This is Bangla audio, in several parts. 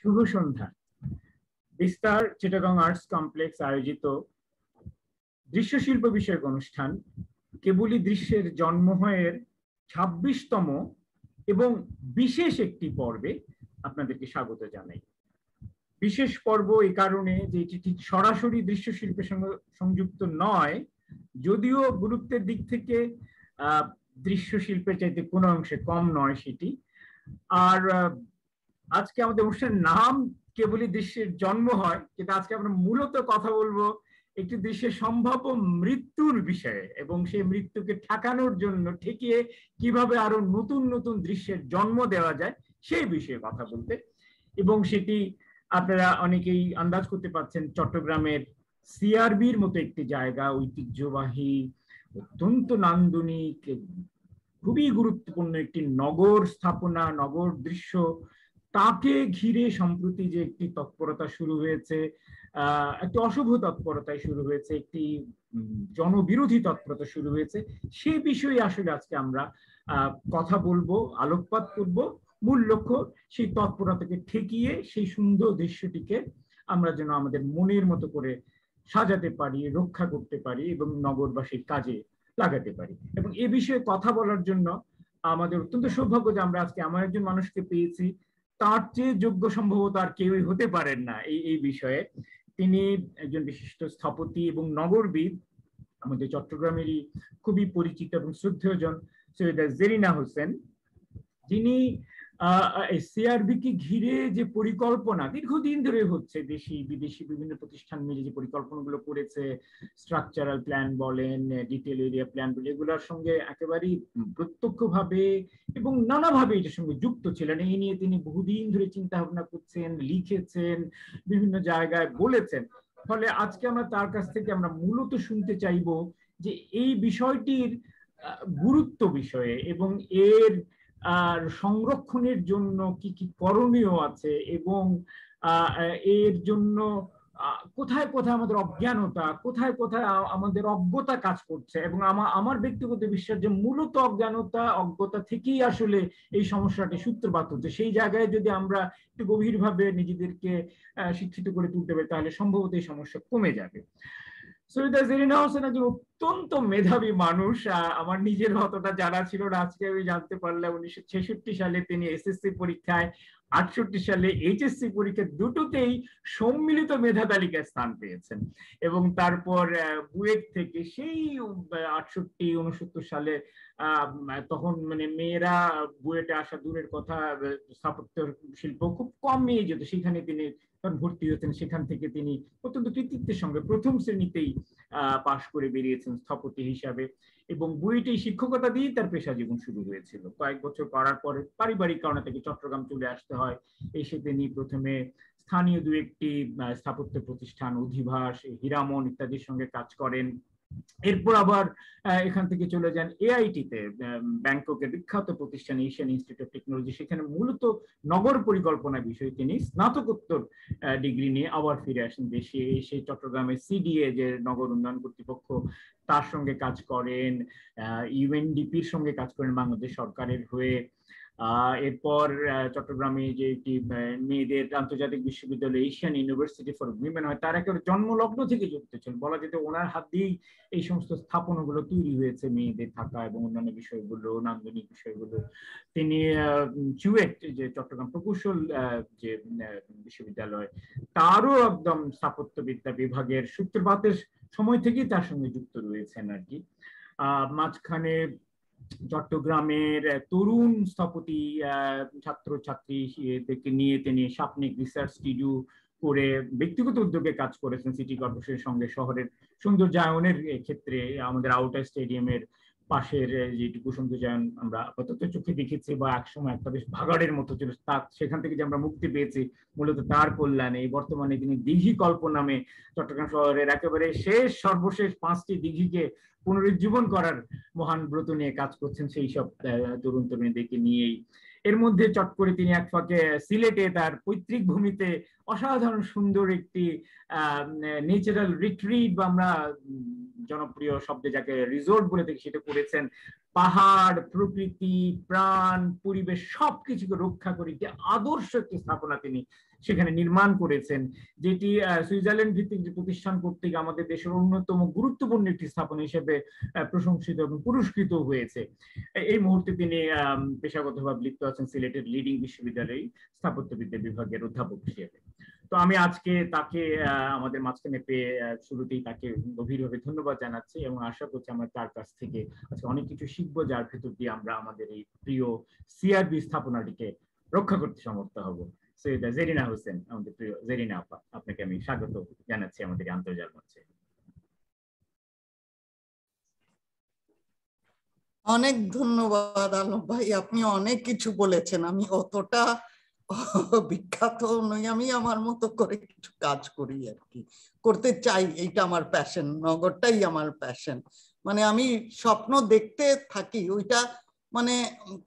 শুভ সন্ধ্যা। বিস্তার চিটাগং আর্টস কমপ্লেক্স আয়োজিত দৃশ্যশিল্প বিষয়ক অনুষ্ঠান কেবলই দৃশ্যের জন্মহের ২৬তম এবং বিশেষ একটি পর্বে আপনাদেরকে স্বাগত জানাই। বিশেষ পর্ব এই কারণে যে এটি ঠিক সরাসরি দৃশ্যশিল্পের সঙ্গে সংযুক্ত নয়, যদিও গুরুত্বের দিক থেকে দৃশ্যশিল্পের চাইতে কোনো অংশে কম নয় সেটি। আর আজকে আমাদের অনুষ্ঠানের নাম কেবলই দৃশ্যের জন্ম হয়, কিন্তু আজকে আমরা মূলত কথা বলবো একটি দৃশ্যের সম্ভাব্য মৃত্যুর বিষয়ে এবং সেই মৃত্যুকে ঠেকানোর জন্য ঠেকিয়ে কিভাবে আরো নতুন নতুন দৃশ্যের জন্ম দেওয়া যায় সেই বিষয়ে কথা বলতে। এবং সেটি আপনারা অনেকেই আন্দাজ করতে পারছেন, চট্টগ্রামের সিআরবির মতো একটি জায়গা, ঐতিহ্যবাহী, অত্যন্ত নান্দনিক, খুবই গুরুত্বপূর্ণ একটি নগর স্থাপনা, নগর দৃশ্য, তাকে ঘিরে সম্প্রতি যে একটি তৎপরতা শুরু হয়েছে, একটি অশুভ তৎপরতায় শুরু হয়েছে, একটি জনবিরোধী তৎপরতা শুরু হয়েছে, সেই বিষয়ে আসলে আজকে আমরা কথা বলবো, আলোকপাত করব। মূল লক্ষ্য সেই তৎপরতাকে ঠেকিয়ে সেই সুন্দর দৃশ্যটিকে আমরা যেন আমাদের মনের মতো করে সাজাতে পারি, রক্ষা করতে পারি এবং নগরবাসীর কাজে লাগাতে পারি। এবং এ বিষয়ে কথা বলার জন্য আমাদের অত্যন্ত সৌভাগ্য যে আমরা আজকে এমন একজন মানুষকে পেয়েছি, তার চেয়ে যোগ্য সম্ভবত আর কেউই হতে পারেন না এই বিষয়ে। তিনি একজন বিশিষ্ট স্থপতি এবং নগরবিদ, আমাদের চট্টগ্রামেরই খুবই পরিচিত এবং শ্রদ্ধেয়জন সৈয়দা জেরিনা হোসেন, যিনি সিআরবি কে ঘিরে যে পরিকল্পনা দীর্ঘদিন ধরে হচ্ছে, দেশি বিদেশি বিভিন্ন প্রতিষ্ঠান মিলে যে পরিকল্পনাগুলো করেছে, স্ট্রাকচারাল প্ল্যান বলেন, ডিটেল এরিয়া প্ল্যান বলেন, এগুলোর সঙ্গে একেবারেই প্রত্যক্ষভাবে এবং নানাভাবে এটার সঙ্গে যুক্ত ছিলেন। এই নিয়ে তিনি বহুদিন ধরে চিন্তা ভাবনা করছেন, লিখেছেন, বিভিন্ন জায়গায় বলেছেন। ফলে আজকে আমরা তার কাছ থেকে আমরা মূলত শুনতে চাইব যে এই বিষয়টির গুরুত্ব বিষয়ে এবং এর সংরক্ষণের জন্য কি কি করণীয় আছে এবং এর জন্য কোথায় কোথায় আমাদের অজ্ঞানতা, কোথায় কোথায় আমাদের অজ্ঞতা কাজ করছে। এবং আমার ব্যক্তিগত বিশ্বাস যে মূলত অজ্ঞতা থেকেই আসলে এই সমস্যাটি সূত্রপাত হচ্ছে। সেই জায়গায় যদি আমরা একটু গভীরভাবে নিজেদেরকে শিক্ষিত করে তুলতে পারি, তাহলে সম্ভবত এই সমস্যা কমে যাবে। সৈয়দা জেরিনা হোসেন একজন অত্যন্ত মেধাবী মানুষ। আমার নিজের অতটা জানা ছিল না, আজকে আমি জানতে পারলাম 1966 সালে তিনি এসএসসি পরীক্ষায়, 68 সালে এইচএসসি পরীক্ষা, দুটোতেই সম্মিলিত মেধা তালিকায় স্থান পেয়েছেন। এবং তারপর বুয়েট থেকে সেই 68-69 সালে, তখন মানে মেয়েরা বুয়েটে আসা দূরের কথা, স্থাপত্য শিল্প খুব কম মেয়ে যেত, সেখানে তিনি ভর্তি হয়েছেন। সেখান থেকে তিনি অত্যন্ত কৃতিত্বের সঙ্গে প্রথম শ্রেণীতেই পাশ করে বেরিয়েছেন স্থপতি হিসাবে। এবং বুয়েটেই শিক্ষকতা দিয়ে তার পেশা জীবন শুরু হয়েছিল। কয়েক বছর করার পরে পারিবারিক কারণে তাকে চট্টগ্রাম চলে আসতে হয়। এসে তিনি প্রথমে স্থানীয় দু একটি স্থাপত্য প্রতিষ্ঠান, অধিভাস, হীরামন ইত্যাদির সঙ্গে কাজ করেন। এরপর আবার এখান থেকে চলে যান এআইটিতে, ব্যাংককের বিখ্যাত প্রতিষ্ঠান এশিয়ান ইনস্টিটিউট অফ টেকনোলজি। সেখানে মূলত নগর পরিকল্পনা বিষয়ে তিনি স্নাতকোত্তর ডিগ্রি নিয়ে আবার ফিরে আসেন দেশে। এসে চট্টগ্রামের সিডিএ, যে নগর উন্নয়ন কর্তৃপক্ষ, তার সঙ্গে কাজ করেন, ইউএনডিপির সঙ্গে কাজ করেন বাংলাদেশ সরকারের হয়ে। এরপর চট্টগ্রামে যে একটি মেয়েদের আন্তর্জাতিক বিশ্ববিদ্যালয়, এশিয়ান ইউনিভার্সিটি ফর উইমেন হয়, তার একেবারে জন্মলগ্ন থেকে যুক্ত ছিলেন। বলা যেত ওনার হাত দিয়েই এই সমস্ত স্থাপনাগুলো তৈরি হয়েছে, মেয়েদের থাকা এবং অন্যান্য বিষয়গুলো, নান্দনিক বিষয়গুলো। তিনি চুয়েট, যে চট্টগ্রাম প্রকৌশল যে বিশ্ববিদ্যালয়, তারও একদম স্থাপত্যবিদ্যা বিভাগের সূত্রপাতের সময় থেকেই তার সঙ্গে যুক্ত রয়েছেন আর কি। মাঝখানে চট্টগ্রামের তরুণ স্থপতি ছাত্রছাত্রীদেরকে নিয়ে তিনি সাপনিক রিসার্চ স্টুডিও করে ব্যক্তিগত উদ্যোগে কাজ করেছেন সিটি কর্পোরেশনের সঙ্গে। শহরের সৌন্দর্যায়নের ক্ষেত্রে আমাদের আউটার স্টেডিয়ামের পাশের যেটুকু সৌন্দর্যায়ন আমরা আপাতত চোখে দেখেছি, বা একসময় একটা বেশ ভাগাড়ের মতো ছিল, সেখান থেকে যে আমরা মুক্তি পেয়েছি মূলত তার কল্যাণে। বর্তমানে তিনি দিঘি কল্প নামে চট্টগ্রাম শহরের একেবারে সর্বশেষ 5টি দিঘিকে পুনরুজ্জীবন করার মহান ব্রত নিয়ে কাজ করছেন, সেই সব তরুণ তরুণীদেরকে নিয়েই। এর মধ্যে চট করে তিনি এক ফাঁকে সিলেটে তার পৈতৃক ভূমিতে অসাধারণ সুন্দর একটি ন্যাচারাল রিট্রিট, বা আমরা জনপ্রিয় শব্দে যাকে রিসোর্ট বলে থাকি, সেটা করেছেন। পাহাড়, প্রকৃতি, প্রাণ, পরিবেশ সবকিছুকে রক্ষা করে একটি আদর্শ একটি স্থাপনা তিনি সেখানে নির্মাণ করেছেন, যেটি সুইজারল্যান্ড ভিত্তিক যে প্রতিষ্ঠান কর্তৃক আমাদের দেশের অন্যতম গুরুত্বপূর্ণ একটি স্থাপনা হিসেবে প্রশংসিত এবং পুরস্কৃত হয়েছে। এই মুহূর্তে তিনি পেশাগতভাবে লিপ্ত আছেন সিলেটের লিডিং বিশ্ববিদ্যালয়ে স্থাপত্যবিদ্যা বিভাগের অধ্যাপক হিসেবে। তো আমি আজকে তাকে আমাদের মাঝখানে পেয়ে শুরুতেই তাকে গভীরভাবে ধন্যবাদ জানাচ্ছি এবং আশা করছি আমরা তার কাছ থেকে আজকে অনেক কিছু শিখবো, যার ভেতর দিয়ে আমরা আমাদের এই প্রিয় সিআরবি স্থাপনাটিকে রক্ষা করতে সমর্থ হব। সৈয়দা জেরিনা হোসেন, আমাদের প্রিয় জেরিনা আপা, আপনাকে আমি স্বাগত জানাচ্ছি আমাদের আন্তর্জাল মঞ্চে। অনেক ধন্যবাদ আলম ভাই, আপনি অনেক কিছু বলেছেন। আমি অতটা বিখ্যাত নই, আমি আমার মতো করে কিছু কাজ করি আর কি, করতে চাই। এইটা আমার প্যাশন, নগরটাই আমার প্যাশন। মানে আমি স্বপ্ন দেখতে থাকি, ওইটা মানে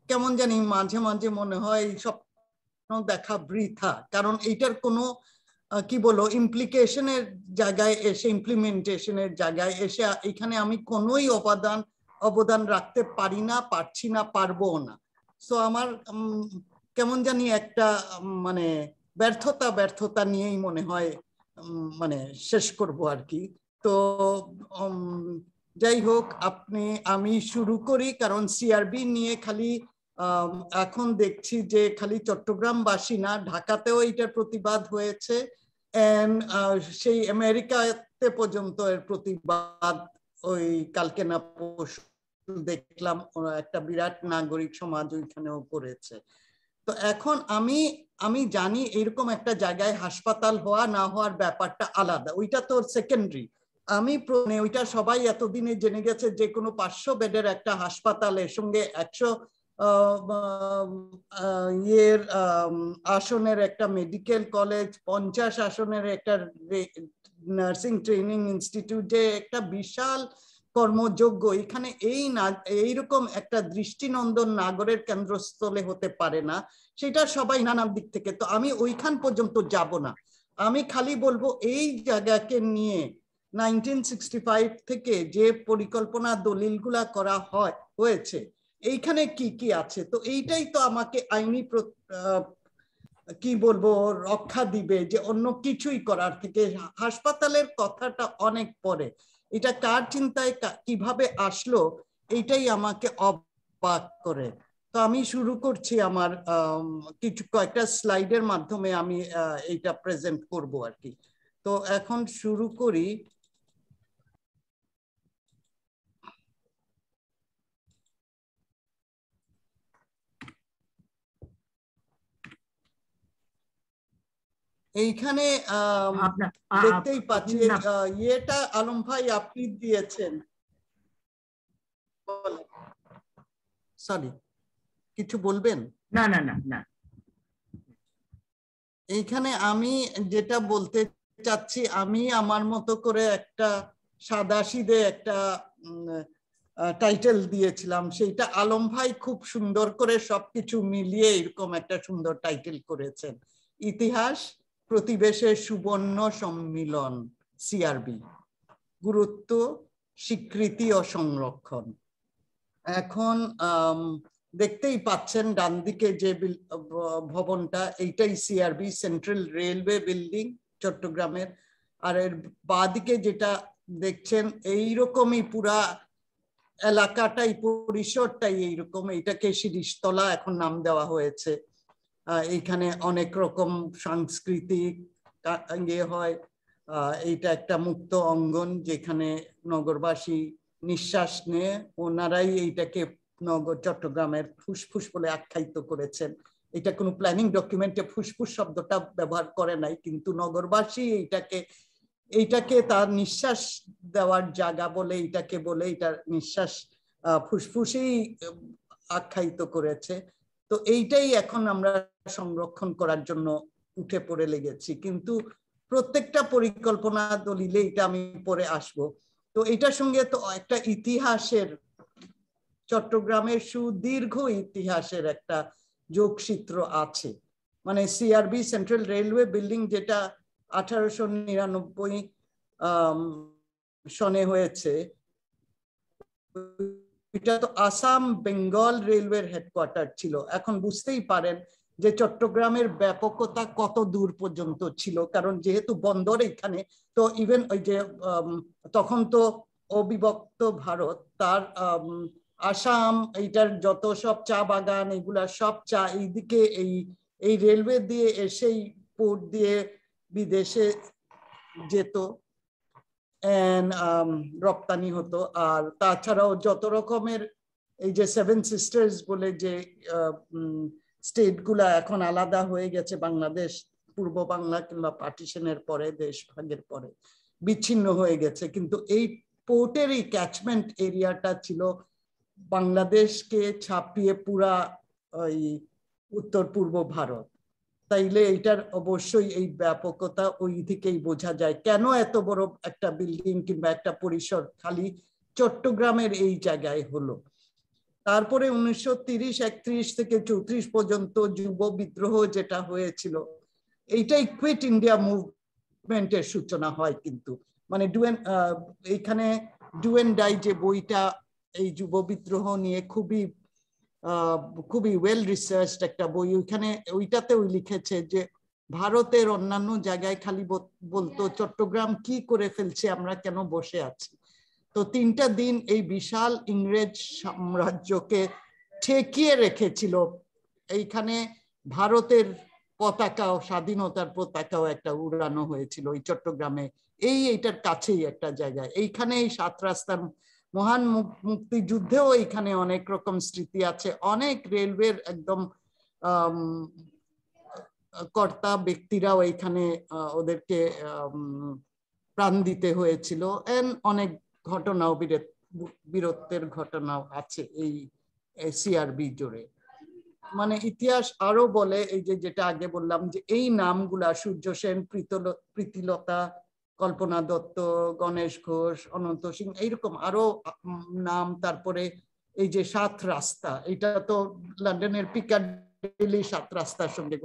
কেমন জানি মাঝে মাঝে মনে হয় এই স্বপ্ন দেখা বৃথা, কারণ এইটার কোনো কি বলো ইমপ্লিকেশনের জায়গায় এসে, ইমপ্লিমেন্টেশনের জায়গায় এসে এখানে আমি কোনোই অবদান রাখতে পারি না, পারছি না, পারবো না। সো আমার কেমন জানি একটা মানে ব্যর্থতা নিয়েই মনে হয় মানে শেষ করব আর কি। তো যাই হোক, আমি শুরু করি, কারণ সিআরবি নিয়ে খালি এখন দেখছি যে খালি চট্টগ্রামবাসী না, ঢাকাতেও এটার প্রতিবাদ হয়েছে, সেই আমেরিকাতে পর্যন্ত এর প্রতিবাদ ওই কালকে না পরশু দেখলাম একটা বিরাট নাগরিক সমাজ ওইখানেও করেছে। তো এখন আমি জানি এরকম একটা জায়গায় হাসপাতাল হওয়া না হওয়ার ব্যাপারটা আলাদা, ওইটা তো সেকেন্ডারি। আমি ওইটা সবাই এতদিনে জেনে গেছে, যে কোনো 500 বেডের একটা হাসপাতালের সঙ্গে 100 আসনের একটা মেডিকেল কলেজ, 50 আসনের একটা নার্সিং ট্রেনিং ইনস্টিটিউট, যে একটা বিশাল কর্মযোগ্য, এখানে এইরকম একটা দৃষ্টিনন্দন নাগরের কেন্দ্রস্থলে হতে পারে না, সেটা সবাই নানান দিক থেকে। তো আমি ওইখান পর্যন্ত যাব না, আমি খালি বলবো এই জায়গাকে নিয়ে 1965 থেকে যে পরিকল্পনা দলিলগুলা করা হয়েছে, এইখানে কি কি আছে। তো এইটাই তো আমাকে আইনি কি বলবো রক্ষা দিবে, যে অন্য কিছুই করার থেকে। হাসপাতালের কথাটা অনেক পরে, এটা কার চিন্তায় কিভাবে আসলো, এইটাই আমাকে অবাক করে। তো আমি শুরু করছি আমার কয়েকটা স্লাইডের মাধ্যমে আমি এইটা প্রেজেন্ট করব আর কি। তো এখন শুরু করি। এইখানে দেখতেই পাচ্ছি ইয়েটা আলম ভাই আপনি দিয়েছেন, সরি কিছু বলবেন? না না না না, এইখানে আমি যেটা বলতে চাচ্ছি, আমি আমার মতো করে একটা সাদাসিধে একটা টাইটেল দিয়েছিলাম, সেইটা আলম ভাই খুব সুন্দর করে সবকিছু মিলিয়ে এরকম একটা সুন্দর টাইটেল করেছেন, ইতিহাস প্রতিবেশের সুবর্ণ সম্মিলন, সিআরবি, গুরুত্ব, স্বীকৃতি ও সংরক্ষণ। এখন দেখতেই পাচ্ছেন ডান দিকে যে ভবনটা, এইটাই সিআরবি, সেন্ট্রাল রেলওয়ে বিল্ডিং চট্টগ্রামের। আর এর বাঁদিকে যেটা দেখছেন এইরকমই পুরা এলাকাটাই, পরিসরটাই এইরকম, এইটাকে শিরিষতলা এখন নাম দেওয়া হয়েছে। এইখানে অনেক রকম সাংস্কৃতিক ইয়ে হয়। এইটা একটা মুক্ত অঙ্গন, যেখানে নগরবাসী নিঃশ্বাস নিয়ে, ওনারাই এইটাকে চট্টগ্রামের ফুসফুস বলে আখ্যায়িত করেছেন। এটা কোনো প্ল্যানিং ডকুমেন্টে ফুসফুস শব্দটা ব্যবহার করে নাই, কিন্তু নগরবাসী এইটাকে তার নিঃশ্বাস দেওয়ার জায়গা বলে এইটাকে বলে, এটা নিঃশ্বাস ফুসফুসেই আখ্যায়িত করেছে। তো এইটাই এখন আমরা সংরক্ষণ করার জন্য উঠে পড়ে লেগেছি, কিন্তু প্রত্যেকটা পরিকল্পনা দলিলে এটা আমি পরে আসব। তো এটার সঙ্গে তো একটা ইতিহাসের, চট্টগ্রামের সুদীর্ঘ ইতিহাসের একটা যোগসূত্র আছে। মানে সিআরবি, সেন্ট্রাল রেলওয়ে বিল্ডিং, যেটা 1899 সনে হয়েছে, ওইটা তো আসাম বেঙ্গল রেলওয়ের হেডকোয়ার্টার ছিল। এখন বুঝতেই পারেন যে চট্টগ্রামের ব্যাপকতা কত দূর পর্যন্ত ছিল, কারণ যেহেতু বন্দর এখানে, তো ইভেন ওই যে তখন তো অবিভক্ত ভারত, তার আসাম এইটার যত সব চা বাগান এগুলা সব চা এইদিকে এই রেলওয়ে দিয়ে এসেই পোর্ট দিয়ে বিদেশে যেত, রপ্তানি হতো। আর তাছাড়াও যত রকমের এই যে 7 সিস্টার্স বলে যে স্টেট গুলা এখন আলাদা হয়ে গেছে, বাংলাদেশ, পূর্ব বাংলা কিংবা পার্টিশনের পরে, দেশ ভাগের পরে বিচ্ছিন্ন হয়ে গেছে, কিন্তু এই পোর্টের এই ক্যাচমেন্ট এরিয়াটা ছিল বাংলাদেশকে ছাপিয়ে পুরা ওই উত্তর পূর্ব ভারত। তাইলে এইটার অবশ্যই এই ব্যাপকতা ওই থেকেই বোঝা যায় কেন এত বড় একটা বিল্ডিং কিংবা একটা পরিসর খালি চট্টগ্রামের এই জায়গায় হলো। তারপরে 1930-31 থেকে 34 পর্যন্ত যুব বিদ্রোহ যেটা হয়েছিল, এইটাই কুইট ইন্ডিয়া মুভমেন্টের সূচনা হয়। কিন্তু মানে এইখানে ডুয়েন ডাই যে বইটা এই যুব বিদ্রোহ নিয়ে খুবই ওয়েল রিসার্চড একটা বই, ওইটাতে ওই লিখেছে যে ভারতের অন্যান্য জায়গায় খালি বলতো চট্টগ্রাম কি করে ফেলছে, আমরা কেন বসে আছি। তো 3টা দিন এই বিশাল ইংরেজ সাম্রাজ্যকে ঠেকিয়ে রেখেছিল। এইখানে ভারতের পতাকাও, স্বাধীনতার পতাকাও একটা উড়ানো হয়েছিল ওই চট্টগ্রামে, এইটার কাছেই একটা জায়গায়। এইখানে এই 7 রাস্তার মহান মুক্তিযুদ্ধেও এইখানে অনেক রকম স্মৃতি আছে। অনেক রেলওয়ের একদম কর্তা ব্যক্তিরাও এইখানে ওদেরকে প্রাণ দিতে হয়েছিল। অনেক ঘটনাও, বীরত্বের ঘটনাও আছে এই সিআরবি জুড়ে। মানে ইতিহাস আরো বলে, এই যেটা আগে বললাম যে এই নামগুলা সূর্য সেন, প্রীতিলতা, কল্পনা দত্ত, গণেশ ঘোষ, অনন্ত সিং, এইরকম আরো নাম। তারপরে এই যে 7 রাস্তা, এটা তো লন্ডনের পিকাডিলি 7 রাস্তার সঙ্গে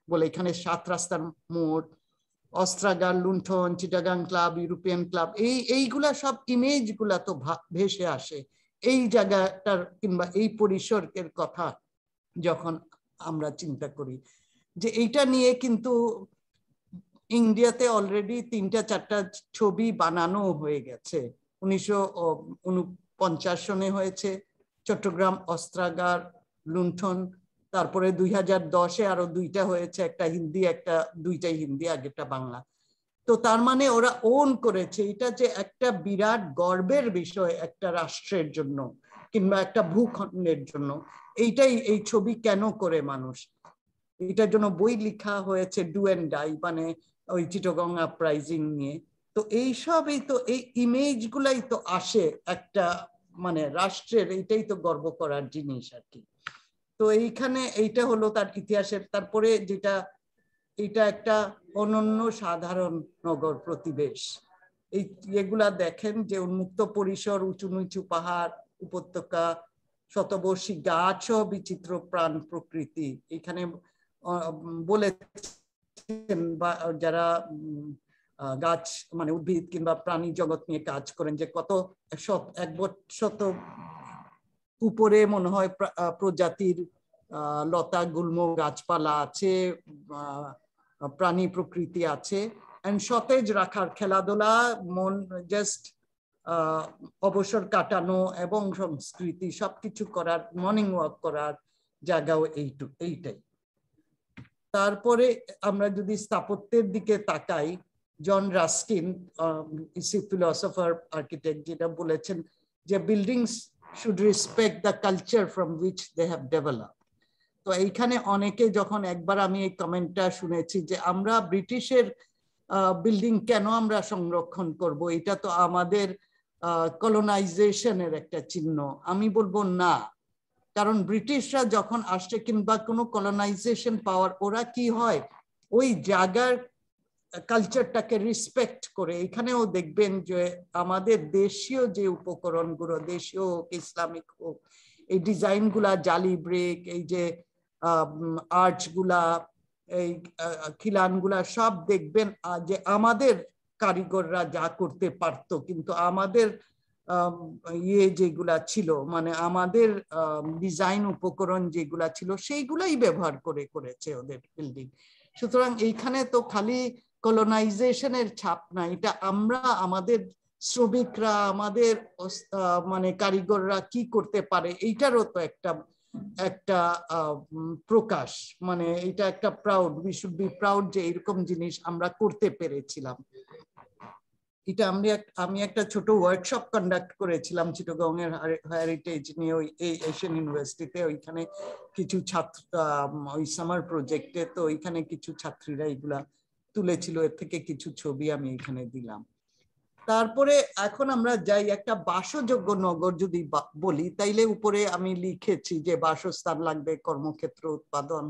বলে, এখানে 7 রাস্তার মোড়, অস্ত্রাগার, লুণ্ঠন, চিটাগাং ক্লাব, ইউরোপিয়ান ক্লাব, এইগুলা সব ইমেজ গুলা তো ভেসে আসে এই জায়গাটার কিংবা এই পরিসরের কথা যখন আমরা চিন্তা করি। যে এইটা নিয়ে কিন্তু ইন্ডিয়াতে অলরেডি 3-4টা ছবি বানানো হয়ে গেছে। 1949 সনে হয়েছে চট্টগ্রাম অস্ত্রাগার, লুণ্ঠন। তারপরে 2010-এ আরো 2টা হয়েছে, একটা হিন্দি, দুইটাই হিন্দি, আগেরটা বাংলা। তো তার মানে ওরা ওন করেছে এটা যে একটা বিরাট গর্বের বিষয় একটা রাষ্ট্রের জন্য কিংবা একটা ভূখণ্ডের জন্য। এই ছবি কেন করে মানুষ, এটার জন্য বই লেখা হয়েছে, ডু এন্ড ডাই, মানে ওই চিটাগং আপরাইজিং নিয়ে। তো এইসবই তো, এই ইমেজ গুলাই তো আসে একটা মানে রাষ্ট্রের, এইটাই তো গর্ব করার জিনিস আর কি। তো এইটা হলো তার ইতিহাসের। তারপরে এটা একটা অনন্য সাধারণ নগর প্রতিবেশ। এগুলা দেখেন যে উন্মুক্ত পরিসর, উঁচু নিচু পাহাড়, উপত্যকা, শতবর্ষী গাছ ও বিচিত্র প্রাণ প্রকৃতি। এখানে বলেছেন বা যারা গাছ মানে উদ্ভিদ কিংবা প্রাণী জগৎ নিয়ে কাজ করেন যে কত 100 উপরে মনে হয় প্রজাতির লতা গুল্ম গাছপালা আছে, প্রাণী প্রকৃতি আছে। সতেজ রাখার, খেলাধুলা, মন জাস্ট অবসর কাটানো এবং সংস্কৃতি সবকিছু করার, মর্নিং ওয়াক করার জায়গাও এইটাই। তারপরে আমরা যদি স্থাপত্যের দিকে তাকাই, জন রাস্কিন ফিলোসফার আর্কিটেক্ট যেটা বলেছেন যে buildings should respect the culture from which they have developed. তো এইখানে অনেকে যখন একবার আমি এই কমেন্টটা শুনেছি যে আমরা ব্রিটিশের বিল্ডিং কেন আমরা সংরক্ষণ করব, এটা তো আমাদের কলোনাইজেশনের একটা চিহ্ন। আমি বলবো না, কারণ ব্রিটিশরা যখন আসছে কিংবা কোনো কলোনাইজেশন পাওয়ার, ওরা কি হয় ওই জায়গার কালচারটাকে রেসপেক্ট করে। এখানেও দেখবেন যে আমাদের দেশীয় যে উপকরণগুলো, দেশীয় হোক ইসলামিক হোক, এই ডিজাইন গুলা, জালি ব্রিক, এই যে আর্চ গুলা, এই খিলান গুলা সব দেখবেন যে আমাদের কারিগররা যা করতে পারতো, কিন্তু আমাদের ইয়ে যেগুলা ছিল, মানে আমাদের ডিজাইন উপকরণ যেগুলা ছিল সেইগুলাই ব্যবহার করে করেছে ওদের বিল্ডিং। সুতরাং এইখানে তো খালি কলোনাইজেশনের ছাপ না, এটা আমরা আমাদের শ্রমিকরা, আমাদের মানে কারিগররা কি করতে পারে এইটারও তো একটা একটা প্রকাশ, মানে এটা একটা proud, we should be proud যে এরকম জিনিস আমরা করতে পেরেছিলাম। এটা আমি একটা ছোট ওয়ার্কশপ কন্ডাক্ট করেছিলাম চিটাগং এর হেরিটেজ নিয়ে ওই এশিয়ান ইউনিভার্সিটিতে। ওইখানে কিছু ছাত্র ওই সামার প্রজেক্টে, তো ওইখানে কিছু ছাত্রীরা এগুলা তুলেছিল, এর থেকে কিছু ছবি আমি এখানে দিলাম। তারপরে এখন আমরা যাই একটা বাসযোগ্য নগর যদি বলি, তাইলে উপরে আমি লিখেছি যে বাসস্থান লাগবে, কর্মক্ষেত্র, উৎপাদন,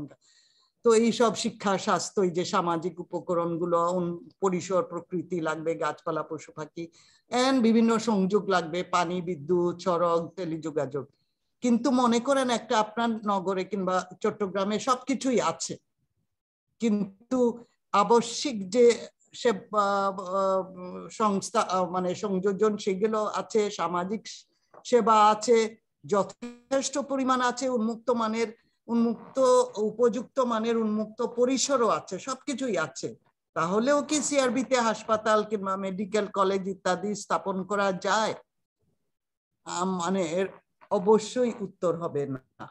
তো এইসব শিক্ষা, স্বাস্থ্য, এই যে সামাজিক উপকরণগুলো, পরিসর, প্রকৃতি লাগবে, গাছপালা, পশু পাখি, এন্ড বিভিন্ন সংযোগ লাগবে, পানি, বিদ্যুৎ, সড়ক, টেলিযোগাযোগ। কিন্তু মনে করেন একটা আপনার নগরে কিংবা চট্টগ্রামে সবকিছুই আছে, কিন্তু আবশ্যিক যে সংস্থা মানে সংযোজন সেগুলো আছে, সামাজিক সেবা আছে, যথেষ্ট পরিমাণ আছে, উন্মুক্ত মানের, উন্মুক্ত উপযুক্ত মানের উন্মুক্ত পরিসরও আছে, সবকিছুই আছে। তাহলেও কি সিআরবিতে হাসপাতাল কিংবা মেডিকেল কলেজ ইত্যাদি স্থাপন করা যায়? মানে এর অবশ্যই উত্তর হবে না।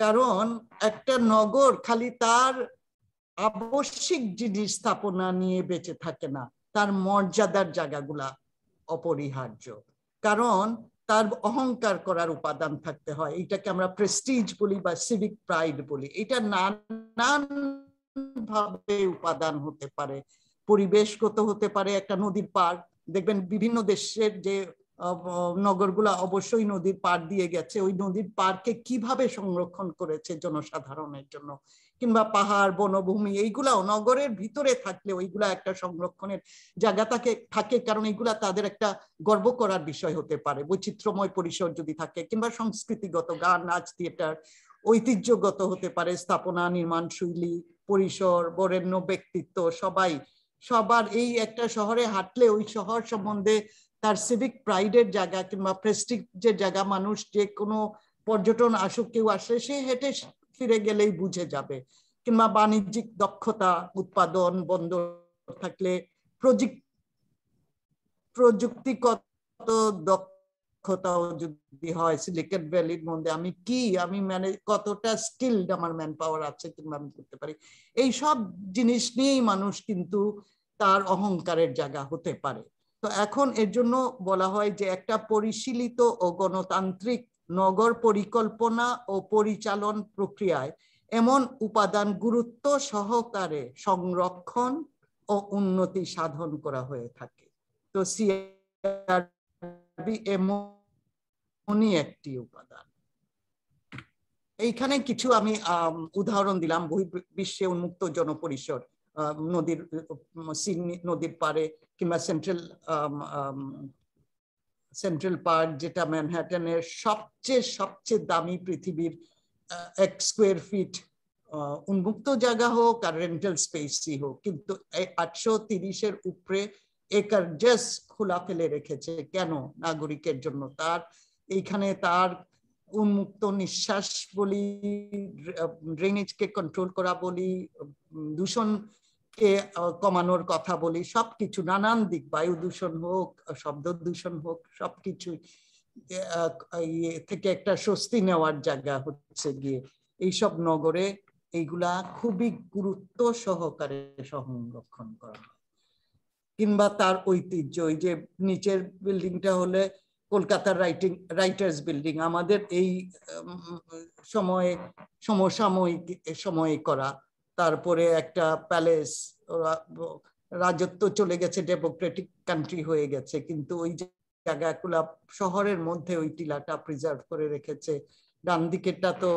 কারণ একটা নগর খালি তার আবশ্যিক জিনিস স্থাপনা নিয়ে বেঁচে থাকে না, তার মর্যাদার জায়গাগুলা অপরিহার্য। কারণ তার অহংকার করার উপাদান থাকতে হয়, এটাকে আমরা প্রেস্টিজ বলি বা সিভিক প্রাইড বলি। এটা নানান ভাবে উপাদান হতে পারে, পরিবেশগত হতে পারে। একটা নদীর পাড় দেখবেন বিভিন্ন দেশের যে নগরগুলা অবশ্যই নদীর পাড় দিয়ে গেছে, ওই নদীর পাড়কে কিভাবে সংরক্ষণ করেছে জনসাধারণের জন্য, কিংবা পাহাড়, বনভূমি, এইগুলাও নগরের ভিতরে থাকলে ওইগুলা একটা সংরক্ষণের জায়গা থাকে, কারণ এইগুলা তাদের একটা গর্ব করার বিষয় হতে পারে। বৈচিত্র্যময় পরিসর যদি থাকে, কিংবা সংস্কৃতিগত, গান, নাচ, থিয়েটার, ঐতিহ্যগত হতে পারে, স্থাপনা, নির্মাণ শৈলী, পরিসর, বরেণ্য ব্যক্তিত্ব, সবার এই একটা শহরে হাঁটলে ওই শহর সম্বন্ধে তার সিভিক প্রাইডের জায়গা কিংবা প্রেস্টিজের জায়গা, মানুষ যে কোনো পর্যটন আসুক, কেউ আসলে সে হেঁটে ফিরে গেলেই বুঝে যাবে। কিংবা বাণিজ্যিক দক্ষতা, উৎপাদন, বন্দর থাকলে, প্রযুক্তিগত দক্ষতাও যদি হয়, সিলিকন ভ্যালির মধ্যে আমি মানে কতটা স্কিলড আমার ম্যান পাওয়ার আছে কিংবা আমি করতে পারি, এই সব জিনিস নিয়েই মানুষ কিন্তু তার অহংকারের জায়গা হতে পারে। তো এখন এর জন্য বলা হয় যে একটা পরিশীলিত ও গণতান্ত্রিক নগর পরিকল্পনা ও পরিচালন প্রক্রিয়ায় এমন উপাদান গুরুত্ব সহকারে সংরক্ষণ ও উন্নতি সাধন করা হয়ে থাকে। তো সিআরবি এমনই একটি উপাদান। এইখানে কিছু আমি উদাহরণ দিলাম। বহির্বিশ্বে উন্মুক্ত জনপরিসর, নদীর পাড়ে, কিংবা সেন্ট্রাল পার্ক, যেটা ম্যানহাটনের সবচেয়ে দামি পৃথিবীর 1 স্কোয়ার ফিট উন্মুক্ত জায়গা হোক আর রেন্টাল স্পেসই হোক, কিন্তু 830-এর উপরে একর জাস্ট খোলা ফেলে রেখেছে। কেন? নাগরিকের জন্য। এইখানে তার উন্মুক্ত নিঃশ্বাস বলি, ড্রেনেজকে কন্ট্রোল করা বলি, দূষণকে কমানোর কথা বলি, সবকিছু নানান দিক, বায়ু দূষণ হোক, শব্দ দূষণ হোক, সবকিছু থেকে একটা স্বস্তি নেওয়ার জায়গা হচ্ছে গিয়ে এইসব নগরে এইগুলা খুবই গুরুত্ব সহকারে সংরক্ষণ করা হয়। কিংবা তার ঐতিহ্য, ওই যে নিচের বিল্ডিংটা হলে কলকাতার রাইটার্স বিল্ডিং, আমাদের এই সময়ে করা। তারপরে একটা প্যালেস, রাজত্ব চলে গেছে, ডেমোক্রেটিক কান্ট্রি হয়ে গেছে, কিন্তু ওই জায়গাগুলা শহরের মধ্যে ওই টিলাটা প্রিজার্ভ করে রেখেছে। ডান দিকেরটা তো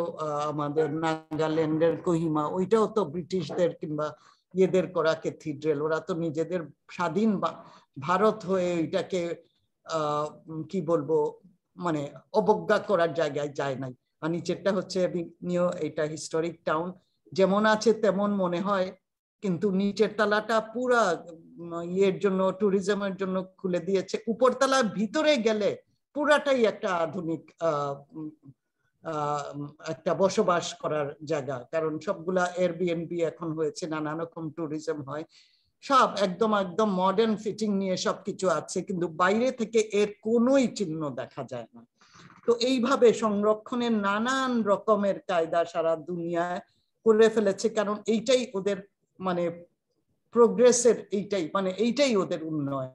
আমাদের নাগাল্যান্ডের কোহিমা, ওইটাও তো ব্রিটিশদের কিংবা ইয়েদের করা ক্যাথিড্রাল। ওরা তো নিজেদের স্বাধীন ভারত হয়ে ওইটাকে কি বলবো, মানে অবজ্ঞা করার জায়গায় যায় নাই। আর নিচেরটা হচ্ছে এটা হিস্টোরিক টাউন, যেমন আছে তেমন মনে হয়, কিন্তু নিচের তলাটা পুরা ইয়ের জন্য, ট্যুরিজমের জন্য খুলে দিয়েছে। উপরতলার ভিতরে গেলে পুরাটাই একটা আধুনিক একটা বসবাস করার জায়গা, কারণ সবগুলা এয়ারবিএনবি এখন হয়েছে, নানা রকম ট্যুরিজম হয়, সব একদম একদম মডার্ন ফিটিং নিয়ে সবকিছু আছে, কিন্তু বাইরে থেকে এর কোনোই চিহ্ন দেখা যায় না। তো এইভাবে সংরক্ষণের নানান রকমের কায়দা সারা দুনিয়ায় করে ফেলেছে, কারণ এইটাই ওদের মানে প্রোগ্রেসের, এইটাই ওদের উন্নয়ন,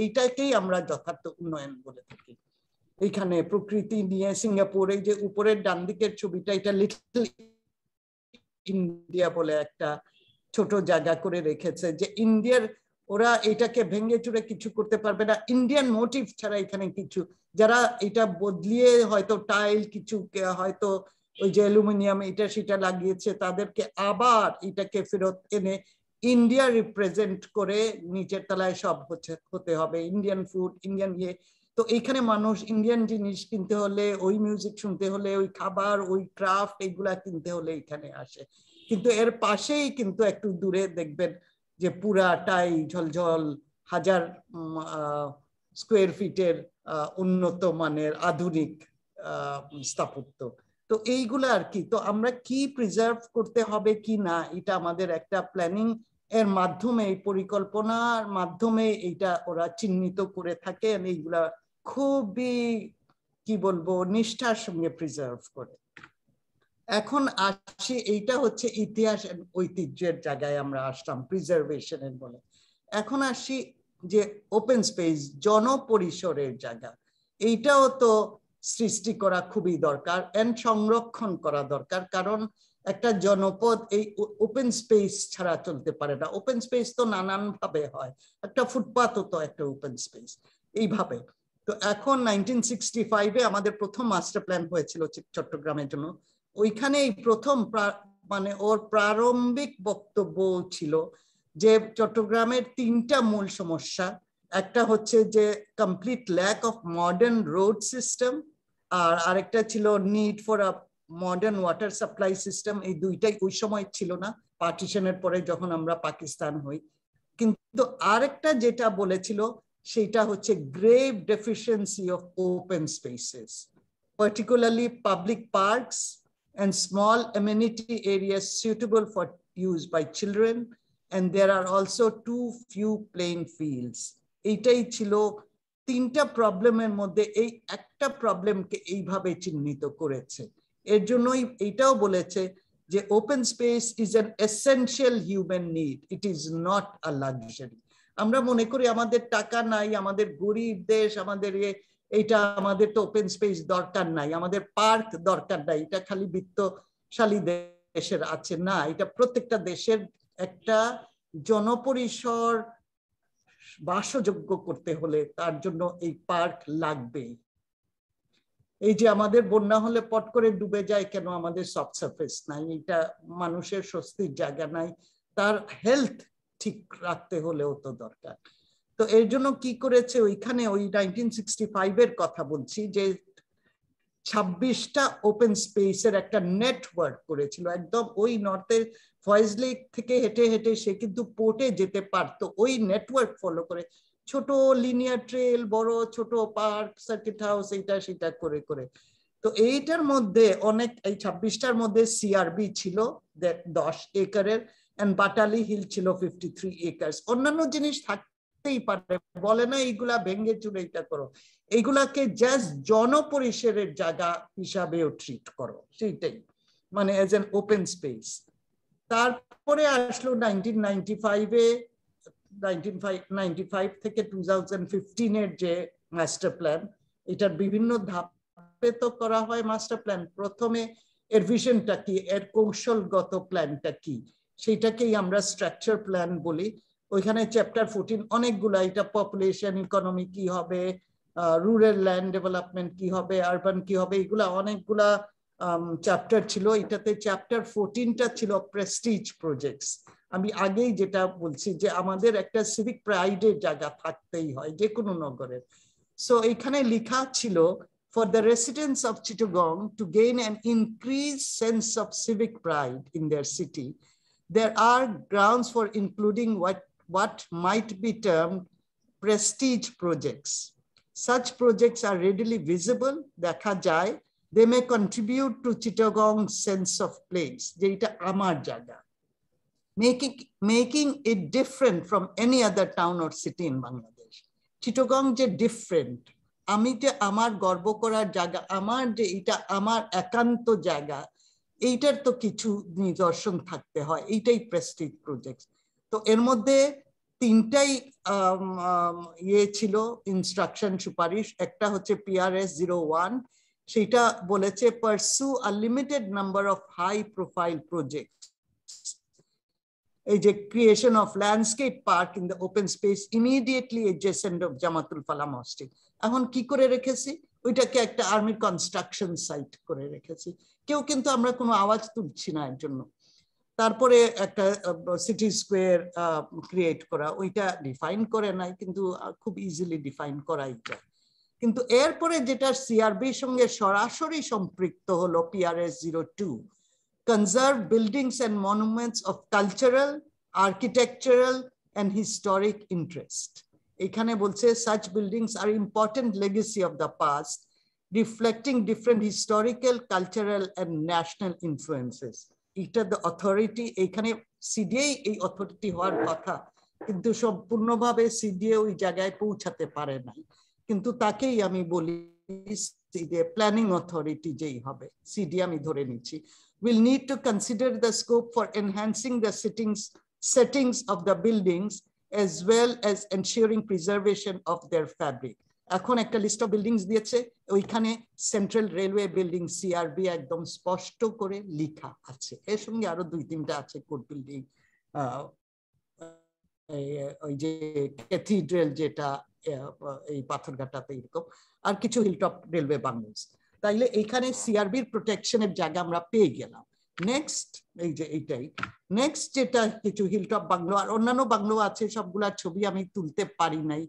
এইটাকেই আমরা যথার্থ উন্নয়ন বলে থাকি। এইখানে প্রকৃতি নিয়ে সিঙ্গাপুর, এই যে উপরের ডান দিকের ছবিটা, এটা লিটল ইন্ডিয়া বলে একটা ছোট জায়গা করে রেখেছে, যে ইন্ডিয়ার ওরা এটাকে ভেঙে চুরে কিছু করতে পারবে না ইন্ডিয়ান মোটিভ ছাড়া। এখানে কিছু যারা এটা বদলিয়ে হয়তো টাইল কিছু হয়তো ওই যে অ্যালুমিনিয়াম এটা সেটা লাগিয়েছে, তাদেরকে আবার এটাকে ফেরত এনে ইন্ডিয়া রিপ্রেজেন্ট করে নিচের তলায় সব হতে হবে, ইন্ডিয়ান ফুড, ইন্ডিয়ান ইয়ে। তো এইখানে মানুষ ইন্ডিয়ান জিনিস কিনতে হলে, ওই মিউজিক শুনতে হলে, ওই খাবার, ওই ক্রাফট, এইগুলা কিনতে হলে এখানে আসে। কিন্তু এর পাশেই কিন্তু একটু দূরে দেখবেন যে পুরাটাই ঝলঝল 1000 স্কোয়ার ফিটের উন্নত মানের আধুনিক স্থাপত্য। তো এইগুলা আর কি, তো আমরা কি প্রিজার্ভ করতে হবে কি না, এটা আমাদের একটা প্ল্যানিং এর মাধ্যমে, পরিকল্পনার মাধ্যমে এইটা ওরা চিহ্নিত করে থাকে। এইগুলা খুবই কি বলবো নিষ্ঠার সঙ্গে প্রিজার্ভ করে। এখন আসি, এইটা হচ্ছে ইতিহাস ঐতিহ্যের জায়গায় আমরা আসলাম প্রিজার্ভেশনের বলে। এখন আসি যে ওপেন স্পেস, জনপরিসরের জায়গা, এইটাও তো সৃষ্টি করা খুবই দরকার এন্ড সংরক্ষণ করা দরকার, কারণ একটা জনপদ এই ওপেন স্পেস ছাড়া চলতে পারে না। ওপেন স্পেস তো নানান ভাবে হয়, একটা ফুটপাথও তো একটা ওপেন স্পেস এইভাবে। তো এখন 1965-এ আমাদের প্রথম মাস্টার প্ল্যান হয়েছিল চট্টগ্রামের জন্য। ওইখানে এই প্রথম মানে ওর প্রারম্ভিক বক্তব্য ছিল যে চট্টগ্রামের 3টা মূল সমস্যা, একটা হচ্ছে যে complete lack of modern road system, আর আরেকটা ছিল need for a modern water supply system. এই দুইটাই ওই সময় ছিল না, পার্টিশনের পরে যখন আমরা পাকিস্তান হই। কিন্তু আরেকটা যেটা বলেছিল সেটা হচ্ছে grave deficiency of open spaces, particularly public parks and small amenity areas suitable for use by children, and there are also too few playing fields. এইটাই ছিল 3টা প্রবলেমের মধ্যে এই একটা প্রবলেমকে এইভাবে চিহ্নিত করেছে। এর জন্যই এইটাও বলেছে যে open space is an essential human need, it is not a luxury. আমরা মনে করি আমাদের টাকা নাই, আমাদের গরিব দেশ, আমাদের এইটা, আমাদের তো ওপেন স্পেস দরকার নাই, আমাদের পার্ক দরকার নাই, এটা খালি বিত্তশালী দেশের আছে। না, এটা প্রত্যেকটা দেশের একটা জনপরিসর বাসযোগ্য করতে হলে তার জন্য এই পার্ক লাগবে। এই যে আমাদের বন্যা হলে পট করে ডুবে যায় কেন, আমাদের সফট সারফেস নাই, এটা মানুষের স্বস্তির জায়গা নাই, তার হেলথ ঠিক রাখতে হলেও তো দরকার। তো এর জন্য কি করেছে ওইখানে, ওই 1965-এর কথা বলছি, যে 26টা ওপেন স্পেসের একটা নেটওয়ার্ক করেছিল। একদম ওই নর্থের ফয়েজ লেক থেকে হেঁটে হেঁটে সে কিন্তু পোর্টে যেতে পারতো, ওই নেটওয়ার্ক ফলো করে, ছোট লিনিয়ার ট্রেল, বড় ছোট পার্ক, সার্কিট হাউস, এইটা সেটা করে করে। তো এইটার মধ্যে অনেক, এই 26টার মধ্যে সিআরবি ছিল 10 একরের, এন্ড বাটালি হিল ছিল 53 একর্স। অন্যান্য জিনিস থাকতেই পারে, বলে না এইগুলা ভেঙে চুরে এটা করো, এইগুলাকে জাস্ট জনপরিসরের জায়গা হিসাবেও ট্রিট করো, সেইটাই মানে এজ এন ওপেন স্পেস। তারপরে আসলো 1995-এ, 1995 থেকে 2015-এর যে মাস্টার প্ল্যান, এটার বিভিন্ন ধাপে তো করা হয় মাস্টার প্ল্যান। প্রথমে এর ভিশনটা কি, এর কৌশলগত প্ল্যানটা কি, সেটাকেই আমরা স্ট্রাকচার প্ল্যান বলি। ওইখানে চ্যাপ্টার 14 অনেকগুলা, এটা পপুলেশন, ইকোনমি কি হবে, রুরাল ল্যান্ড ডেভেলপমেন্ট কি হবে, আরবান কি হবে, এগুলা অনেকগুলা চ্যাপ্টার ছিল। এটাতে চ্যাপ্টার 14টা ছিল প্রেস্টিজ প্রজেক্টস। আমি আগেই যেটা বলছি যে আমাদের একটা সিভিক প্রাইডের জায়গা থাকতেই হয় যে কোনো নগরের। সো এখানে লেখা ছিল, for the residents of Chittagong to gain an increased sense of civic pride in their city, there are grounds for including what what might be termed prestige projects. Such projects are readily visible, দেখা যায়. They may contribute to Chittagong's sense of place, যেটা আমার জায়গা, making it different from any other town or city in Bangladesh. Chittagong যে different, আমি যে আমার গর্ব করার জায়গা, আমার যে এটা আমার একান্ত জায়গা, এইটার তো কিছু নিদর্শন থাকতে হয়, এইটাই প্রেস্টিজ প্রজেক্ট। তো এর মধ্যে তিনটাই ইয়ে ছিল ইনস্ট্রাকশন সুপারিশ। একটা হচ্ছে PRS 01, সেটা বলেছে pursue a limited number of high profile projects, এই যে creation of landscape park in the open space immediately adjacent of Jamatul Fala Mosque। এখন কি করে রেখেছি, ওইটাকে একটা আর্মির কনস্ট্রাকশন সাইট করে রেখেছি, কেউ কিন্তু আমরা কোনো আওয়াজ তুলছি না এর জন্য। তারপরে একটা সিটি স্কোয়ার ক্রিয়েট করা, ওইটা ডিফাইন করে নাই, কিন্তু খুব ইজিলি ডিফাইন করাই যায়। কিন্তু এরপরে যেটা সিআরবির সঙ্গে সরাসরি সম্পৃক্ত হলো PRS 02, conserve buildings and monuments of cultural, architectural and historic interest. এখানে বলছে such buildings are important legacy of the past, reflecting different historical, cultural and national influences. এটা the authority, এখানে CDA এই অথরিটি হওয়ার কথা, কিন্তু সম্পূর্ণভাবে CDA ওই জায়গায় পৌঁছাতে পারে নাই, কিন্তু তাকেই আমি বলি CDA প্ল্যানিং অথরিটি যেই হবে, CDA আমি ধরে নিচ্ছি। Will need to consider the scope for enhancing the settings of the buildings as well as ensuring preservation of their fabric. এখন একটা লিস্ট অফ বিল্ডিংস দিয়েছে, ওইখানে সেন্ট্রাল রেলওয়ে বিল্ডিং সিআরবি একদম স্পষ্ট করে লেখা আছে, এর সঙ্গে আরো 2-3টা আছে কোর্ট বিল্ডিং, ওই যে ক্যাথিড্রাল যেটা এই পাথরঘাটাতে এরকম, আর কিছু হিলটপ রেলওয়ে বাংলোস। তাইলে এইখানে সিআরবির প্রোটেকশনের জায়গা আমরা পেয়ে গেলাম। নেক্সট এই যে এইটাই নেক্সট, যেটা কিছু হিলটপ বাংলো আর অন্যান্য বাংলো আছে, সবগুলার ছবি আমি তুলতে পারি নাই,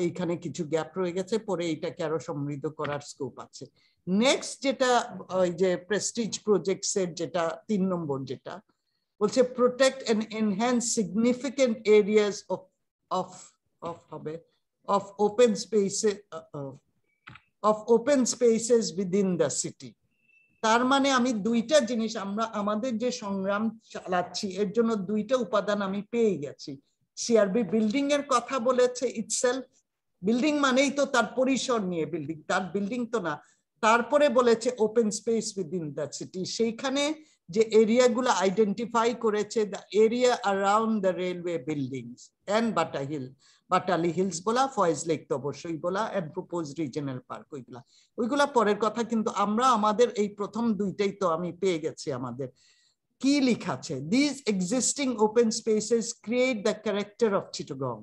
এইখানে কিছু গ্যাপ রয়ে গেছে, পরে এইটাকে আরো সমৃদ্ধ করার স্কোপ আছে। নেক্সট যেটা ওই যে প্রেস্টিজ প্রজেক্টস এর যেটা 3 নম্বর, যেটা বলছে protect and enhance significant areas of open spaces within the city. তার মানে আমি দুইটা জিনিস, আমরা আমাদের যে সংগ্রাম চালাচ্ছি এর জন্য দুইটা উপাদান আমি পেয়ে গেছি। সিআরবি বিল্ডিং এর কথা বলেছে, ইটসেলফ বিল্ডিং মানেই তো তার পরিসর নিয়ে বিল্ডিং, তার বিল্ডিং তো না। তারপরে বলেছে open space within the city, সেইখানে যে এরিয়াগুলো আইডেন্টিফাই করেছে, the area around the railway buildings and Batali hills বলা, ফয়েজ লেক তো অবশ্যই বলা, এন্ড প্রপোজ রিজিওনাল পার্ক, ওইগুলা পরের কথা। কিন্তু আমরা আমাদের এই প্রথম দুইটাই তো আমি পেয়ে গেছি। আমাদের কি লেখা আছে, this existing open spaces create the character of Chittagong,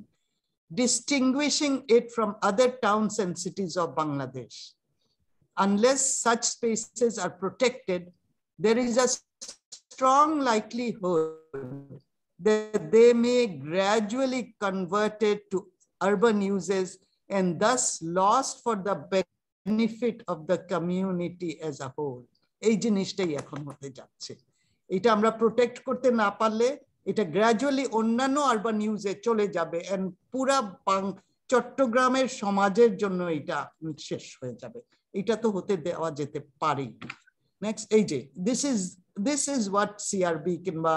distinguishing it from other towns and cities of Bangladesh. Unless such spaces are protected, there is a strong likelihood that they may gradually converted to urban uses and thus lost for the benefit of the community as a whole. এই জিনিসটাই এখন হতে যাচ্ছে। এটা আমরা প্রোটেক্ট করতে না পারলে এটা গ্র্যাজুয়ালি অন্যান্য আরবান ইউজে চলে যাবে এন্ড পুরা চট্টগ্রামের সমাজের জন্য এটা শেষ হয়ে যাবে। এটা তো হতে দেওয়া যেতে পারে। নেক্সট এই যে দিস ইজ হোয়াট সিআরবি কিংবা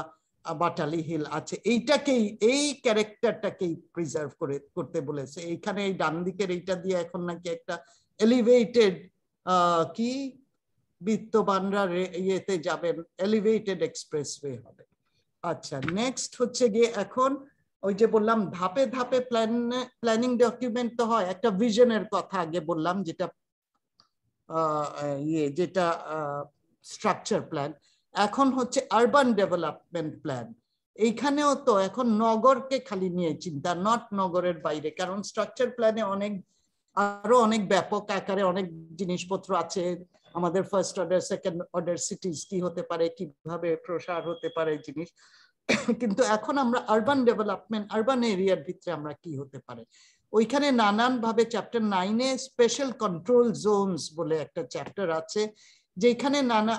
বাটালি হিল আছে, এইটাকেই এই ক্যারেক্টারটাকেই প্রিজার্ভ করতে বলেছে। এইখানে এই ডান দিকের এইটা দিয়ে এখন নাকি একটা এলিভেটেড কি বিত্তবানরা ইয়েতে যাবেন, এলিভেটেড এক্সপ্রেসওয়ে হবে। আচ্ছা নেক্সট হচ্ছে গিয়ে এখন ওই যে বললাম ধাপে ধাপে প্ল্যানিং ডকুমেন্ট তো হয়, একটা ভিশনের কথা আগে বললাম যেটা যেটা স্ট্রাকচার প্ল্যান, এখন হচ্ছে আরবান ডেভেলপমেন্ট প্ল্যান। এইখানেও তো এখন নগরকে খালি নিয়ে চিন্তা, নট নগরের বাইরে, কারণ স্ট্রাকচার প্ল্যানে আরো অনেক ব্যাপক আকারে অনেক জিনিসপত্র আছে। আমাদের ফার্স্ট অর্ডার সেকেন্ড অর্ডার সিটিজ কি হতে পারে, কিভাবে প্রসার হতে পারে জিনিস, কিন্তু এখন আমরা আরবান ডেভেলপমেন্ট, আরবান এরিয়ার ভিতরে আমরা কি হতে পারে, ওইখানে নানান ভাবে চ্যাপ্টার 9-এ স্পেশাল কন্ট্রোল জোনস বলে একটা চ্যাপ্টার আছে, যেখানে নানা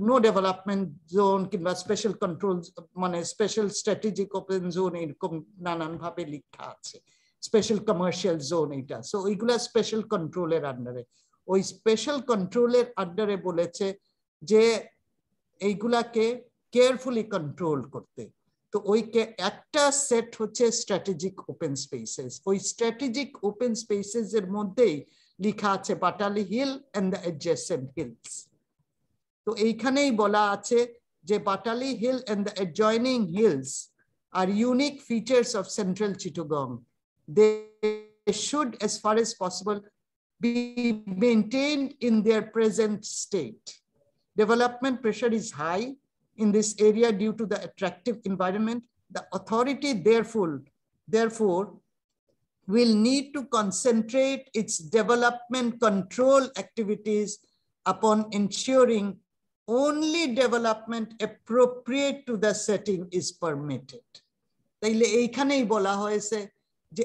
নো ডেভেলপমেন্ট জোন কিংবা স্পেশাল কন্ট্রোল মানে স্পেশাল স্ট্র্যাটেজিক ওপেন জোন এরকম নানান ভাবে লেখা আছে, স্পেশাল কমার্শিয়াল জোন এটা। সো ওইগুলা স্পেশাল কন্ট্রোলের আন্ডারে। ওই স্পেশাল কন্ট্রোলের আন্ডারে বলেছে যে এইগুলাকে কেয়ারফুলি কন্ট্রোল করতে। তো ওই একটা সেট হচ্ছে স্ট্র্যাটেজিক ওপেন স্পেসেস। ওই স্ট্র্যাটেজিক ওপেন স্পেসেস এর মধ্যেই লেখা আছে Batali hill and the adjacent hills. তো এইখানেই বলা আছে যে Batali hill and the adjoining hills are unique features of central Chittagong. They should as far as possible be maintained in their present state. Development pressure is high in this area due to the attractive environment. The authority therefore will need to concentrate its development control activities upon ensuring only development appropriate to the setting is permitted. তাইলে এইখানেই বলা হয়েছে যে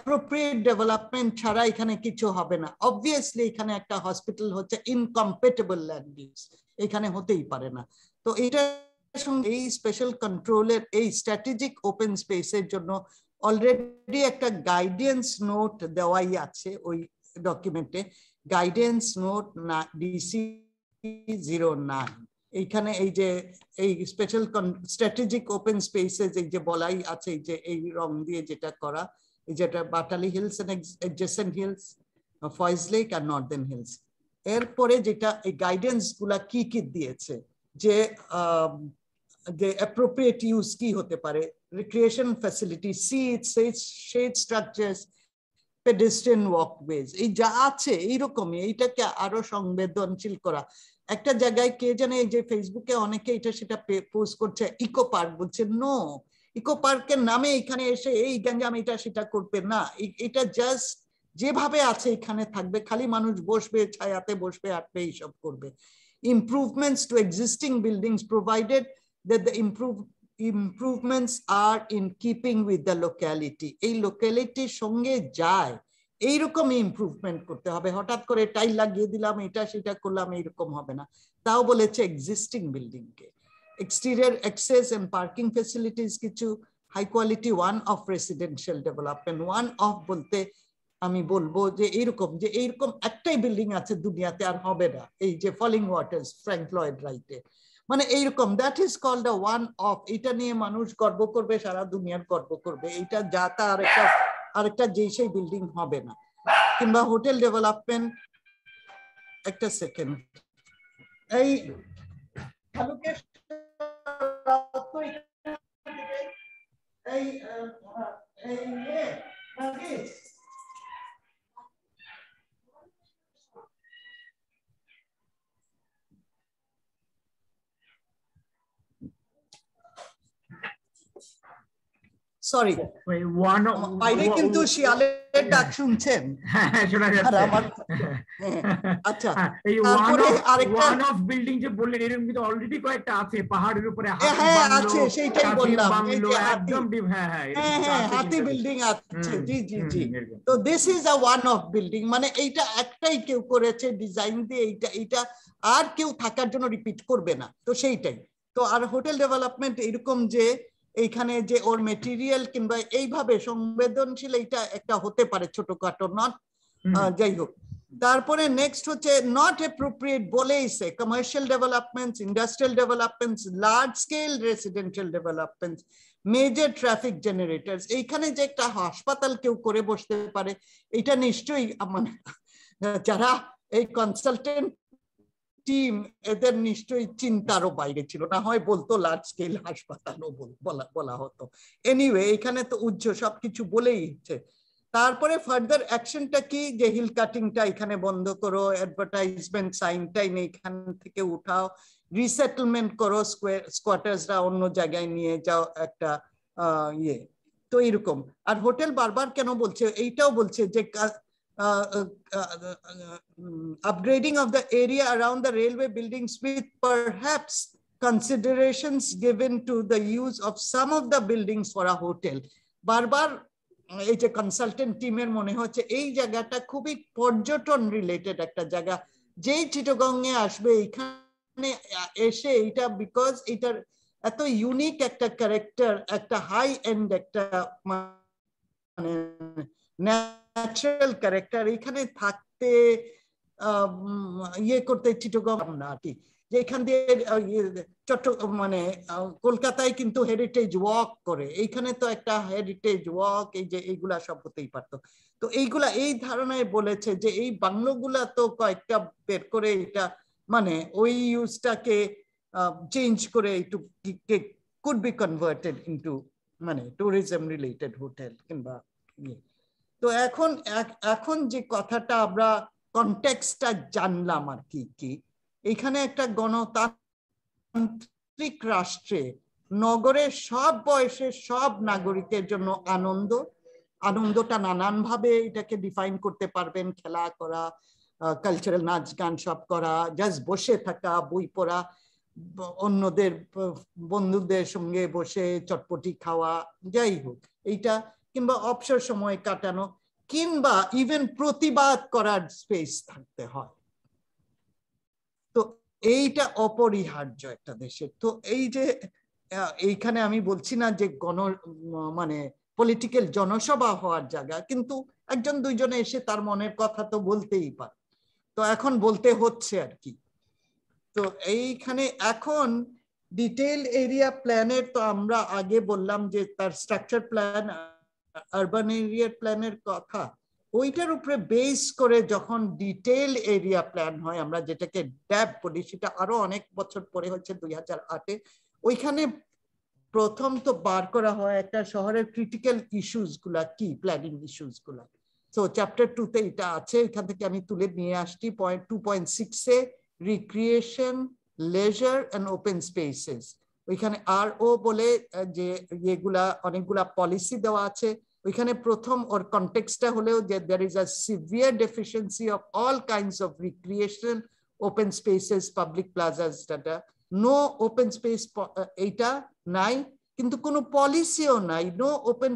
appropriate development ছাড়া এখানে কিছু হবে না। অবভিয়াসলি এখানে একটা হসপিটাল হচ্ছে ইনকম্প্যাটেবল ল্যান্ড ইউজ, এখানে হতেই পারে না। তো এটার সঙ্গে এই স্পেশাল কন্ট্রোলের এই স্ট্র্যাটেজিক ওপেন স্পেসের জন্য অলরেডি একটা গাইডেন্স নোট দেওয়াই আছে ওই ডকুমেন্টে, গাইডেন্স নোট DC09। এইখানে এই যে এই স্পেশাল স্ট্র্যাটেজিক ওপেন স্পেসেস এই যে বলাই আছে, এই যে এই রং দিয়ে যেটা করা, যেটা Batali hills and adjacent hills, Foy's lake আর নর্দার্ন হিলস। এরপরে যেটা এই গাইডেন্স গুলা কি কি দিয়েছে যে অ্যাপ্রোপ্রিয়েট ইউজ কি হতে পারে, recreation facility, shade structures, pedestrian walkways, এই যা আছে এইরকমই এইটাকে আরো সংবেদনশীল করা। একটা জায়গায় কে জানে এই যে ফেসবুকে অনেকে এটা সেটা পোস্ট করছে ইকো পার্ক, বলছে নো, ইকো পার্কের নামে এখানে এসে এই গঞ্জাম এটা সেটা করবে না, এটা জাস্ট যেভাবে আছে এখানে থাকবে, খালি মানুষ বসবে, ছায়াতে বসবে, হাঁটবে, এইসব করবে। Improvements to existing buildings provided that the improvements are in keeping with the locality, এই লোকালিটির সঙ্গে যায় এইরকম ইমপ্রুভমেন্ট করতে হবে। হঠাৎ করে টাইল লাগিয়ে দিলাম, এটা সেটা করলাম, এইরকম হবে না। তাও বলেছে existing building K exterior access and parking facilities কিছু high quality one off residential development। one off বলতে আমি বলবো যে এইরকম একটাই বিল্ডিং আছে দুনিয়াতে, আর হবে না, এই যে ফলিং ওয়াটার্স ফ্র্যাঙ্ক লয়েড রাইটে, মানে এইরকম, that is called a one of. এটা নিয়ে মানুষ গর্ব করবে, সারা দুনিয়ার গর্ব করবে, এইটা যা তা আরেকটা যেই সেই বিল্ডিং হবে না। কিংবা হোটেল ডেভেলপমেন্ট, একটা সেকেন্ড, এই সরি বাইরে কিন্তু শিয়ালের ডাক শুনছেন? হ্যাঁ শোনা যাচ্ছে। আচ্ছা এই ওয়ান অফ বিল্ডিং যে বললেন এরকম কিন্তু অলরেডি কয়েকটা আছে পাহাড়ের উপরে। হ্যাঁ আছে, সেইটাই বললাম, একদম হ্যাঁ হাতি বিল্ডিং আছে, জি জি জি। তো this is a one of building, মানে এইটা একটাই কেউ করেছে ডিজাইন দিয়ে, এইটা আর কেউ থাকার জন্য রিপিট করবে না, তো সেইটাই। তো আর হোটেল ডেভেলপমেন্ট এরকম যে এইখানে যে ওর মেটেরিয়াল কিংবা এইভাবে সংবেদনশীল এইটা একটা হতে পারে ছোটখাটো, নট যাই হোক। তারপরে নেক্সট হচ্ছে নট অ্যাপ্রোপ্রিয়েট বলেইছে commercial developments, industrial developments, large scale residential developments, major traffic generators. এইখানে যে একটা হাসপাতাল কেউ করে বসতে পারে, এটা নিশ্চয়ই মানে যারা এই কনসালটেন্ট টিম এদের নিশ্চয়ই চিন্তারও বাইরে ছিল, না হয় বলতো লার্জ স্কেল হাসপাতালও বলা হতো। এনিওয়ে এখানে তো সবকিছু বলেই হচ্ছে। তারপরে ফার্দার অ্যাকশনটা কি, যে হিল কাটিংটা এখানে বন্ধ করো, অ্যাডভার্টাইজমেন্ট সাইনটাই এখান থেকে উঠাও, রিসেটেলমেন্ট করো, স্কোয়াটার্সরা অন্য জায়গায় নিয়ে যাও, একটা ইয়ে। তো এরকম। আর হোটেল বারবার কেন বলছে, এইটাও বলছে যে upgrading of the area around the railway buildings with perhaps considerations given to the use of some of the buildings for a hotel। বারবার এই যে কনসালটেন্ট টিমের মনে হচ্ছে এই জায়গাটা খুবই পর্যটন রিলেটেড একটা জায়গা, যেই চিটাগং এ আসবে এখানে এসে এটা, বিকজ এটার এত ইউনিক একটা ক্যারেক্টার, একটা হাই এন্ড একটা মানে ন্যাচারাল ক্যারেক্টার, এখানে থাকতে ইয়ে করতে চিটাগং না আর কি, যে এখান দিয়ে মানে কলকাতায় কিন্তু হেরিটেজ ওয়াক করে, এইখানে তো একটা হেরিটেজ ওয়াক, এই যে এইগুলা সব হতেই পারতো। তো এইগুলা এই ধারণায় বলেছে যে এই বাংলোগুলা তো কয়েকটা বের করে এটা মানে ওই ইউজটাকে চেঞ্জ করে একটু could be converted into মানে tourism related hotel কিংবা তো এখন যে কথাটা আমরা কনটেক্সটটা জানলাম আর কি কি এখানে একটা গণতান্ত্রিক রাষ্ট্রে নগরের সব বয়সের সব নাগরিকের জন্য আনন্দটা নানান ভাবে এটাকে ডিফাইন করতে পারবেন, খেলা করা, কালচারাল নাচ গান সব করা, জাস্ট বসে থাকা, বই পড়া, অন্যদের বন্ধুদের সঙ্গে বসে চটপটি খাওয়া, যাই হোক এইটা, কিংবা অবসর সময় কাটানো, কিংবা ইভেন প্রতিবাদ করার স্পেস থাকতে হয়। তো এইটা অপরিহার্য একটা দেশের। তো এই যে এইখানে আমি বলছি না যে মানে পলিটিক্যাল জনসভা হওয়ার জায়গা, কিন্তু একজন দুইজনে এসে তার মনের কথা তো বলতেই পারে, তো এখন বলতে হচ্ছে আর কি। তো এইখানে এখন ডিটেইল এরিয়া প্ল্যানের তো আমরা আগে বললাম যে তার স্ট্রাকচার প্ল্যান, আরবান এরিয়া প্ল্যানের কথা, ওইটার উপরে বেস করে যখন ডিটেইল এরিয়া প্ল্যান হয়, আমরা যেটাকে ড্যাব বলি, সেটা আরো অনেক বছর পরে হচ্ছে 2008-এ, ওইখানে প্রথম তো বার করা হয় একটা শহরের ক্রিটিক্যাল ইস্যুস গুলা কি, প্ল্যানিং ইস্যুস গুলা। তো চ্যাপ্টার 2-তে এটা আছে, এখান থেকে আমি তুলে নিয়ে আসছি। 2.6-এ recreation, leisure and open spaces, ওইখানে RO বলে যে এগুলা অনেকগুলা পলিসি দেওয়া আছে। ওইখানে প্রথম ওর কনটেক্সটটা হলেও যে there is a severe deficiency of all kinds of recreation, open spaces, public plazas, data. No open space এইটা নাই, কিন্তু কোনো পলিসিও নাই, no open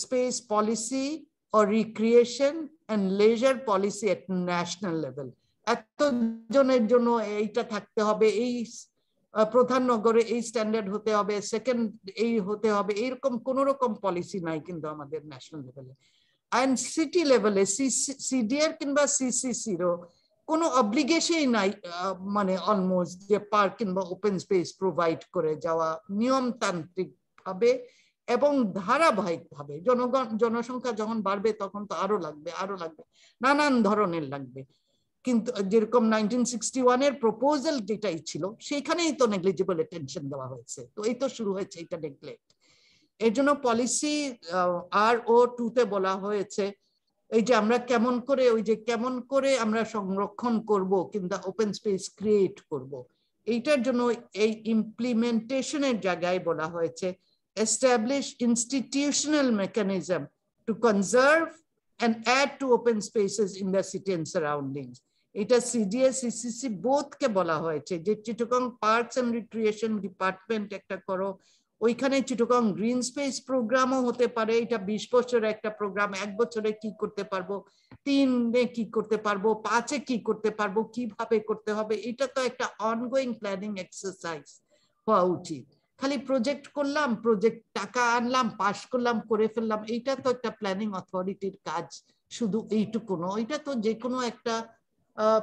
space policy or recreation and leisure policy at national level. এতজনের জন্য এইটা থাকতে হবে, এই প্রধান নগরে এই স্ট্যান্ডার্ড হতে হবে, সেকেন্ড এই হতে হবে, এরকম কোন রকম পলিসি নাই কিন্তু আমাদের ন্যাশনাল লেভেলে। এন্ড সিটি লেভেলে সিডিআর কিংবা সিসিসিরও কোনো অব্লিগেশনই নাই, মানে অলমোস্ট যে পার্ক কিংবা ওপেন স্পেস প্রোভাইড করে যাওয়া নিয়মতান্ত্রিক ভাবে এবং ধারাবাহিক ভাবে। জনসংখ্যা যখন বাড়বে তখন তো আরো লাগবে, নানান ধরনের লাগবে। কিন্তু যেরকম 1961-এর প্রপোজাল যেটাই ছিল সেইখানেই তো নেগলিজিবল অ্যাটেনশন দেওয়া হয়েছে, তো এই তো শুরু হয়েছে এটা নেগলেক্ট। এর জন্য পলিসি RO2-তে বলা হয়েছে এই যে আমরা কেমন করে আমরা সংরক্ষণ করব কিংবা ওপেন স্পেস ক্রিয়েট করব, এইটার জন্য এই ইমপ্লিমেন্টেশনের জায়গায় বলা হয়েছে establish institutional mechanism two conserve and add to open spaces in the city and surroundings. এটা CDS CCC বোথকে বলা হয়েছে যে Chittagong parks and recreation department একটা করো, ওইখানে চিটাগং গ্রিন স্পেস প্রোগ্রামও হতে পারে। এটা 20 বছরের একটা প্রোগ্রাম, 1 বছরে কি করতে পারবো, 3-এ কি করতে পারবো, 5-এ কি করতে পারবো, কিভাবে করতে হবে, এটা তো একটা অনগোয়িং প্ল্যানিং এক্সারসাইজ হওয়া উচিত। খালি প্রজেক্ট করলাম, প্রজেক্ট টাকা আনলাম, পাস করলাম, করে ফেললাম, এইটা তো একটা প্ল্যানিং অথরিটির কাজ শুধু এইটুকু নয়, এটা তো যে কোনো একটা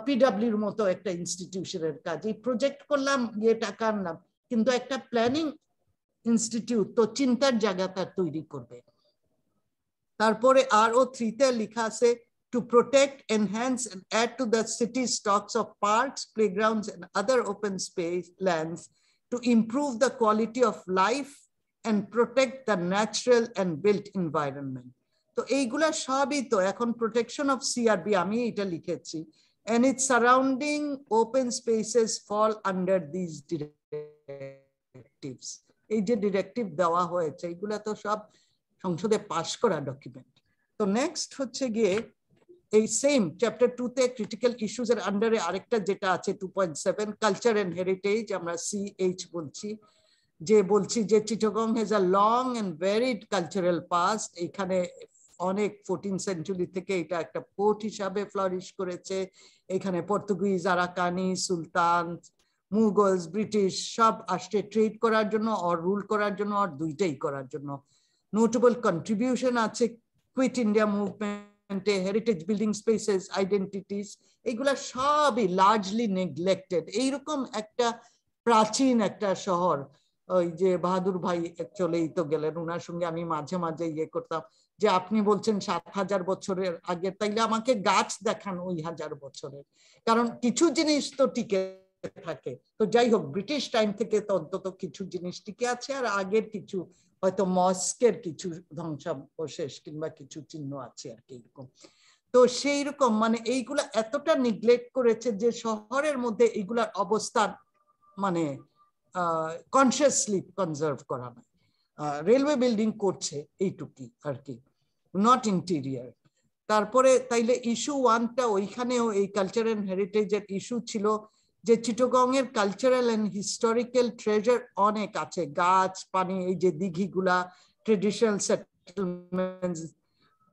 পিডব্লিউর মতো একটা ইনস্টিটিউশনের কাজ। এই প্রজেক্ট করলাম, গিয়ে টাকা আনলাম, কিন্তু একটা প্ল্যানিং ইনস্টিটিউট তো চিন্তার জায়গা তার তৈরি করবে। তারপরে RO3-তে লেখা আছে to protect, enhance and add to the city stocks of parks, playgrounds and other open space lands to improve the quality of life and protect the natural and built environment. তো এইগুলা সবই তো এখন প্রোটেকশন অফ CRB আমি এটা লিখেছি, and its surrounding open spaces fall under these directives. এই যে ডিরেক্টিভ দেওয়া হয়েছে এইগুলা তো সব সংসদে পাস করা ডকুমেন্ট। তো নেক্সট হচ্ছে গিয়ে এই সেম চ্যাপ্টার 2-তে ক্রিটিক্যাল ইস্যুস এর আন্ডারে আরেকটা যেটা আছে 2.7 কালচার এন্ড হেরিটেজ, আমরা CH বলছি যে Chittagong has a long and varied cultural past. এখানে অনেক 14th সেঞ্চুরি থেকে এটা একটা পোর্ট হিসাবে ফ্লারিশ করেছে। এখানে পর্তুগিজ, আরাকানি, সুলতান, মুঘলস, ব্রিটিশ সব আসছে ট্রেড করার জন্য আর রুল করার জন্য, আর দুইটাই করার জন্য। নোটেবল কন্ট্রিবিউশন আছে কুইট ইন্ডিয়া মুভমেন্টে, হেরিটেজ বিল্ডিং স্পেসেস, আইডেন্টিটিস, এগুলা সবই লার্জলি নেগলেক্টেড। এইরকম একটা প্রাচীন একটা শহর, ওই যে বাহাদুর ভাই চলেই তো গেলেন, ওনার সঙ্গে আমি মাঝে মাঝে ইয়ে করতাম যে আপনি বলছেন 7,000 বছরের আগে, তাইলে আমাকে গাছ দেখান ওই 1000 বছরের, কারণ কিছু জিনিস তো টিকে থাকে। তো যাই হোক, ব্রিটিশ টাইম থেকে তো অন্তত কিছু জিনিস টিকে আছে, আর আগের কিছু হয়তো মস্কের কিছু ধ্বংসাবশেষ কিংবা কিছু চিহ্ন আছে আর কি এরকম। তো সেই রকম মানে এইগুলা এতটা নিগলেক্ট করেছে যে শহরের মধ্যে এইগুলার অবস্থান মানে কনসিয়াসলি কনজার্ভ করা না। রেলওয়ে বিল্ডিং করছে এইটুকুই আর কি, নট ইন্টেরিয়ার। তারপরে তাইলে ইস্যু 1টা ওইখানেও এই কালচার এন্ড হেরিটেজের ইস্যু ছিল যে চিটাগং এর কালচারাল এন্ড হিস্টোরিক্যাল ট্রেজার অনেক আছে, গাছ, পানি, এই যে দিঘিগুলা, ট্রেডিশনাল সেটেলমেন্টস,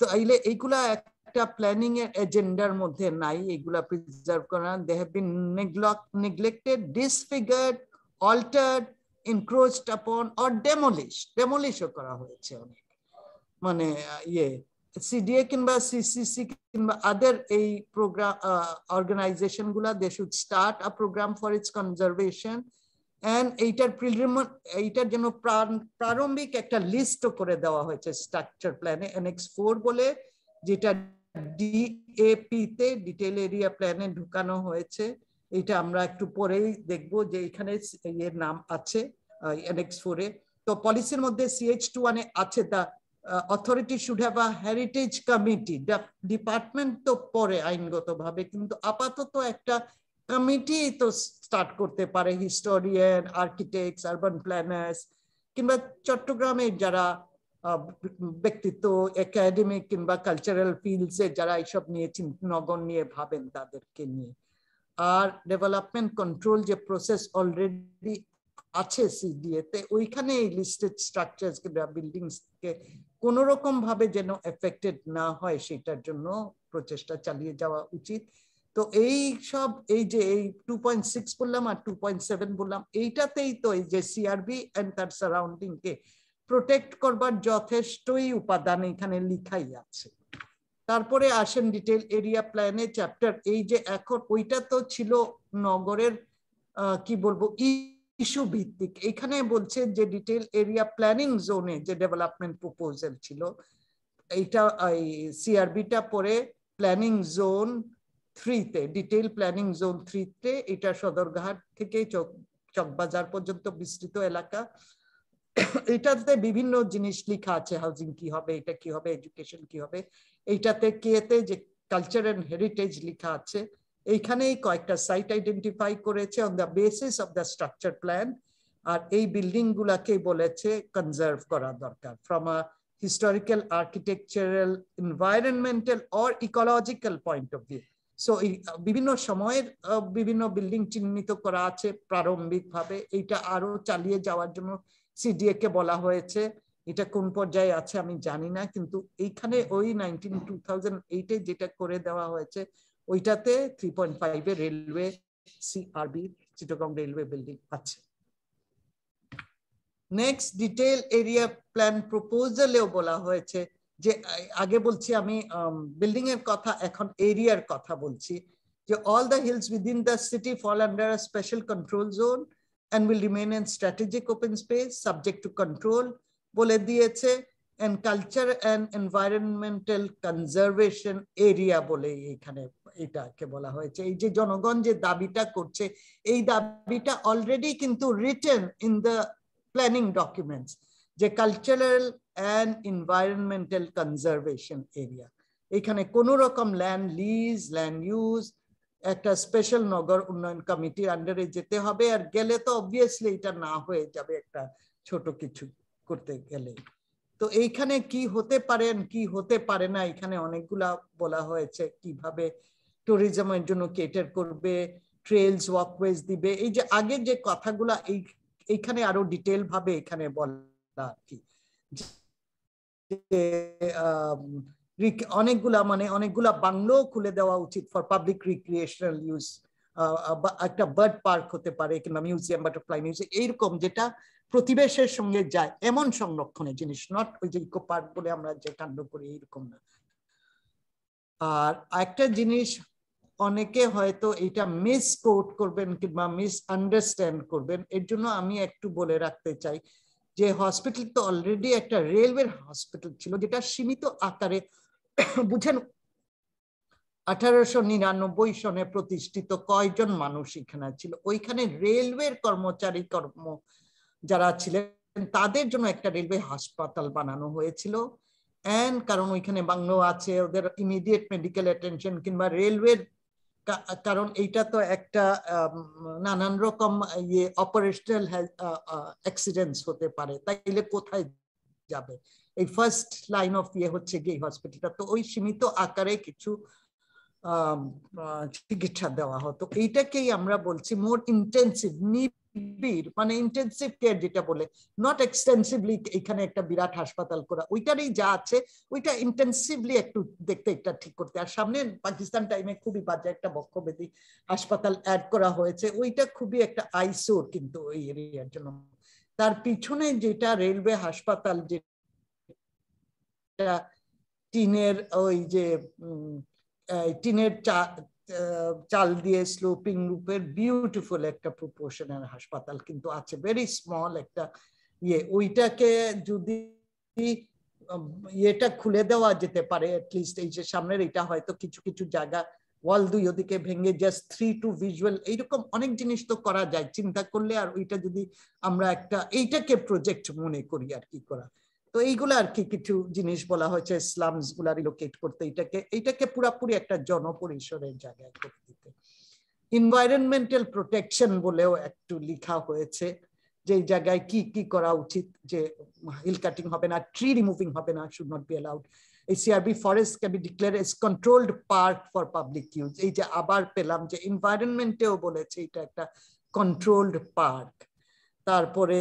তো এইগুলা একটা প্ল্যানিং এর এজেন্ডার মধ্যে নাই, এগুলা প্রিজার্ভ করা। They have been neglected, disfigured, altered, encroached upon or demolished করা হয়েছে অনেক। মানে ইয়ে সিডিএ কিংবা সিসিসি কিংবা আদার এই প্রোগ্রাম অর্গানাইজেশন গুলা, they should start a program for its conservation and এইটার জন্য প্রারম্ভিক একটা লিস্টও করে দেওয়া হয়েছে স্ট্রাকচার প্ল্যানে, NX 4 বলে, যেটা ডিএপি তে ডিটেইল এরিয়া প্ল্যানে ঢুকানো হয়েছে। এটা আমরা একটু পরেই দেখবো যে এখানে এর নাম আছে NX 4 এ। তো পলিসির মধ্যে CH21 এ আছে the authority should have a heritage committee. Department তো পরে আইনগতভাবে, কিন্তু আপাতত একটা কমিটি তো স্টার্ট করতে পারে, হিস্টোরিয়ান, আর্কিটেক্টস, আরবান প্ল্যানার্স কিংবা চট্টগ্রামের যারা ব্যক্তিত্ব একাডেমিক কিংবা কালচারাল ফিল্ডসে যারা এইসব নিয়ে নগর নিয়ে ভাবেন তাদেরকে নিয়ে। আর ডেভেলপমেন্ট কন্ট্রোল যে প্রসেস অলরেডি আছে সিডিএ তে, ওইখানে এই লিস্টেড স্ট্রাকচারস কিংবা বিল্ডিংস কে কোন রকম ভাবে যেন এফেক্টেড না হয় সেটার জন্য প্রচেষ্টা চালিয়ে যাওয়া উচিত। তো এই সব এই যে এই 2.6 বললাম আর 2.7 বললাম, এইটাতেই তো এই যে সিআরবি এন্ড তার সারাউন্ডিং কে প্রোটেক্ট করবার যথেষ্টই উপাদান এখানে লিখাই আছে। তারপরে আসেন ডিটেইল এরিয়া প্ল্যানে চ্যাপ্টার। এই যে এখন ওইটা তো ছিল নগরের কি বলবো ইস্যু ভিত্তিক, এখানে বলছে যে ডিটেইল এরিয়া প্ল্যানিং জোনে যে ডেভেলপমেন্ট প্রপোজাল ছিল, এইটা এই সিআরবিটা পরে প্ল্যানিং জোন 3 তে, ডিটেইল প্ল্যানিং জোন 3 তে, এটা সদরঘাট থেকে চকবাজার পর্যন্ত বিস্তৃত এলাকা। এটাতে বিভিন্ন জিনিস লেখা আছে, হাউজিং কি হবে, এটা কি হবে, এডুকেশন কি হবে। এইটাতে কেতে যে কালচার এন্ড হেরিটেজ লেখা আছে, এইখানেই কয়েকটা সাইট আইডেন্টিফাই করেছে on the basis of the structure plan. আর এই বিল্ডিং গুলাকে বলেছে কনজার্ভ করা দরকার from a historical, architectural, environmental or ecological point of view. So বিভিন্ন সময়ের বিভিন্ন বিল্ডিং চিহ্নিত করা আছে প্রারম্ভিক ভাবে, এইটা আরো চালিয়ে যাওয়ার জন্য সিডিএ কে বলা হয়েছে। এটা কোন পর্যায়ে আছে আমি জানি না, কিন্তু এইখানে ওই 2008 এ যেটা করে দেওয়া হয়েছে ওইটাতে 3.5 এ railway CRB Chittagong railway building আছে। নেক্সট ডিটেইল এরিয়া প্ল্যান প্রপোজালেও বলা হয়েছে যে, আগে বলছি আমি বিল্ডিং এর কথা, এখন এরিয়ার কথা বলছি, যে all the hills within the city fall under a special control zone and will remain in strategic open space subject to control বলে দিয়েছে, and culture and environmental conservation area বলে এখানে এটাকে বলা হয়েছে। এই যে জনগণ যে দাবিটা করছে, এই দাবিটা অলরেডি কিন্তু written in the planning documents, যে cultural and environmental conservation area. এখানে কোন রকম ল্যান্ড লিজ, ল্যান্ড ইউজ একটা স্পেশাল নগর উন্নয়ন কমিটির আন্ডারে যেতে হবে, আর গেলে তো অবভিয়াসলি এটা না হয়ে যাবে একটা ছোট কিছু করতে গেলে। তো এইখানে কি হতে পারে কি হতে পারে না, এখানে অনেকগুলা বলা হয়েছে, কিভাবে ট্যুরিজমের জন্য কেটার করবে, ট্রেলস, ওয়াকওয়েজ দিবে, এই যে আগের যে কথাগুলা, এইখানে আরো ডিটেইল ভাবে এখানে বলা আর কি, অনেকগুলা মানে অনেকগুলা বাংলো খুলে দেওয়া উচিত ফর পাবলিক রিক্রিয়েশনাল ইউজ। একটা বার্ড পার্ক হতে পারে কিংবা মিউজিয়াম, বাটারফ্লাই মিউজিয়াম, এইরকম যেটা প্রতিবেশের সঙ্গে যায় এমন সংরক্ষণের জিনিস, নট ওই যে ইকো পার্ক বলে আমরা যে কাণ্ড করি এইরকম না। আর একটা জিনিস অনেকে হয়তো এটা মিস কোট করবেন কিংবা মিস আন্ডারস্ট্যান্ড করবেন, এর জন্য আমি একটু বলে রাখতে চাই যে হসপিটাল তো অলরেডি একটা রেলওয়ে হসপিটাল ছিল যেটা সীমিত আকারে, বুঝেন 1899 সনে প্রতিষ্ঠিত, কয়জন মানুষ এখানে ছিল, ওইখানে রেলওয়ের কর্মচারী যারা ছিলেন তাদের জন্য একটা রেলওয়ে হাসপাতাল বানানো হয়েছিল। এন্ড কারণ ওইখানে বাংলো আছে, ওদের ইমিডিয়েট মেডিকেল অ্যাটেনশন কিংবা রেলওয়ের, কারণ এইটা তো একটা নানান রকম অপারেশনাল অ্যাক্সিডেন্টস হতে পারে, তাইলে কোথায় যাবে, এই ফার্স্ট লাইন অফ হচ্ছে গিয়ে হসপিটালটা, তো ওই সীমিত আকারে কিছু চিকিৎসা দেওয়া হতো। এইটাকেই আমরা বলছি মোর ইন্টেন্সিভ, নিবিড় মানে ইন্টেন্সিভ কেয়ার যেটা বলে, নট এক্সটেন্সিভলি এখানে একটা বিরাট হাসপাতাল করা, ওইটারই যা আছে ওইটা ইন্টেন্সিভলি একটু দেখতে এটা ঠিক করতে। আর সামনে পাকিস্তান টাইমে খুবই বাজে একটা বক্ষব্যাধি হাসপাতাল অ্যাড করা হয়েছে, ওইটা খুবই একটা আইসোর কিন্তু ওই এরিয়ার জন্য। তার পিছনে যেটা রেলওয়ে হাসপাতাল, যেটা টিনের ওই যে টিনের চাল দিয়ে স্লোপিং রূপের বিউটিফুল একটা প্রপোর্শনের হাসপাতাল কিন্তু আছে, ভেরি স্মল একটা ওইটাকে যদি এটা খুলে দেওয়া যেতে পারে অ্যাটলিস্ট, এই যে সামনের এটা হয়তো কিছু কিছু জায়গা ওয়াল দুই ওদিকে ভেঙে জাস্ট 3 টু ভিজুয়াল, এইরকম অনেক জিনিস তো করা যায় চিন্তা করলে। আর ওইটা যদি আমরা একটা এইটাকে প্রজেক্ট মনে করি আর কি করা, তো এইগুলো আর কি কিছু জিনিস বলা হয়েছে, স্লামস গুলা রিলোকেট করতে, এইটাকে পুরাপুরি একটা জনপরিসরের জায়গায় করে দিতে। এনভায়রনমেন্টাল প্রোটেকশন বলেও একটু লেখা হয়েছে, যে জায়গায় কি কি করা উচিত, যে হিল কাটিং হবে না, ট্রি রিমুভিং হবে না, শুড নট বি অ্যালাউড। এই CRB forest can be declared as controlled park for public use. এই যে আবার পেলাম যে এনভায়রনমেন্টেও বলেছে এটা একটা কন্ট্রোলড পার্ক। তারপরে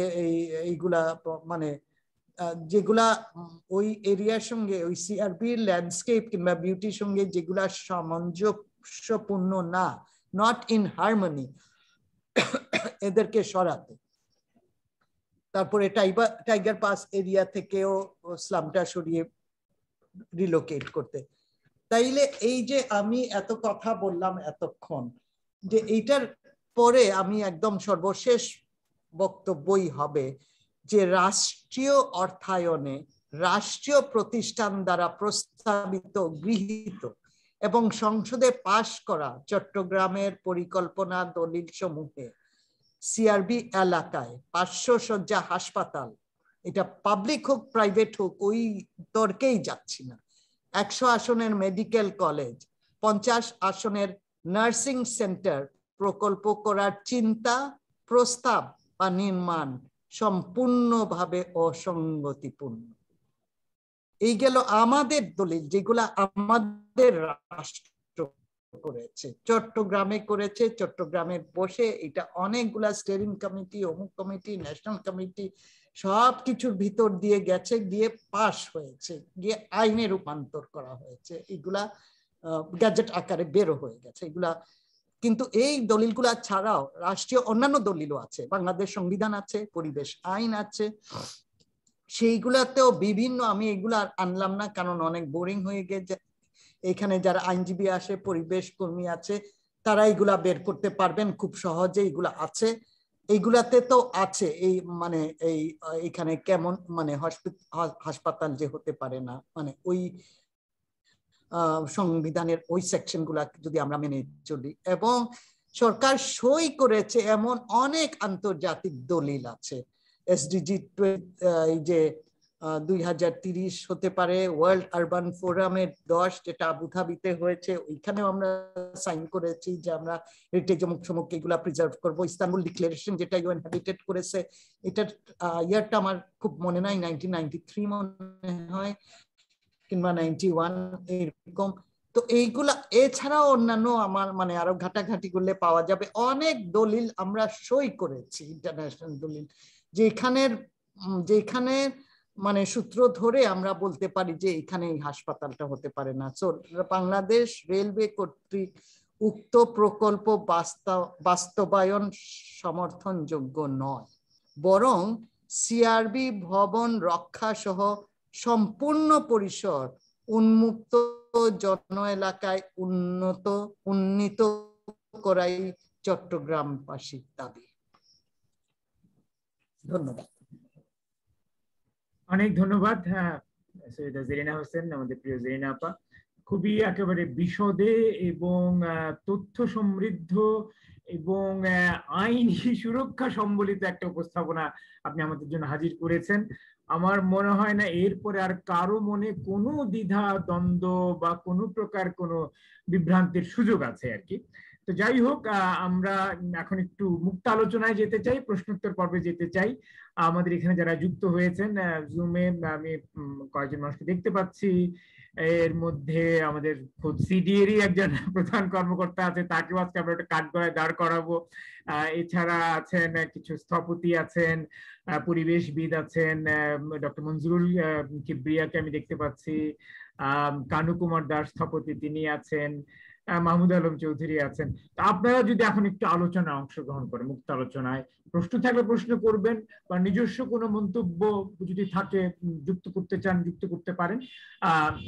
এইগুলা মানে যেগুলা ওই এরিয়ার সঙ্গে ওই সিআরবির ল্যান্ডস্কেপ কিংবা বিউটির সঙ্গে যেগুলা সামঞ্জস্যপূর্ণ না, নট ইন হারমোনি, এদেরকে সরাতে। তারপরে টাইগার পাস এরিয়া থেকেও স্লামটা সরিয়ে রিলোকেট করতে। তাইলে এই যে আমি এত কথা বললাম এতক্ষণ, যে এইটার পরে আমি একদম সর্বশেষ বক্তব্যই হবে যে রাষ্ট্রীয় অর্থায়নে রাষ্ট্রীয় প্রতিষ্ঠান দ্বারা প্রস্তাবিত, গৃহীত এবং সংসদে পাশ করা চট্টগ্রামের পরিকল্পনা দলিল সমূহে সিআরবি এলাকায় 500 শয্যা হাসপাতাল, এটা পাবলিক হোক প্রাইভেট হোক ওই তর্কেই যাচ্ছি না, 100 আসনের মেডিকেল কলেজ, 50 আসনের নার্সিং সেন্টার প্রকল্প করার চিন্তা, প্রস্তাব বা নির্মাণ সম্পূর্ণভাবে অসঙ্গতিপূর্ণ। এই গেল আমাদের দলিল, যেগুলা আমাদের রাষ্ট্র করেছে, চট্টগ্রামে করেছে, চট্টগ্রামে বসে এটা অনেকগুলা স্টিয়ারিং কমিটি, অমুক কমিটি, ন্যাশনাল কমিটি সবকিছুর ভিতর দিয়ে গেছে, গিয়ে পাস হয়েছে, গিয়ে আইনে রূপান্তর করা হয়েছে, এগুলা গ্যাজেট আকারে বেরো হয়ে গেছে এগুলা। কিন্তু এই দলিলগুলা ছাড়াও রাষ্ট্রীয় অন্যান্য দলিলও আছে, বাংলাদেশ সংবিধান আছে, পরিবেশ আইন আছে, সেইগুলাতেও বিভিন্ন, আমি এগুলা আনলাম না কারণ অনেক বোরিং হয়ে গেছে, এখানে যারা আইনজীবী আসে, পরিবেশ কর্মী আছে, তারা এগুলা বের করতে পারবেন খুব সহজে, এগুলা আছে, এইগুলাতে তো আছে এই মানে এইখানে কেমন মানে হাসপাতাল যে হতে পারে না, মানে ওই সংবিধানের ওই সেকশন গুলা যদি আমরা মেনে চলি, এবং সরকার সই করেছে এমন অনেক আন্তর্জাতিক দলিল আছে, এসডিজি এই যে 2030 হতে পারে, ওয়ার্ল্ড আরবান ফোরামের 10 যেটা আবুধাবিতে হয়েছে, ওইখানেও আমরা সাইন করেছি যে আমরা হেরিটেজ অমুক সমুক এগুলা প্রিজার্ভ করবো। ইস্তানবুল ডিক্লারেশন যেটা ইউএন হ্যাবিটেট করেছে, এটার ইয়ারটা আমার খুব মনে নাই, 1993 মনে হয় কিংবা 91 এরকম। তো এইগুলা এছাড়াও অন্যান্য আমার মানে আরো ঘাটাঘাটি করলে পাওয়া যাবে অনেক দলিল আমরা সই করেছি, ইন্টারন্যাশনাল দলিল, যেখানে মানে সূত্র ধরে আমরা বলতে পারি যে এখানে এই হাসপাতালটা হতে পারে না। সো বাংলাদেশ রেলওয়ে কর্তৃক উক্ত প্রকল্প বাস্তবায়ন সমর্থনযোগ্য নয়, বরং সিআরবি ভবন রক্ষা সহ সম্পূর্ণ পরিসর উন্মুক্ত জন এলাকায় উন্নীত করাই চট্টগ্রামবাসীর দাবি। ধন্যবাদ। অনেক ধন্যবাদ। হ্যাঁ, সৈয়দা জেরিনা হোসেন, আমাদের প্রিয় জেরিনা আপা, খুবই একেবারে বিশদে এবং তথ্য সমৃদ্ধ এবং আইনি সুরক্ষা সম্বলিত একটা উপস্থাপনা আপনি আমাদের জন্য হাজির করেছেন। আমার মনে হয় না এরপরে আর কারো মনে কোনো দ্বিধা দ্বন্দ্ব বা কোনো প্রকার কোনো বিভ্রান্তির সুযোগ আছে আর কি। তো যাই হোক, আমরা এখন একটু মুক্ত আলোচনায় যেতে চাই, প্রশ্নোত্তর পর্বে যেতে চাই। আমাদের এখানে যারা যুক্ত হয়েছেন জুমে, আমি কয়েকজন মানুষকে দেখতে পাচ্ছি। এর মধ্যে আমাদের খোদ সিডিএরই একজন প্রধান কর্মকর্তা আছে, তাকেও আজকে আমরা একটা কাঠগড়ায় দাঁড় করাবো। এছাড়া আছেন কিছু স্থপতি আছেন, পরিবেশবিদ আছেন, ডক্টর মঞ্জুরুল কিবরিয়াকে আমি দেখতে পাচ্ছি, কানু কুমার দাস স্থপতি তিনি আছেন, মাহমুদ আলম চৌধুরী আছেন। আপনারা যদি এখন একটু আলোচনায় অংশগ্রহণ করেন, মুক্ত আলোচনায় প্রশ্ন থাকলে প্রশ্ন করবেন, বা নিজস্ব কোনো মন্তব্য যদি থাকে যুক্ত করতে চান যুক্ত করতে পারেন,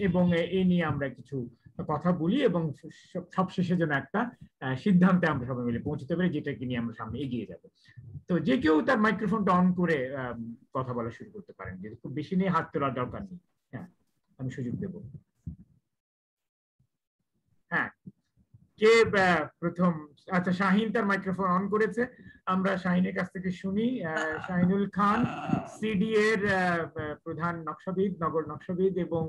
এবং এই নিয়ে আমরা কিছু কথা বলি এবং সবশেষে যেন একটা সিদ্ধান্তে আমরা সবাই মিলে পৌঁছতে পারি, যেটাকে নিয়ে আমরা সামনে এগিয়ে যাব। তো যে কেউ তার মাইক্রোফোনটা অন করে কথা বলা শুরু করতে পারেন, যেহেতু খুব বেশি নিয়ে হাত তোলার দরকার নেই। হ্যাঁ, আমি সুযোগ দেব। হ্যাঁ, কে প্রথম? আচ্ছা, শাহিন তার মাইক্রোফোন অন করেছে, আমরা শাহিনের কাছ থেকে শুনি। শাহিনুল খান, সিডি এর প্রধান নকশাবিদ, নগর নকশাবিদ, এবং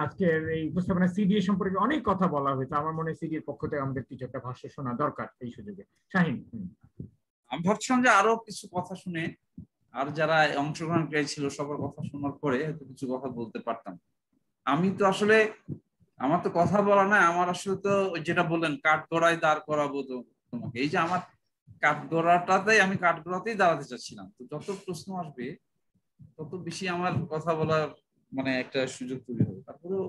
আজকের এই উপস্থাপনা সিডি এর সম্পর্কে অনেক কথা বলা হয়েছে। আমার মনে হয় সিডি এর পক্ষ থেকে আমাদের কিছু একটা ভাষ্য শোনা দরকার এই সুযোগে। শাহিন। আমি ভাবছিলাম যে আরো কিছু কথা শুনে, আর যারা অংশগ্রহণকারী ছিল সবার কথা শোনার পরে হয়তো কিছু কথা বলতে পারতাম। আমি তো আসলে, আমার তো কথা বলা নাই, আমার আসলে তো যেটা বললেন কাঠগড়ায় দাঁড় করাবো তো তোমাকে, এই যে আমার আমি কাঠগড়াতেই দাঁড়াতে চাচ্ছিলাম। তো যত প্রশ্ন আসবে তত বেশি আমার কথা বলার মানে একটা সুযোগ তৈরি হবে। তারপরেও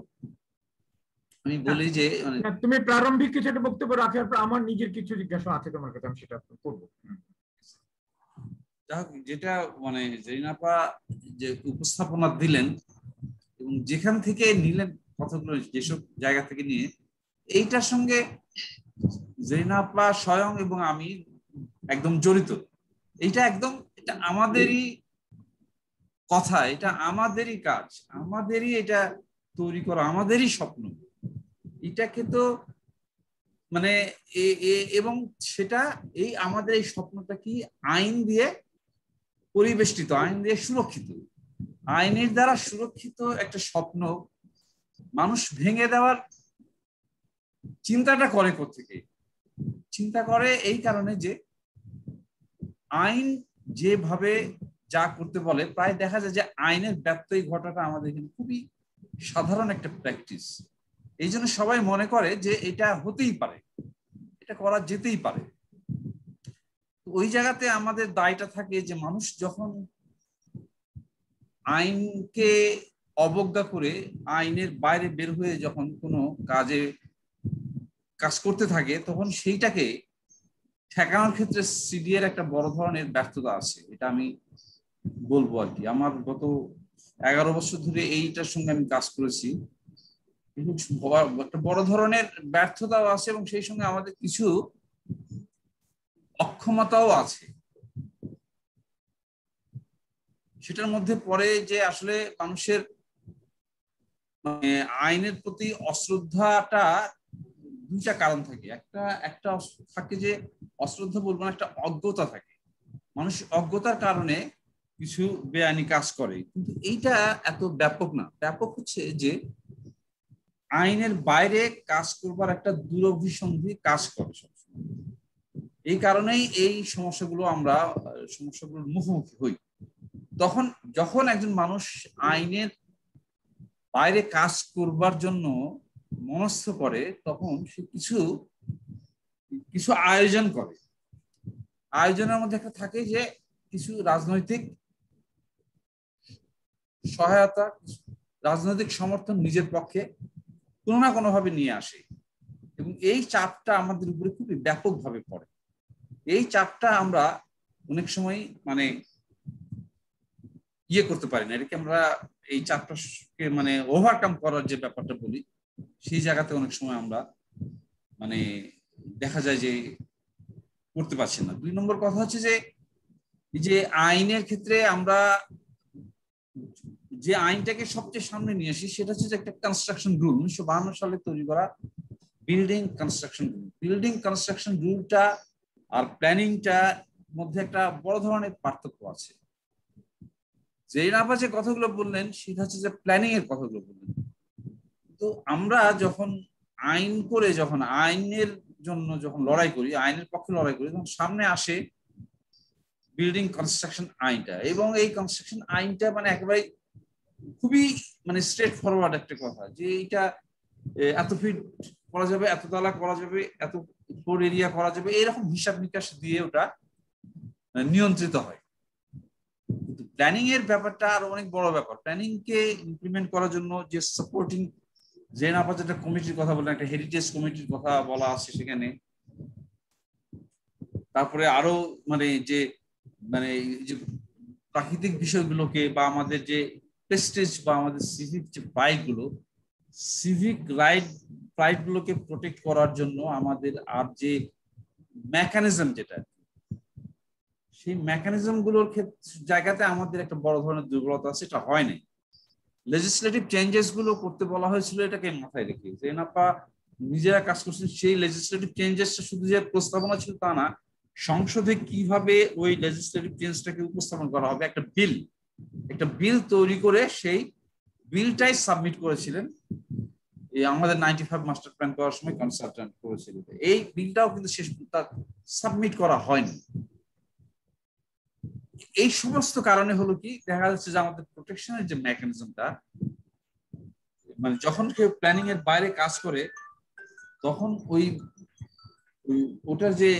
আমি বলি যে মানে তুমি প্রারম্ভিক কিছু একটা বক্তব্য রাখার পর আমার নিজের কিছু জিজ্ঞাসা আছে তোমার কাছে, আমি সেটা করবো। যেটা মানে জেরিনাপা যে উপস্থাপনা দিলেন এবং যেখান থেকে নিলেন কথাগুলো, যেসব জায়গা থেকে নিয়ে, এইটার সঙ্গে জেরিনাপা স্বয়ং এবং আমি একদম জড়িত। এটা একদম, এটা আমাদেরই কথা, এটা আমাদেরই কাজ, আমাদেরই এটা তৈরি করা, আমাদেরই স্বপ্ন। এটাকে তো মানে এবং সেটা এই আমাদের এই স্বপ্নটা কি আইন দিয়ে পরিবেষ্টিত, আইন দিয়ে সুরক্ষিত, আইনের দ্বারা সুরক্ষিত একটা স্বপ্ন মানুষ ভেঙে দেওয়ার চিন্তাটা করে কোত্থেকে? চিন্তা করে এই কারণে যে আইন যেভাবে যা করতে বলে, প্রায় দেখা যায় যে আইনের ব্যত্যয় ঘটাটা আমাদের এখানে খুবই সাধারণ একটা প্র্যাকটিস। এই জন্য সবাই মনে করে যে এটা হতেই পারে, এটা করা যেতেই পারে। ওই জায়গাতে আমাদের দায়টা থাকে যে মানুষ যখন আইনকে অবজ্ঞা করে আইনের বাইরে বের হয়ে যখন কোনো কাজ করতে থাকে, তখন সেইটাকে ঠেকানোর ক্ষেত্রে সিডিএর একটা বড় ধরনের ব্যর্থতা আছে, এটা আমি বলবো আর কি। আমার গত 11 বছর ধরে এইটার সঙ্গে আমি কাজ করেছি, একটা বড় ধরনের ব্যর্থতাও আছে এবং সেই সঙ্গে আমাদের কিছু অক্ষমতাও আছে। সেটার মধ্যে পড়ে যে আসলে মানুষের আইনের প্রতি অশ্রদ্ধাটা দুইটা কারণ থাকে। একটা থাকে যে অশ্রদ্ধা বলবো না, একটা অজ্ঞতা থাকে। মানুষ অজ্ঞতার কারণে কিছু বেআইনি কাজ করে, কিন্তু এইটা এত ব্যাপক না। ব্যাপক হচ্ছে যে আইনের বাইরে কাজ করবার একটা দুরভিসন্ধি কাজ করে সবসময়। এই কারণেই এই সমস্যাগুলোর মুখোমুখি হই। যখন একজন মানুষ আইনের বাইরে কাজ করবার জন্য মনস্থ করে, তখন সে কিছু আয়োজন করে। আয়োজনের মধ্যে একটা থাকে যে কিছু রাজনৈতিক সহায়তা, রাজনৈতিক সমর্থন নিজের পক্ষে কোনো না কোনো ভাবে নিয়ে আসে, এবং এই চাপটা আমাদের উপরে খুবই ব্যাপকভাবে পড়ে। এই চাপটা আমরা অনেক সময় মানে করতে পারি না, এটাকে আমরা এই চাপটাকে মানে ওভারকাম করার যে ব্যাপারটা বলি, সেই জায়গাতে অনেক সময় আমরা মানে দেখা যায় যে করতে পারছি না। 2 নম্বর কথা হচ্ছে যে আইনের ক্ষেত্রে আমরা যে আইনটাকে সবচেয়ে সামনে নিয়ে আসি সেটা হচ্ছে যে একটা কনস্ট্রাকশন রুল, 1952 সালে তৈরি করা building construction rule. Building construction রুলটা আর প্ল্যানিংটা মধ্যে একটা বড় ধরনের পার্থক্য আছে। জেরিন আপা যে কথাগুলো বললেন সেটা হচ্ছে যে প্ল্যানিং এর কথাগুলো বললেন। তো আমরা যখন আইন করে, যখন আইনের জন্য যখন লড়াই করি, আইনের পক্ষে লড়াই করি, তখন সামনে আসে বিল্ডিং কনস্ট্রাকশন আইনটা, এবং এই কনস্ট্রাকশন আইনটা মানে একেবারে খুবই মানে স্ট্রেট ফরওয়ার্ড একটা কথা, যে এটা এত ফিট করা যাবে, এত তালা করা যাবে, এত ফ্লোর এরিয়া করা যাবে, এরকম হিসাব নিকাশ দিয়ে ওটা নিয়ন্ত্রিত হয়। কিন্তু প্ল্যানিং এর ব্যাপারটা আরো অনেক বড় ব্যাপার। প্ল্যানিং কে ইমপ্লিমেন্ট করার জন্য যে সাপোর্টিং, যে আপাতত একটা কমিটির কথা বললেন, একটা হেরিটেজ কমিটির কথা বলা আছে সেখানে, তারপরে আরো মানে যে প্রাকৃতিক বিষয়গুলোকে বা আমাদের যে প্রেস্টিজ বা আমাদের সিভিক যে রাইটগুলো, সিভিক রাইট গুলোকে প্রোটেক্ট করার জন্য আমাদের আর যে মেকানিজম, যেটা সেই মেকানিজম গুলোর জায়গাতে আমাদের একটা বড় ধরনের দুর্বলতা আছে, এটা হয় নাই। লেজিসলেটিভ চেঞ্জেস গুলো করতে বলা হয়েছিল, এটাকে মাথায় রেখে জেরিন আপা নিজেরা কাজ করছেন। সেই লেজিসলেটিভ চেঞ্জেসটা শুধু যে প্রস্তাবনা ছিল তা না, সংসদে কিভাবে ওই লেজিসলেটিভ চেঞ্জটাকে উপস্থাপন করা হবে, একটা বিল তৈরি করে সেই বিলটাই সাবমিট করেছিলেন এই আমাদের 95 মাস্টার প্ল্যান করার সময় কনসালটেন্ট করেছিল। এই বিলটাও কিন্তু শেষ সাবমিট করা হয়নি। এই সমস্ত কারণে হলো কি, দেখা যাচ্ছে যে আমাদের প্রোটেকশনের যে মেকানিজমটা, মানে যখন কেউ প্ল্যানিং এর বাইরে কাজ করে তখন ওটার যে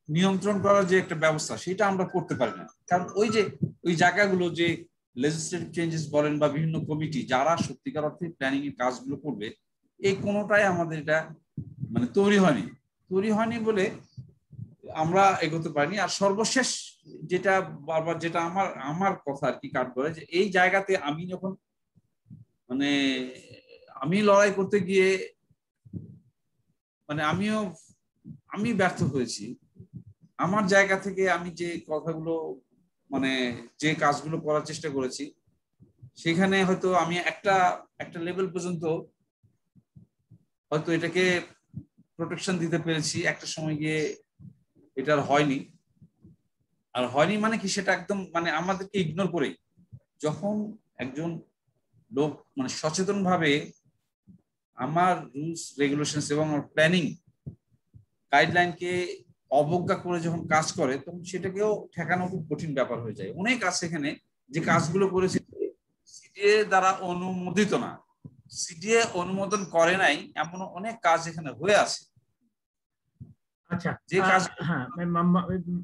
নিয়ন্ত্রণ করার যে একটা ব্যবস্থা, সেটা আমরা করতে পারি না। কারণ ওই জায়গাগুলো যে লেজিসলেটিভ চেঞ্জেস বলেন বা বিভিন্ন কমিটি যারা সত্যিকার অর্থে প্ল্যানিং এর কাজগুলো করবে, এই কোনোটাই আমাদের এটা মানে তৈরি হয়নি বলে আমরা এগোতে পারিনি। আর সর্বশেষ যেটা বারবার যেটা আমার কথা আর কি কাট করে, যে এই জায়গাতে আমি যখন মানে আমি লড়াই করতে গিয়ে মানে আমি ব্যর্থ হয়েছি। আমার জায়গা থেকে আমি যে কথাগুলো মানে যে কাজগুলো করার চেষ্টা করেছি, সেখানে হয়তো আমি একটা লেভেল পর্যন্ত হয়তো এটাকে প্রোটেকশন দিতে পেরেছি, একটা সময় গিয়ে এটা আর হয়নি মানে কি, সেটা একদম মানে আমাদেরকে ইগনোর করে যখন একজন লোক মানে সচেতন ভাবে আমার রুলস রেগুলেশনস এবং প্ল্যানিং গাইডলাইনকে অবজ্ঞা করে যখন কাজ করে, তখন সেটাকেও ঠেকানো খুব কঠিন ব্যাপার হয়ে যায়। অনেক আছে এখানে যে কাজগুলো করেছে সিডিএ দ্বারা অনুমোদিত না, সিডিএ অনুমোদন করে নাই, এমন অনেক কাজ এখানে হয়ে আছে। আচ্ছা, যে কাজ হ্যাঁ,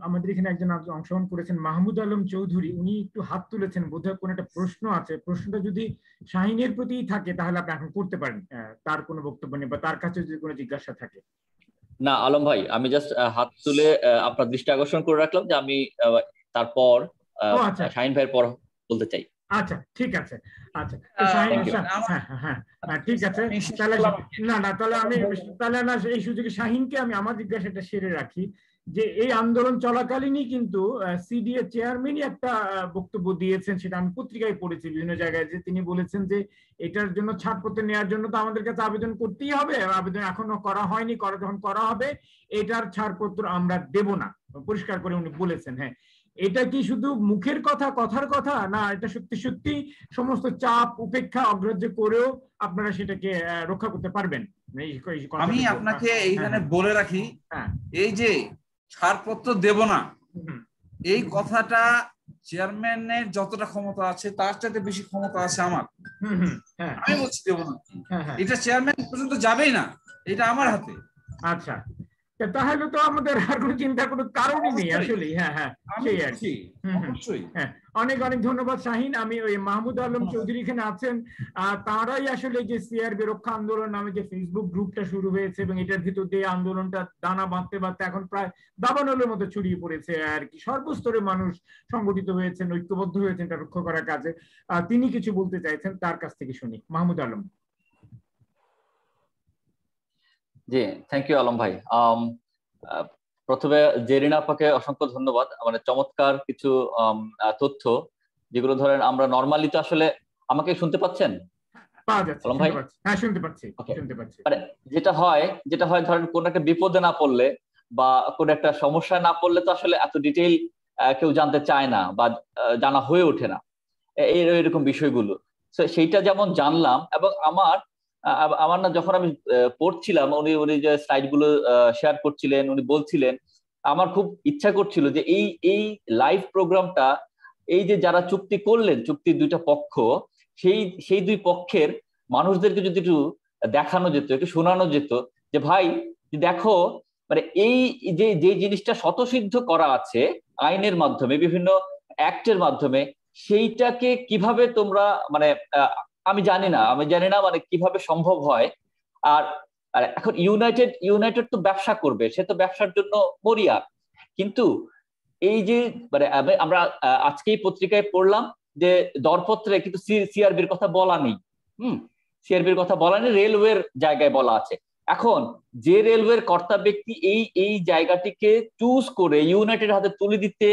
আমাদের এখানে একজন অংশগ্রহণ করেছেন মাহমুদ আলম চৌধুরী, উনি একটু হাত তুলেছেন, বোধহয় কোনো একটা প্রশ্ন আছে। প্রশ্নটা যদি শাহিনের প্রতি থাকে তাহলে আপনি এখন করতে পারেন, তার কোনো বক্তব্য নেই বা তার কাছে যদি কোনো জিজ্ঞাসা থাকে। না আলম ভাই, আমি জাস্ট হাত তুলে আপনার দৃষ্টি আকর্ষণ করে রাখলাম যে আমি তারপর শাহিন ভাইয়ের পর বলতে চাই। আচ্ছা, ঠিক আছে। আচ্ছা, হ্যাঁ, ঠিক আছে। তাহলে এই সুযোগে শাহিনকে আমি আমার জিজ্ঞাসাটা সেরে রাখি, যে এই আন্দোলন চলাকালীনই কিন্তু সিডিএ চেয়ারম্যানই একটা বক্তব্য দিয়েছেন, সেটা আমি পত্রিকায় পড়েছি বিভিন্ন জায়গায়, যে তিনি বলেছেন যে এটার জন্য ছাড়পত্র নেওয়ার জন্য তো আমাদের কাছে আবেদন করতেই হবে, আবেদন এখনো করা হয়নি, যখন করা হবে এটার ছাড়পত্র আমরা দেব না, পরিষ্কার করে উনি বলেছেন। হ্যাঁ, এটা কি শুধু মুখের কথার কথা না, এটা সত্যি সত্যি সমস্ত চাপ উপেক্ষা অগ্রাহ্য করেও আপনারা সেটাকে রক্ষা করতে পারবেন? আমি আপনাকে এইখানে বলে রাখি, এই যে ছাড়পত্র দেব না, এই কথাটা চেয়ারম্যানের যতটা ক্ষমতা আছে তার চাইতে বেশি ক্ষমতা আছে আমার। আমি বলছি দেব না, এটা চেয়ারম্যান পর্যন্ত যাবেই না, এটা আমার হাতে। আচ্ছা, তাহলে তো আমাদের আর কোনো চিন্তার কোনো কারণই নেই আসলে। হ্যাঁ হ্যাঁ সেই আর কি। হ্যাঁ অনেক অনেক ধন্যবাদ শাহিন। আমি ওই মাহমুদ আলম চৌধুরী এখানে আছেন, তারাই আসলে যে সিআরবি রক্ষা আন্দোলন নামে যে ফেসবুক গ্রুপটা শুরু হয়েছে এবং এটার ভিতর দিয়ে আন্দোলনটা দানা বাঁধতে বাঁধতে এখন প্রায় দাবানলের মতো ছড়িয়ে পড়েছে আর কি। সর্বস্তরে মানুষ সংগঠিত হয়েছেন, ঐক্যবদ্ধ হয়েছেন এটা রক্ষা করার কাজে। তিনি কিছু বলতে চাইছেন, তার কাছ থেকে শুনি। মাহমুদ আলম। জি, থ্যাংক ইউ আলম ভাই। প্রথমে জেরিনা আপাকে অসংখ্য ধন্যবাদ। মানে চমৎকার কিছু তথ্য, যেগুলো ধরেন আমরা নর্মালি তো আসলে, আমাকে শুনতে পাচ্ছেন আলম ভাই? হ্যাঁ শুনতে পাচ্ছি। যেটা হয় ধরেন কোন একটা বিপদে না পড়লে বা কোন একটা সমস্যায় না পড়লে তো আসলে এত ডিটেইল কেউ জানতে চায় না বা জানা হয়ে ওঠে না এরকম বিষয়গুলো। সেইটা যেমন জানলাম, এবং আমার না যখন আমি পড়ছিলাম, উনি যে স্লাইড গুলো শেয়ার করছিলেন, উনি বলছিলেন, আমার খুব ইচ্ছা করছিল যে এই লাইভ প্রোগ্রামটা, এই যে যারা চুক্তি করলেন, চুক্তির দুইটা পক্ষ, সেই দুই পক্ষের মানুষদেরকে যদি একটু দেখানো যেত, একটু শোনানো যেত যে ভাই দেখো, মানে এই যে জিনিসটা স্বতঃসিদ্ধ করা আছে আইনের মাধ্যমে, বিভিন্ন অ্যাক্টের মাধ্যমে, সেইটাকে কিভাবে তোমরা মানে আমি জানি না মানে কিভাবে সম্ভব হয়। আর এখন ইউনাইটেড তো ব্যবসা করবে, সে তো ব্যবসার জন্য মরিয়া, কিন্তু এই যে মানে আমরা আজকেই পত্রিকায় পড়লাম যে দরপত্রে কিন্তু সিআরবির কথা বলা নেই। সিআরবির কথা বলা নেই, রেলওয়ের জায়গায় বলা আছে। এখন যে রেলওয়ের কর্তা ব্যক্তি এই জায়গাটিকে চুজ করে ইউনাইটেড হাতে তুলে দিতে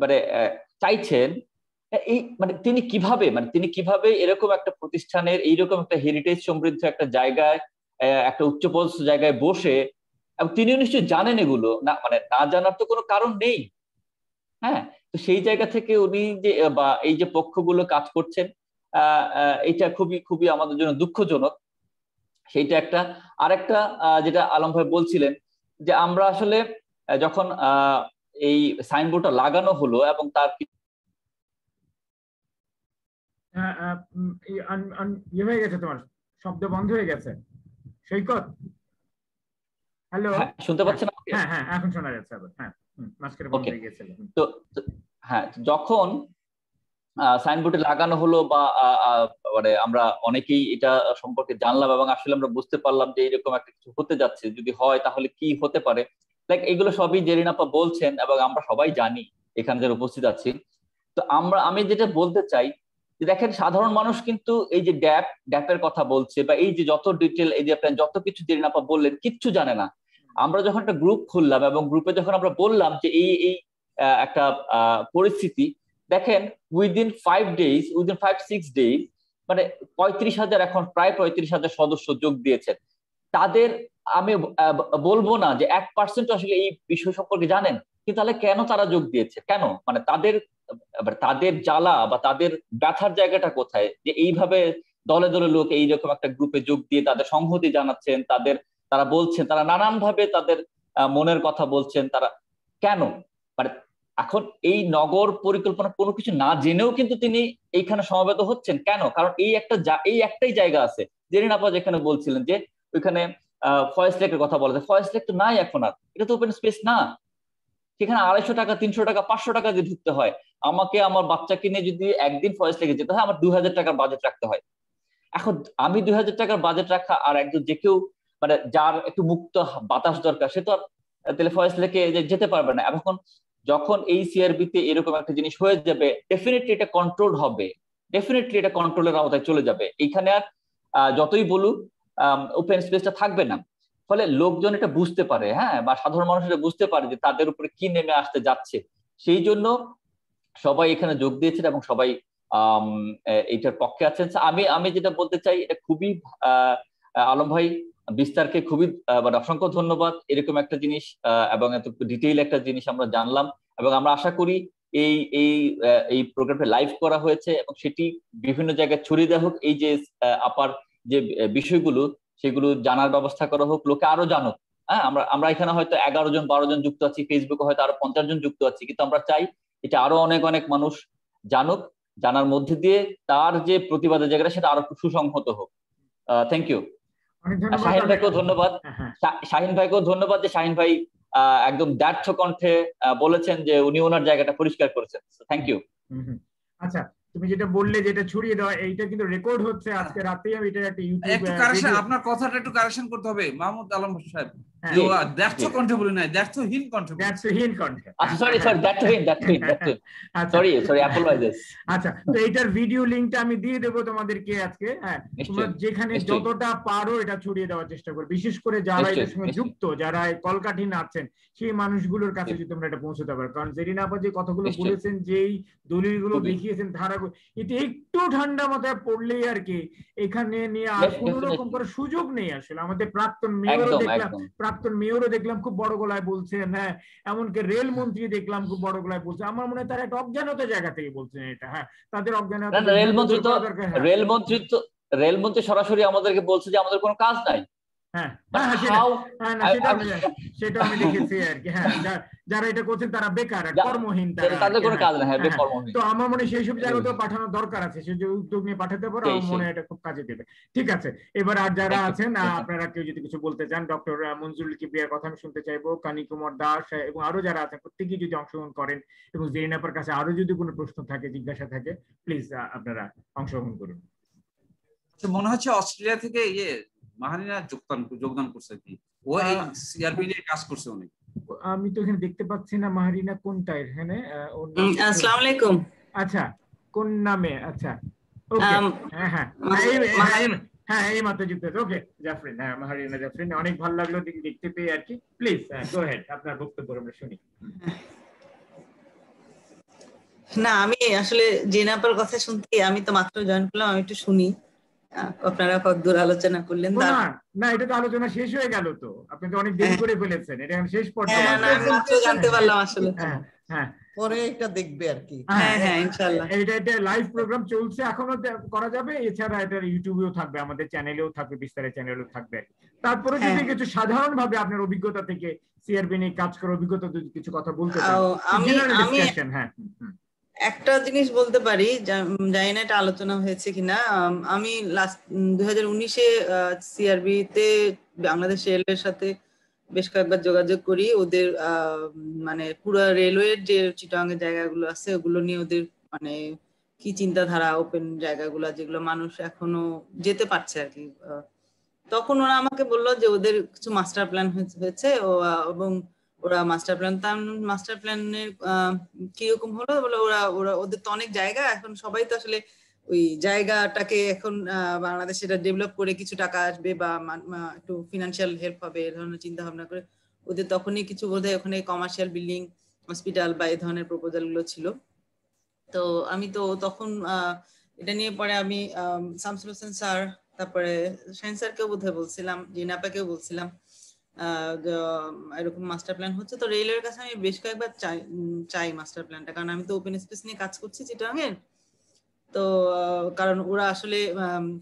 মানে চাইছেন, তিনি কিভাবে এরকম একটা প্রতিষ্ঠানের, এইরকম একটা হেরিটেজ সমৃদ্ধ একটা জায়গায়, একটা উচ্চপদস্থ জায়গায় বসে, এবং তিনিও নিশ্চয়ই জানেন এগুলো, না মানে না জানার তো কোনো কারণ নেই। হ্যাঁ, তো সেই জায়গা থেকে উনি যে বা এই যে পক্ষগুলো কাজ করছেন, এটা খুবই খুবই আমাদের জন্য দুঃখজনক। সেইটা একটা। আরেকটা যেটা আলম ভাই বলছিলেন, যে আমরা আসলে যখন এই সাইনবোর্ডটা লাগানো হলো এবং তার ইয়ে হয়ে গেছে, তোমার শব্দ বন্ধ হয়ে গেছে সৈকত। হ্যালো, শুনতে পাচ্ছেন? হ্যাঁ হ্যাঁ এখন শোনা যাচ্ছে আবার। হ্যাঁ মাঝখানে বন্ধ হয়ে গেছিল। তো হ্যাঁ, যখন সাইনবোর্ডে লাগানো হলো বা মানে আমরা অনেকেই এটা সম্পর্কে জানলাম এবং আসলে আমরা বুঝতে পারলাম যে এরকম একটা কিছু হতে যাচ্ছে, যদি হয় তাহলে কি হতে পারে, লাইক এগুলো সবই জেরিন আপা বলছেন এবং আমরা সবাই জানি এখানে যারা উপস্থিত আছি। তো আমি যেটা বলতে চাই যে দেখেন, সাধারণ মানুষ কিন্তু এই যে ড্যাপের কথা বলছে বা এই যে যত ডিটেল, এই যে আপনার যত কিছু জেরিন আপা বললেন, কিচ্ছু জানে না। আমরা যখন একটা গ্রুপ খুললাম এবং গ্রুপে যখন আমরা বললাম যে এই একটা পরিস্থিতি, দেখেন উইদিন 5-6 ডেজ মানে 35,000, এখন প্রায় 35,000 সদস্য যোগ দিয়েছেন। তাদের আমি বলবো না যে 1% আসলে এই বিষয় সম্পর্কে জানেন, কিন্তু তাহলে কেন তারা যোগ দিয়েছে, কেন, মানে তাদের জ্বালা বা তাদের ব্যথার জায়গাটা কোথায়, যে এইভাবে দলে দলে লোক এইরকম একটা গ্রুপে যোগ দিয়ে তাদের সংহতি জানাচ্ছেন, তারা বলছেন, তারা নানান ভাবে তাদের মনের কথা বলছেন, তারা কেন, মানে এখন এই নগর পরিকল্পনা কোনো কিছু না জেনেও কিন্তু তিনি এইখানে সমবেত হচ্ছেন কেন? কারণ এই একটাই জায়গা আছে, জেরিন আপা যেখানে বলছিলেন যে ওইখানে ফরেস্ট লেকের কথা বলা যায়, ফরেস্ট লেক তো নাই এখন আর, এটা তো ওপেন স্পেস না। সেখানে 250 টাকা, 300 টাকা, 500 টাকা দিয়ে ঢুকতে হয়। আমাকে আমার বাচ্চাকে নিয়ে যদি একদিন ফরেস্ট লেকে যেতে হয়, আমার 2000 টাকার বাজেট রাখতে হয়। এখন আমি 2000 টাকার বাজেট রাখা আর একজন যে কেউ মানে যার একটু মুক্ত বাতাস দরকার, সে তো আর তাহলে ফরেস্ট লেকে যেতে পারবে না। এখন যখন এই সিআরবিতে এরকম একটা জিনিস হয়ে যাবে, ডেফিনেটলি এটা কন্ট্রোল হবে, ডেফিনেটলি এটা কন্ট্রোলের আওতায় চলে যাবে। এইখানে আর যতই বলুক ওপেন স্পেসটা থাকবে না। ফলে লোকজন এটা বুঝতে পারে, হ্যাঁ, বা সাধারণ মানুষ এটা বুঝতে পারে যে তাদের উপরে কি নেমে আসতে যাচ্ছে। সেই জন্য সবাই এখানে যোগ দিয়েছেন এবং সবাই এইটার পক্ষে আছেন। আমি যেটা বলতে চাই, এটা খুবই আলম ভাই বিস্তারকে খুবই মানে অসংখ্য ধন্যবাদ। এরকম একটা জিনিস এবং এত ডিটেইল একটা জিনিস আমরা জানলাম, এবং আমরা আশা করি এই প্রোগ্রামটা লাইভ করা হয়েছে এবং সেটি বিভিন্ন জায়গায় ছড়িয়ে দেওয়া হোক। এই যে আপার যে বিষয়গুলো, সেগুলো জানার ব্যবস্থা করা হোক, লোকে আরো জানুক। হ্যাঁ, আমরা এখানে হয়তো 11 জন 12 জন যুক্ত আছি, ফেসবুকে হয়তো আরো 50 জন যুক্ত আছি, কিন্তু আমরা চাই এটা আরো অনেক অনেক মানুষ জানুক, জানার মধ্যে দিয়ে তার যে প্রতিবাদের জায়গাটা সেটা আরো সুসংহত হোক। Thank you. অনেক ধন্যবাদ শাহিন ভাইকেও ধন্যবাদ, শাহিন ভাইকেও ধন্যবাদ যে শাহিন ভাই একদম ব্যর্থ কণ্ঠে বলেছেন যে উনি ওনার জায়গাটা পরিষ্কার করেছেন। Thank you. আচ্ছা, তুমি যেটা বললে যেটা ছড়িয়ে দেওয়া, এইটা কিন্তু রেকর্ড হচ্ছে আজকে রাতেই। আমি এটা একটা ইউটিউব একটু কারেকশন, আপনার কথাটা একটু কারেকশন করতে হবে মাহমুদ আলম সাহেব। ব্যর্থ কণ্ঠে বলি নাই, ব্যর্থহীন কণ্ঠে। ব্যর্থহীন কণ্ঠে, সরি ব্যর্থহীন। Sorry apologise. আচ্ছা, তো এইটার ভিডিও লিংকটা আমি দিয়ে দেবো তোমাদেরকে আজকে। হ্যাঁ, তোমরা যেখানে যতটা পারো এটা ছড়িয়ে দেওয়ার চেষ্টা করো, বিশেষ করে যারা এটার সঙ্গে যুক্ত, যারা কলকাঠি আছেন সেই মানুষগুলোর কাছে যদি তোমরা এটা পৌঁছতে পারো। কারণ জেরিনা আপা যে কথাগুলো বলেছেন, যেই দলিলগুলো দেখিয়েছেন, ধারাগুলো, এটা একটু ঠান্ডা মাথায় পড়লেই আর কি এখানে নিয়ে আর কোনো রকম করে সুযোগ নেই আসলে। আমাদের প্রাক্তন মেয়রও দেখলাম খুব বড় গলায় বলছেন, হ্যাঁ, এমনকি রেলমন্ত্রী দেখলাম খুব বড় গলায় বলছে। আমার মনে হয় তারা একটা অজ্ঞানতা জায়গা থেকে বলছেন এটা। হ্যাঁ, তাদের অজ্ঞানতা। রেলমন্ত্রী সরাসরি আমাদেরকে বলছে যে আমাদের কোনো কাজ নাই। সেটা আমি দেখেছি আর কি। হ্যাঁ, যারা এটা করছেন তারা বেকার, কর্মহীন, তাদের কোনো কাজ নাই। তো আমার মনে হয় সেই সব জায়গাতেও পাঠানোর দরকার আছে। সেই যে উদ্যোগ নিয়ে পাঠাতে পারো, আমার মনে হয় এটা খুব কাজে দেবে। ঠিক আছে, এবার আর যারা আছেন আপনারা কেউ যদি কিছু বলতে চান, ডক্টর মঞ্জুরুল কিবরিয়ার কথা আমি শুনতে চাইবো, কানি কুমার দাস এবং আরো যারা আছেন প্রত্যেকেই যদি অংশগ্রহণ করেন, এবং জেরিনা আপার কাছে আরো যদি কোনো প্রশ্ন থাকে, জিজ্ঞাসা থাকে, প্লিজ আপনারা অংশগ্রহণ করুন। মনে হচ্ছে অস্ট্রেলিয়া থেকে মাহারিনা যোগদান করছে কি, ও এই সিআরপি নিয়ে কাজ করছে অনেক। আমি তো এখানে দেখতে পাচ্ছি না মাহারিনা কোনটা এখানে। আসসালামু আলাইকুম। আচ্ছা, কোন নামে? আচ্ছা, ওকে, হ্যাঁ এই মাত্র যুক্ত হয়েছে। ওকে, জাফরিন, হ্যাঁ, মাহারিনা জাফরিন, অনেক ভালো লাগলো দেখতে পেয়ে আর কি। প্লিজ গো হেড, আপনার বক্তব্য আমরা শুনি। না, আমি আসলে জেনাপার কথা শুনতে, আমি তো মাত্র জয়েন করলাম, আমি একটু শুনি আপনারা কতদূর আলোচনা করলেন। না, এটা তো আলোচনা শেষ হয়ে গেল, তো আপনি তো অনেক দেরি করে ফেলেছেন, এটা শেষ পর্যায়ে জানতে পারলাম আসলে। হ্যাঁ, পরে এটা দেখবে আর কি। হ্যাঁ, ইনশাআল্লাহ। এটা লাইভ প্রোগ্রাম চলছে, এখনো করা যাবে। এছাড়া এটা ইউটিউবেও থাকবে, আমাদের চ্যানেলেও থাকবে, বিস্তারের চ্যানেলেও থাকবে। তারপরে যদি কিছু সাধারণ ভাবে আপনার অভিজ্ঞতা থেকে সিআরবি নিয়ে কাজ করার অভিজ্ঞতা যদি কিছু কথা বলতে চান। হ্যাঁ, একটা জিনিস বলতে পারি, জানি না এটা আলোচনা হয়েছে কিনা। আমি লাস্ট 2019-এ সিআরবি তে বাংলাদেশ রেলওয়ের সাথে বেশ কয়েকবার যোগাযোগ করি। ওদের মানে পুরো রেলওয়ের যে চিটাগাং এর জায়গাগুলো আছে ওগুলো নিয়ে ওদের মানে কি চিন্তাধারা, ওপেন জায়গাগুলো যেগুলো মানুষ এখনো যেতে পারছে আর কি। তখন ওরা আমাকে বললো যে ওদের কিছু মাস্টার প্ল্যান হয়েছে, এবং ওরা মাস্টার প্ল্যানের কিরকম হলো বলে, ওরা ওদের তো অনেক জায়গা, এখন সবাই তো আসলে ওই জায়গাটাকে এখন বাংলাদেশ এটা ডেভেলপ করে কিছু টাকা আসবে বা একটু ফিনান্সিয়াল হেল্প হবে এই ধরনের চিন্তা ভাবনা করে ওদের তখনই কিছু বোধহয় ওখানে কমার্শিয়াল বিল্ডিং, হসপিটাল বা এই ধরনের প্রপোজাল গুলো ছিল। তো আমি তো তখন এটা নিয়ে পরে আমি শামসুল হোসেন স্যার, তারপরে শাহিন স্যারকেও বোধহয় বলছিলাম, জিনাপাকেও বলছিলাম এরকম মাস্টার প্ল্যান হচ্ছে। তো রেলওয়ের কাছে আমি বেশ কয়েকবার চাই মাস্টার প্ল্যানটা, কারণ আমি তো ওপেন স্পেস নিয়ে কাজ করছি চিটাগাংয়ের। তো কারণ ওরা আসলে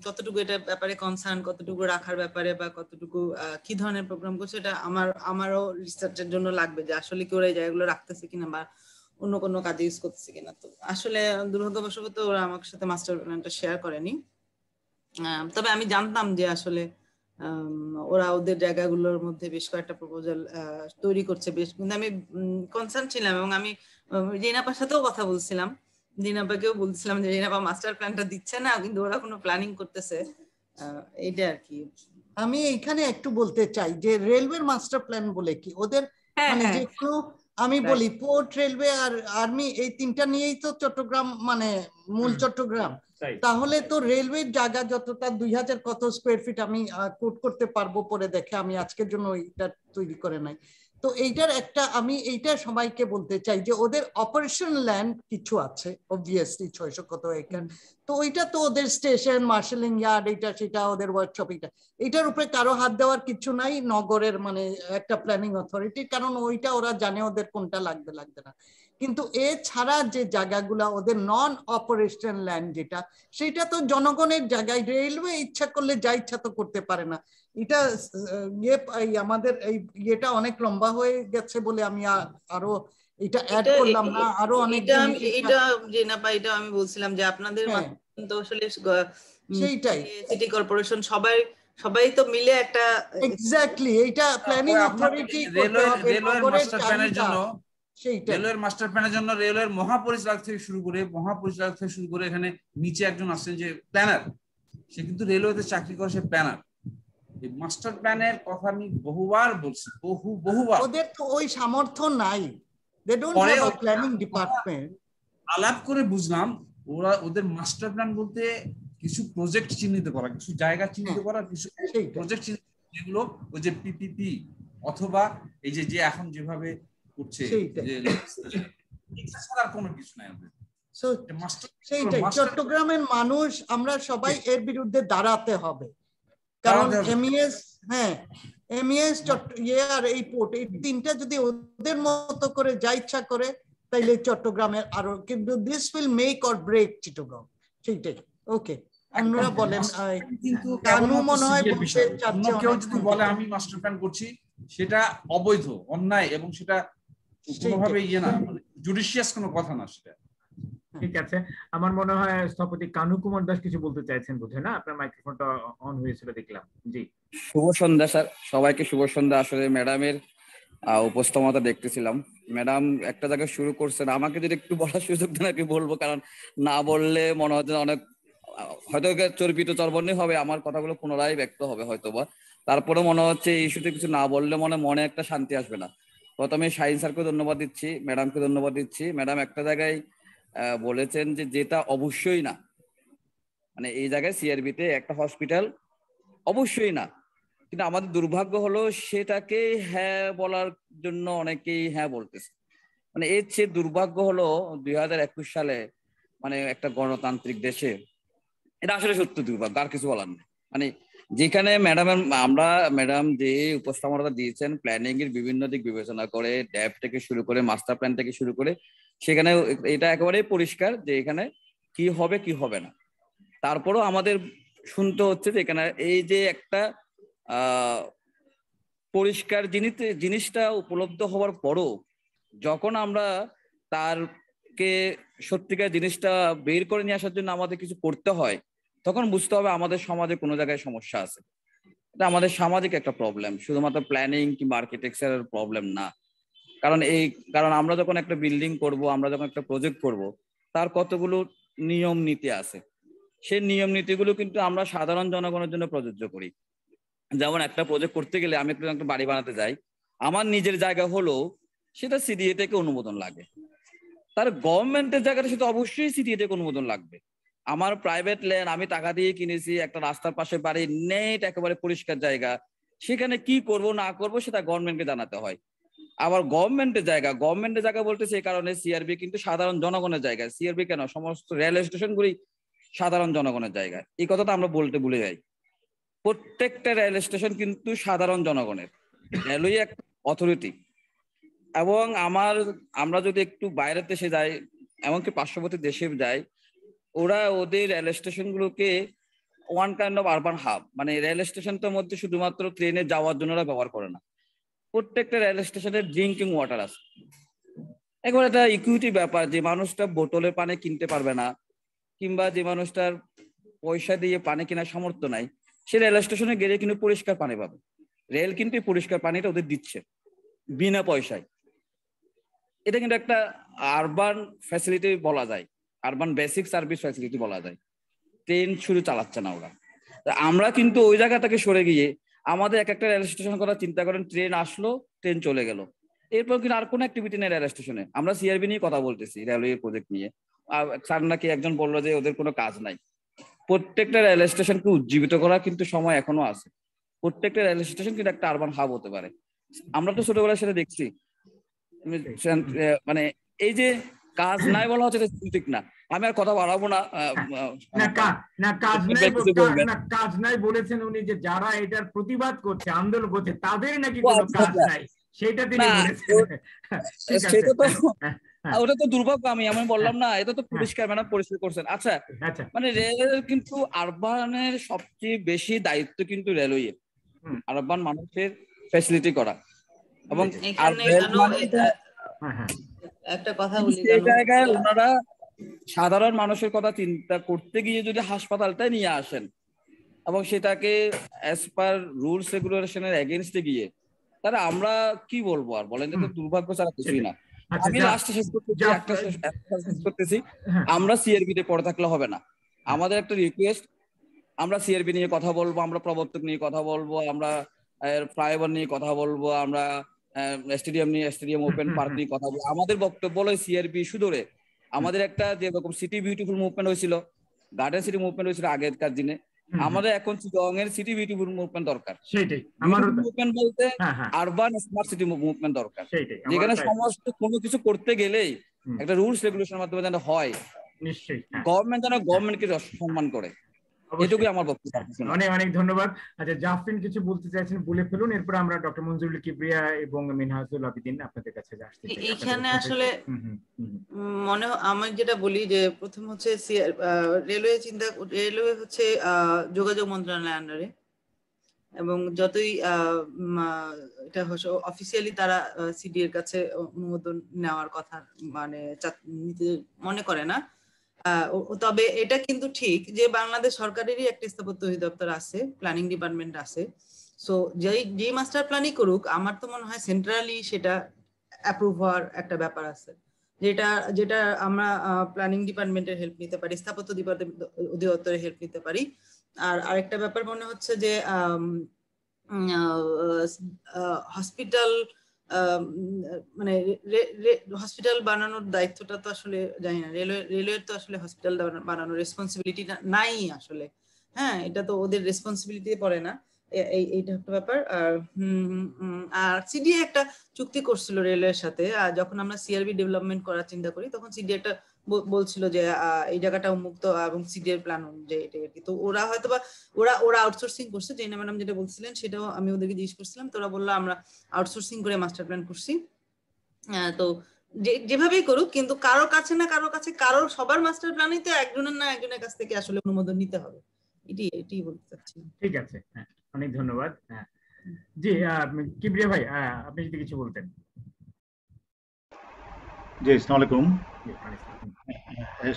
কতটুকু এটা ব্যাপারে কনসার্ন, কতটুকু রাখার ব্যাপারে বা কতটুকু কি ধরনের প্রোগ্রাম করছে, এটা আমারও রিসার্চের জন্য লাগবে যে আসলে কি ওরা এই জায়গাগুলো রাখতেছে কিনা বা অন্য কোনো কাজে ইউজ করতেছে কিনা। তো আসলে দুর্ভাগ্যবশত ওরা আমার সাথে মাস্টার প্ল্যানটা শেয়ার করেনি। তবে আমি জানতাম যে আসলে ওরা ওদের জায়গাগুলোর মধ্যে বেশ কয়েকটা প্রপোজাল তৈরি করছে বেশ, কিন্তু আমি কনসার্ন ছিলাম এবং আমি জেনাপার সাথেও কথা বলছিলাম, জেনাপাকেও বলছিলাম যে জেনাপা মাস্টার প্ল্যানটা দিচ্ছে না, কিন্তু ওরা কোনো প্ল্যানিং করতেছে, এইটা আর কি। আমি এখানে একটু বলতে চাই যে রেলওয়ের মাস্টার প্ল্যান বলে কি ওদের মানে যেগুলো আমি বলি পোর্ট, রেলওয়ে আর আর্মি, এই তিনটা নিয়েই তো চট্টগ্রাম মানে মূল চট্টগ্রাম। তাহলে তো রেলওয়ের জায়গা যতটা 2000 কত স্কোয়ার ফিট আমি কোট করতে পারবো পরে দেখে, আমি আজকের জন্য এটা তৈরি করে নাই। তো এইটার একটা আমি এইটা সবাইকে বলতে চাই যে ওদের অপারেশন ল্যান্ড কিছু আছে অবভিয়াসলি 600 কত একর, তো ওইটা তো ওদের স্টেশন, মার্শালিং ইয়ার্ড, এইটা সেটা ওদের ওয়ার্কশপ, এইটার উপরে কারো হাত দেওয়ার কিছু নাই নগরের মানে একটা প্ল্যানিং অথরিটি, কারণ ওইটা ওরা জানে ওদের কোনটা লাগবে না। কিন্তু এছাড়া যে জায়গাগুলা ওদের নন অপারেশনাল ল্যান্ড যেটা, সেটা তো জনগণের জায়গায়, রেলওয়ে ইচ্ছা করলে যা ইচ্ছা তো করতে পারে না। এটা আমাদের এই ইয়েটা অনেক লম্বা হয়ে গেছে বলে আমি আরো এটা অ্যাড করলাম না, আরো অনেক এটা যে না পাই, এটা আমি বলছিলাম যে আপনাদের তো আসলে সেইটাই সিটি কর্পোরেশন সবাই তো মিলে একটা এক্স্যাক্টলি এইটা প্ল্যানিং অথরিটি রেলওয়ের মাস্টার প্ল্যানের জন্য সেইটা রেলওয়ের মাস্টার প্ল্যানের জন্য রেলওয়ের মহাপরিচালক থেকে শুরু করে এখানে নিচে একজন আছেন যে প্ল্যানার, সে কিন্তু রেলওয়েতে চাকরি করে, সে প্ল্যানার। এই মাস্টার প্ল্যানের কথা আমি বহুবার বলছি, বহুবার। ওদের তো ওই সামর্থ্য নাই, they don't have a planning department. আলাপ করে বুঝলাম ওদের মাস্টার প্ল্যান বলতে কিছু প্রজেক্ট চিহ্নিত করা, কিছু জায়গা চিহ্নিত করা, কিছু প্রজেক্ট যেগুলো ওই যে পিপিপি অথবা এই যে এখন যেভাবে করছে ছাড়া কোনো কিছু নাই ওদের। সেইটাই চট্টগ্রামের মানুষ আমরা সবাই এর বিরুদ্ধে দাঁড়াতে হবে, কারণ এমইএস এমইএস আর এই পোর্ট এই তিনটা যদি ওদের মতো করে যা ইচ্ছা করে তাইলে চট্টগ্রামের আরো, কিন্তু this will make or break Chittagong. সেইটাই। ওকে, অন্যরা বলেন। কিন্তু কানু মনে হয় বলতে চাচ্ছে, কেউ যদি বলে আমি মাস্টার প্ল্যান করছি সেটা অবৈধ, অন্যায়, এবং সেটা কোনোভাবে না, জুডিশিয়াস কোনো কথা না সেটা। ঠিক আছে, আমার মনে হয় স্থপতি কানু কুমার দাস কিছু বলতে চাইছেন বোধহয়, না? আপনার মাইক্রোফোনটা অন হয়েছিল দেখলাম। জি, শুভ সন্ধ্যা স্যার, সবাইকে শুভ সন্ধ্যা। আসলে ম্যাডামের উপস্থাপনা দেখতেছিলাম, ম্যাডাম একটা জায়গায় শুরু করছেন, আমাকে যদি একটু বলার সুযোগ দেন আর কি বলবো, কারণ না বললে মনে হচ্ছে অনেক হয়তো চর্বিত চর্বণই হবে, আমার কথাগুলো পুনরায় ব্যক্ত হবে হয়তোবা। তারপরে মনে হচ্ছে এই ইস্যুতে কিছু না বললে মনে একটা শান্তি আসবে না। প্রথমে শাহিন স্যারকে ধন্যবাদ দিচ্ছি, ম্যাডামকে ধন্যবাদ দিচ্ছি। ম্যাডাম একটা জায়গায় বলেছেন যে যেটা অবশ্যই না, মানে এই জায়গায় সিআরবিতে একটা হসপিটাল অবশ্যই না, কিন্তু আমাদের দুর্ভাগ্য হলো সেটাকে হ্যাঁ বলার জন্য অনেকেই হ্যাঁ বলতেছে। মানে এর চেয়ে দুর্ভাগ্য হলো 2021 সালে মানে একটা গণতান্ত্রিক দেশে এটা আসলে সত্য দুর্ভাগ্য, আর কিছু বলার নেই। মানে যেখানে ম্যাডাম যে উপস্থাপনাটা দিয়েছেন, প্ল্যানিং এর বিভিন্ন দিক বিবেচনা করে, ড্যাব থেকে শুরু করে মাস্টার প্ল্যান থেকে শুরু করে, সেখানে এটা একেবারেই পরিষ্কার যে এখানে কি হবে কি হবে না। তারপরও আমাদের শুনতে হচ্ছে যে এখানে এই যে একটা পরিষ্কার জিনিসটা উপলব্ধ হওয়ার পরও যখন আমরা তারকে সত্যিকার জিনিসটা বের করে নিয়ে আসার জন্য আমাদের কিছু করতে হয়, তখন বুঝতে হবে আমাদের সমাজে কোনো জায়গায় সমস্যা আছে। এটা আমাদের সামাজিক একটা প্রবলেম, শুধুমাত্র প্ল্যানিং কিংবা আর্কিটেকচারের প্রবলেম না। কারণ আমরা যখন একটা বিল্ডিং করব, আমরা যখন একটা প্রজেক্ট করব, তার কতগুলো নিয়ম নীতি আছে। সেই নিয়ম নীতিগুলো কিন্তু আমরা সাধারণ জনগণের জন্য প্রযোজ্য করি। যেমন একটা প্রজেক্ট করতে গেলে আমি একটা বাড়ি বানাতে যাই, আমার নিজের জায়গা হলো সেটা সিডিএ থেকে অনুমোদন লাগে, তার গভর্নমেন্টের জায়গাটা সেটা অবশ্যই সিডিএ থেকে অনুমোদন লাগবে। আমার প্রাইভেট ল্যান্ড, আমি টাকা দিয়ে কিনেছি, একটা রাস্তার পাশে বাড়ি, নেট একেবারে পরিষ্কার জায়গা, সেখানে কি করব না করব সেটা গভর্নমেন্টকে জানাতে হয়। আবার গভর্নমেন্টের জায়গা বলতেছে এই কারণে সিআরবি কিন্তু সাধারণ জনগণের জায়গা। সিআরবি কেন, সমস্ত রেল স্টেশনগুলি সাধারণ জনগণের জায়গা, এই কথাটা আমরা বলতে ভুলে যাই। প্রত্যেকটা রেল স্টেশন কিন্তু সাধারণ জনগণের, রেলওয়ে একটা অথরিটি। এবং আমরা যদি একটু বাইরের দেশে যাই, এমনকি পার্শ্ববর্তী দেশে যাই, ওরা ওদের রেল স্টেশন গুলোকে one kind of urban hub, মানে রেল স্টেশনটার মধ্যে শুধুমাত্র ট্রেনে যাওয়ার জন্য ওরা ব্যবহার করে না, প্রত্যেকটা রেল স্টেশনের ড্রিঙ্কিং ওয়াটার আছে। একবার একটা ইকুইটি ব্যাপার, যে মানুষটা বোতলে পানি কিনতে পারবে না কিংবা যে মানুষটার পয়সা দিয়ে পানি কেনার সামর্থ্য নাই, সে রেল স্টেশনে গেলে কিন্তু পরিষ্কার পানি পাবে। রেল কিন্তু পরিষ্কার পানিটা ওদের দিচ্ছে বিনা পয়সায়। এটা কিন্তু একটা আরবান ফ্যাসিলিটি বলা যায়, আরবান বেসিক সার্ভিস ফ্যাসিলিটি বলা যায়। ট্রেন শুরু চালাচ্ছে না ওরা। আমরা কিন্তু ওই জায়গা থেকে সরে গিয়ে আমাদের একটা রেল স্টেশন কথা চিন্তা করেন, ট্রেন আসলো, ট্রেন চলে গেল, এরপর কিন্তু আর কোনো অ্যাক্টিভিটি নেই রেল স্টেশনে। আমরা সিআরবি নিয়ে কথা বলতেছি, রেলওয়ে প্রজেক্ট নিয়ে, স্যার নাকি একজন বললো যে ওদের কোনো কাজ নাই। প্রত্যেকটা রেল স্টেশনকে উজ্জীবিত করা কিন্তু সময় এখনো আছে। প্রত্যেকটা রেল স্টেশন কিন্তু একটা আরবান হাব হতে পারে। আমরা তো ছোটবেলায় সেটা দেখছি। মানে এই যে কাজ নাই বলা হচ্ছে ঠিক না, আমি আর কথা বাড়াবো না। কাজ নাই বলেছেন উনি, যে যারা এটার প্রতিবাদ করছে, আন্দোলন করছে, তাদের নাকি কোনো কাজ নাই, সেটা তিনি বলেছেন। সেটা তো ওটা তো দুর্ভাগ্য। আমি বললাম না, এটা তো পরিষ্কার ম্যাডাম পরিষ্কার করছেন। আচ্ছা, মানে রেলের কিন্তু আরবানের সবচেয়ে বেশি দায়িত্ব কিন্তু রেলওয়ে, আরবান মানুষের ফ্যাসিলিটি করা। এবং একটা কথা বলি, এই জায়গায় ওনারা সাধারণ মানুষের কথা চিন্তা করতে গিয়ে যদি হাসপাতালটাই নিয়ে আসেন, এবং সেটাকে অ্যাজ পার রুলস রেগুলেশনের এগেনস্টে গিয়ে তারা আমরা কি বলবো আর বলেন, এটা তো দুর্ভাগ্য ছাড়া কিছুই না। আমি লাস্টে শেষ করতেছি, আমরা সিআরবি তে পড়ে থাকলে হবে না। আমাদের একটা রিকোয়েস্ট, আমরা সিআরবি নিয়ে কথা বলবো, আমরা প্রবর্তক নিয়ে কথা বলবো, আমরা ফ্লাইওভার নিয়ে কথা বলবো, আমরা স্টেডিয়াম ওপেন পার্ক নিয়ে কথা বলবো। আমাদের বক্তব্য হলো সিআরবি ইস্যু ধরে আমাদের একটা যেরকম সিটি বিউটিফুল মুভমেন্ট হয়েছিল, গার্ডেন সিটি মুভমেন্ট হয়েছিল আগেকার দিনে, আমাদের এখন চিটাগং এর সিটি বিউটিফুল মুভমেন্ট দরকার। সেটাই আমার মুভমেন্ট বলতে আরবান স্মার্ট সিটি মুভমেন্ট দরকার, যেখানে সমস্ত কোনো কিছু করতে গেলেই একটা রুলস রেগুলেশনের মাধ্যমে যেন হয়, নিশ্চয়ই গভর্নমেন্ট যেন গভর্নমেন্টকে সম্মান করে। এটুকুই আমার বক্তব্য। অনেক অনেক ধন্যবাদ। আচ্ছা, জাফরিন কিছু বলতে চাইছেন বলে ফেলুন, এরপর আমরা ডক্টর মঞ্জুরুল কিবরিয়া এবং মিনহাজুল আবিদিন আপনাদের কাছে আসতে চাই। এখানে আসলে আমি যেটা বলি যে প্রথম হচ্ছে রেলওয়ে হচ্ছে যোগাযোগ মন্ত্রণালয়ের আন্ডারে, এবং যতই এটা অফিসিয়ালি তারা সিডি এর কাছে অনুমোদন নেওয়ার কথা মানে নিতে মনে করে না, তবে এটা কিন্তু ঠিক যে বাংলাদেশ সরকারেরই একটা স্থাপত্য অধিদপ্তর আছে, প্ল্যানিং ডিপার্টমেন্ট আছে। সো যে মাস্টার প্ল্যানই করুক, আমার তো মনে হয় সেন্ট্রালি সেটা অ্যাপ্রুভ হওয়ার একটা ব্যাপার আছে, যেটা আমরা প্ল্যানিং ডিপার্টমেন্টের হেল্প নিতে পারি, স্থাপত্য অধিদপ্তরের হেল্প নিতে পারি। আর আরেকটা ব্যাপার মনে হচ্ছে যে হসপিটাল মানে হসপিটাল বানানোর দায়িত্বটা তো আসলে জানি না, রেলওয়ের তো আসলে হসপিটাল বানানোর রেসপন্সিবিলিটি নাই আসলে। হ্যাঁ, এটা তো ওদের রেসপন্সিবিলিটি পড়ে না, এইটা একটা ব্যাপার। আর সিডিএ একটা চুক্তি করছিল রেলওয়ের সাথে, যখন আমরা সিআরবি ডেভেলপমেন্ট করার চিন্তা করি তখন সিডিএ একটা বলছিল যে এই জায়গাটা উন্মুক্ত এবং সিডিএর প্ল্যান অনুযায়ী এটা আর কি। তো ওরা হয়তো বা ওরা আউটসোর্সিং করছে, জেনা ম্যাডাম যেটা বলছিলেন সেটাও আমি ওদেরকে জিজ্ঞেস করছিলাম, তো ওরা বললো আমরা আউটসোর্সিং করে মাস্টার প্ল্যান করছি। তো যেভাবেই করুক, কিন্তু কারোর কাছে না কারোর কাছে সবার মাস্টার প্ল্যানই তো একজনের না একজনের কাছ থেকে আসলে অনুমোদন নিতে হবে, এটাই বলতে চাচ্ছি। ঠিক আছে, অনেক ধন্যবাদ। জি কিবরিয়া ভাই, আপনি যদি কিছু বলতেন। জি, আসসালামু আলাইকুম।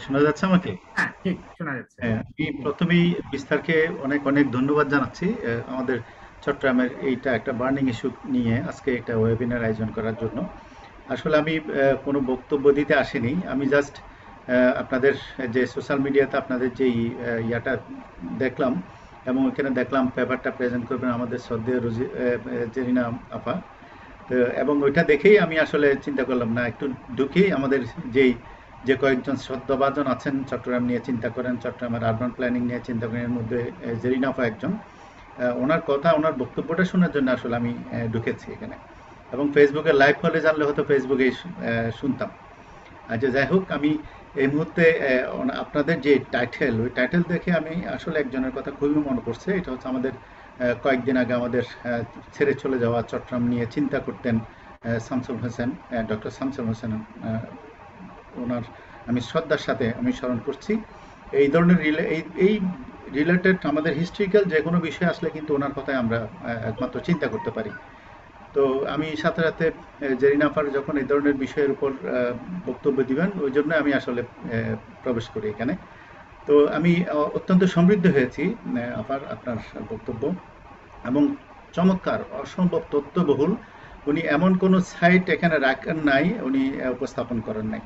শোনা যাচ্ছে আমাকে? হ্যাঁ, ঠিক শোনা যাচ্ছে। আমি প্রথমেই বিস্তারকে অনেক অনেক ধন্যবাদ জানাচ্ছি আমাদের চট্টগ্রামের এইটা একটা বার্নিং ইস্যু নিয়ে আজকে একটা ওয়েবিনার আয়োজন করার জন্য। আসলে আমি কোনো বক্তব্য দিতে আসিনি, আমি জাস্ট আপনাদের যে সোশ্যাল মিডিয়াতে আপনাদের যেই ইয়াটা দেখলাম এবং ওখানে দেখলাম পেপারটা প্রেজেন্ট করবেন আমাদের শ্রদ্ধেয় জেরিনা আপা, এবং ওইটা দেখেই আমি আসলে চিন্তা করলাম না একটু ঢুকেই আমাদের যে কয়েকজন শ্রদ্ধাভাজন আছেন চট্টগ্রাম নিয়ে চিন্তা করেন, চট্টগ্রামের আরবান প্ল্যানিং নিয়ে চিন্তা করেন, এর মধ্যে জেরিনা আপা একজন, ওনার কথা ওনার বক্তব্যটা শোনার জন্য আসলে আমি ঢুকেছি এখানে, এবং ফেসবুকে লাইভ হলে জানলে হয়তো ফেসবুকেই শুনতাম। আচ্ছা, যাই হোক, আমি এই মুহূর্তে আপনাদের যে টাইটেল, ওই টাইটেল দেখে আমি আসলে একজনের কথা খুবই মনে পড়ছে। এটা হচ্ছে আমাদের কয়েকদিন আগে আমাদের ছেড়ে চলে যাওয়া চট্টগ্রাম নিয়ে চিন্তা করতেন শামসুল হোসেন, ডক্টর শামসুল হোসেন, ওনার আমি শ্রদ্ধার সাথে আমি স্মরণ করছি। এই ধরনের এই রিলেটেড আমাদের হিস্ট্রিক্যাল যে কোনো বিষয় আসলে কিন্তু ওনার কথায় আমরা একমাত্র চিন্তা করতে পারি। তো আমি সাথে সাথে জেরিনা আপার যখন এই ধরনের বিষয়ের উপর বক্তব্য দিবেন, ওই জন্য আমি আসলে প্রবেশ করি এখানে। তো আমি অত্যন্ত সমৃদ্ধ হয়েছি আপনার বক্তব্য, এবং চমৎকার, অসম্ভব তথ্যবহুল। উনি এমন কোনো সাইট এখানে রাখেন নাই, উনি উপস্থাপন করেন নাই।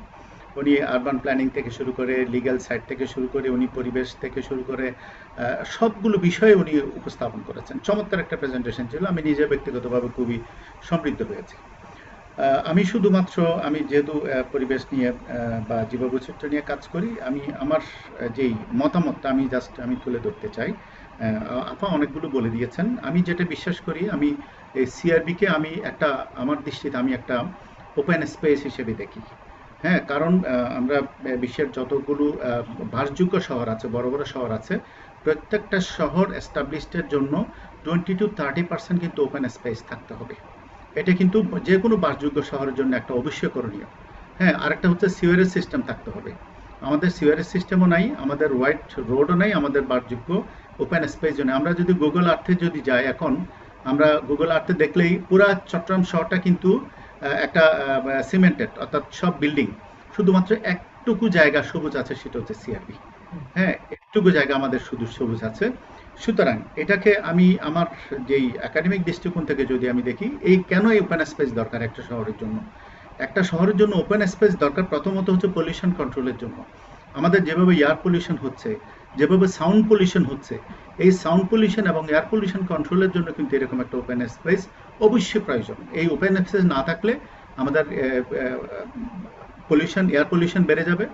উনি আরবান প্ল্যানিং থেকে শুরু করে লিগ্যাল সাইট থেকে শুরু করে উনি পরিবেশ থেকে শুরু করে সবগুলো বিষয়ে উনি উপস্থাপন করেছেন। চমৎকার একটা প্রেজেন্টেশন ছিল, আমি নিজে ব্যক্তিগতভাবে খুবই সমৃদ্ধ হয়েছি। আমি শুধুমাত্র আমি যেহেতু পরিবেশ নিয়ে বা জীববৈচিত্র্য নিয়ে কাজ করি, আমি আমার যেই মতামতটা আমি তুলে ধরতে চাই। আপা অনেকগুলো বলে দিয়েছেন। আমি যেটা বিশ্বাস করি, আমি এই সিআরবিকে আমি আমার দৃষ্টিতে আমি একটা ওপেন স্পেস হিসেবে দেখি। হ্যাঁ, কারণ আমরা বিশ্বের যতগুলো বাসযোগ্য শহর আছে, বড় বড় শহর আছে, প্রত্যেকটা শহর এস্টাবলিশডের জন্য 20 to 30% কিন্তু ওপেন স্পেস থাকতে হবে। এটা কিন্তু যে কোনো বাসযোগ্য শহরের জন্য একটা অবশ্যই করণীয়। হ্যাঁ, আরেকটা হচ্ছে সিওয়ারেজ সিস্টেম থাকতে হবে। আমাদের সিওয়ারেজ সিস্টেমও নাই, আমাদের হোয়াইট রোডও নাই, আমাদের বাসযোগ্য ওপেন স্পেস জন্য। আমরা যদি গুগল আর্থে যদি যাই, এখন আমরা গুগল আর্থে দেখলেই পুরা চট্টগ্রাম শহরটা কিন্তু একটা সিমেন্টেড, অর্থাৎ সব বিল্ডিং, শুধুমাত্র একটুকু জায়গা সবুজ আছে, সেটা হচ্ছে সিআরবি। হ্যাঁ, একটুকু জায়গা আমাদের শুধু সবুজ আছে। সুতরাং এটাকে আমি আমার যেই একাডেমিক দৃষ্টিকোণ থেকে যদি আমি দেখি, এই কেন এই ওপেন স্পেস দরকার একটা শহরের জন্য। একটা শহরের জন্য ওপেন স্পেস দরকার প্রথমত হচ্ছে পলিউশন কন্ট্রোলের জন্য। আমাদের যেভাবে এয়ার পলিউশন হচ্ছে, যেভাবে সাউন্ড পলিউশন হচ্ছে, এই সাউন্ড পলিউশন এবং এয়ার পলিউশন কন্ট্রোলের জন্য কিন্তু এরকম একটা ওপেন স্পেস অবশ্যই প্রয়োজন। এই ওপেন স্পেস না থাকলে আমাদের পলিউশন, এয়ার পলিউশন বেড়ে যাবে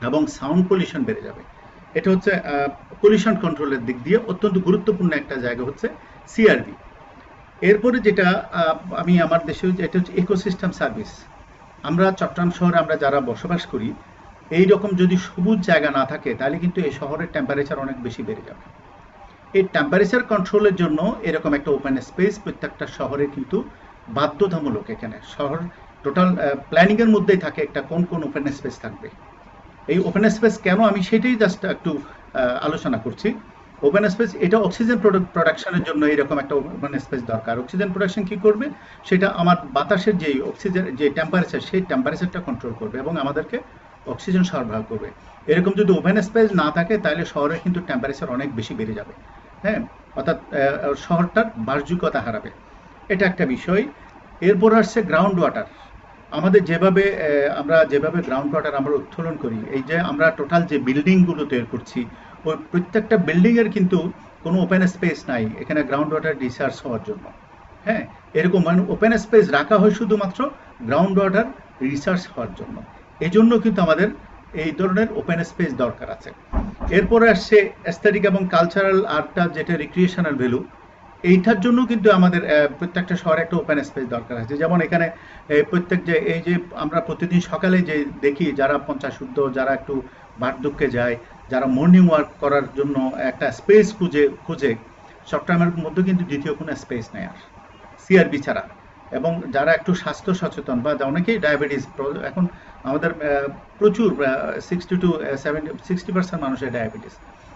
এবং সাউন্ড পলিউশন বেড়ে যাবে। এটা হচ্ছে পলিউশন কন্ট্রোলের দিক দিয়ে অত্যন্ত গুরুত্বপূর্ণ একটা জায়গা হচ্ছে সিআরবি। এরপরে যেটা আমি আমার দেশে, এটা হচ্ছে ইকোসিস্টেম সার্ভিস। আমরা চট্টগ্রাম শহরে আমরা যারা বসবাস করি, এই রকম যদি সবুজ জায়গা না থাকে তাহলে কিন্তু এই শহরের টেম্পারেচার অনেক বেশি বেড়ে যাবে। এই টেম্পারেচার কন্ট্রোলের জন্য এরকম একটা ওপেন স্পেস প্রত্যেকটা শহরে কিন্তু বাধ্যতামূলক। এখানে শহর টোটাল প্ল্যানিংয়ের মধ্যেই থাকে একটা কোন কোন ওপেন স্পেস থাকবে। এই ওপেন স্পেস কেন, আমি সেটাই জাস্ট একটু আলোচনা করছি। ওপেন স্পেস এটা অক্সিজেন প্রোডাকশনের জন্য এরকম একটা ওপেন স্পেস দরকার। অক্সিজেন প্রোডাকশন কি করবে, সেটা আমার বাতাসের যে অক্সিজেন যে টেম্পারেচার, সেই টেম্পারেচারটা কন্ট্রোল করবে এবং আমাদেরকে অক্সিজেন সরবরাহ করবে। এরকম যদি ওপেন স্পেস না থাকে তাহলে শহরে কিন্তু টেম্পারেচার অনেক বেশি বেড়ে যাবে, হ্যাঁ, অর্থাৎ শহরটার বাসযোগ্যতা হারাবে। এটা একটা বিষয়। এরপর আসছে গ্রাউন্ড ওয়াটার। আমাদের যেভাবে গ্রাউন্ড ওয়াটার আমরা উত্তোলন করি, এই যে আমরা টোটাল যে বিল্ডিংগুলো তৈরি করছি, ওই প্রত্যেকটা বিল্ডিংয়ের কিন্তু কোনো ওপেন স্পেস নাই এখানে গ্রাউন্ড ওয়াটার ডিসচার্জ হওয়ার জন্য। হ্যাঁ, এরকম মানে ওপেন স্পেস রাখা হয় শুধুমাত্র গ্রাউন্ড ওয়াটার রিসার্চ হওয়ার জন্য। এই জন্য কিন্তু আমাদের এই ধরনের ওপেন স্পেস দরকার আছে। এরপরে আসছে অ্যাস্থেটিক এবং কালচারাল আর্টটা, যেটা রিক্রিয়েশনাল ভ্যালু, এইটার জন্য কিন্তু আমাদের প্রত্যেকটা শহরে একটা ওপেন স্পেস দরকার আছে। যেমন এখানে প্রত্যেক যে এই যে আমরা প্রতিদিন সকালে যে দেখি যারা পঞ্চাশুদ্ধ, যারা একটু বার্ধক্যে যায়, যারা মর্নিং ওয়াক করার জন্য একটা স্পেস খুঁজে, চট্টগ্রামের মধ্যে কিন্তু দ্বিতীয় কোনো স্পেস নেই আর সিআরবি ছাড়া। এবং যারা একটু স্বাস্থ্য সচেতন বা অনেকেই ডায়াবেটিস, এখন আমাদের প্রচুর 60% মানুষের ডায়াবেটিস,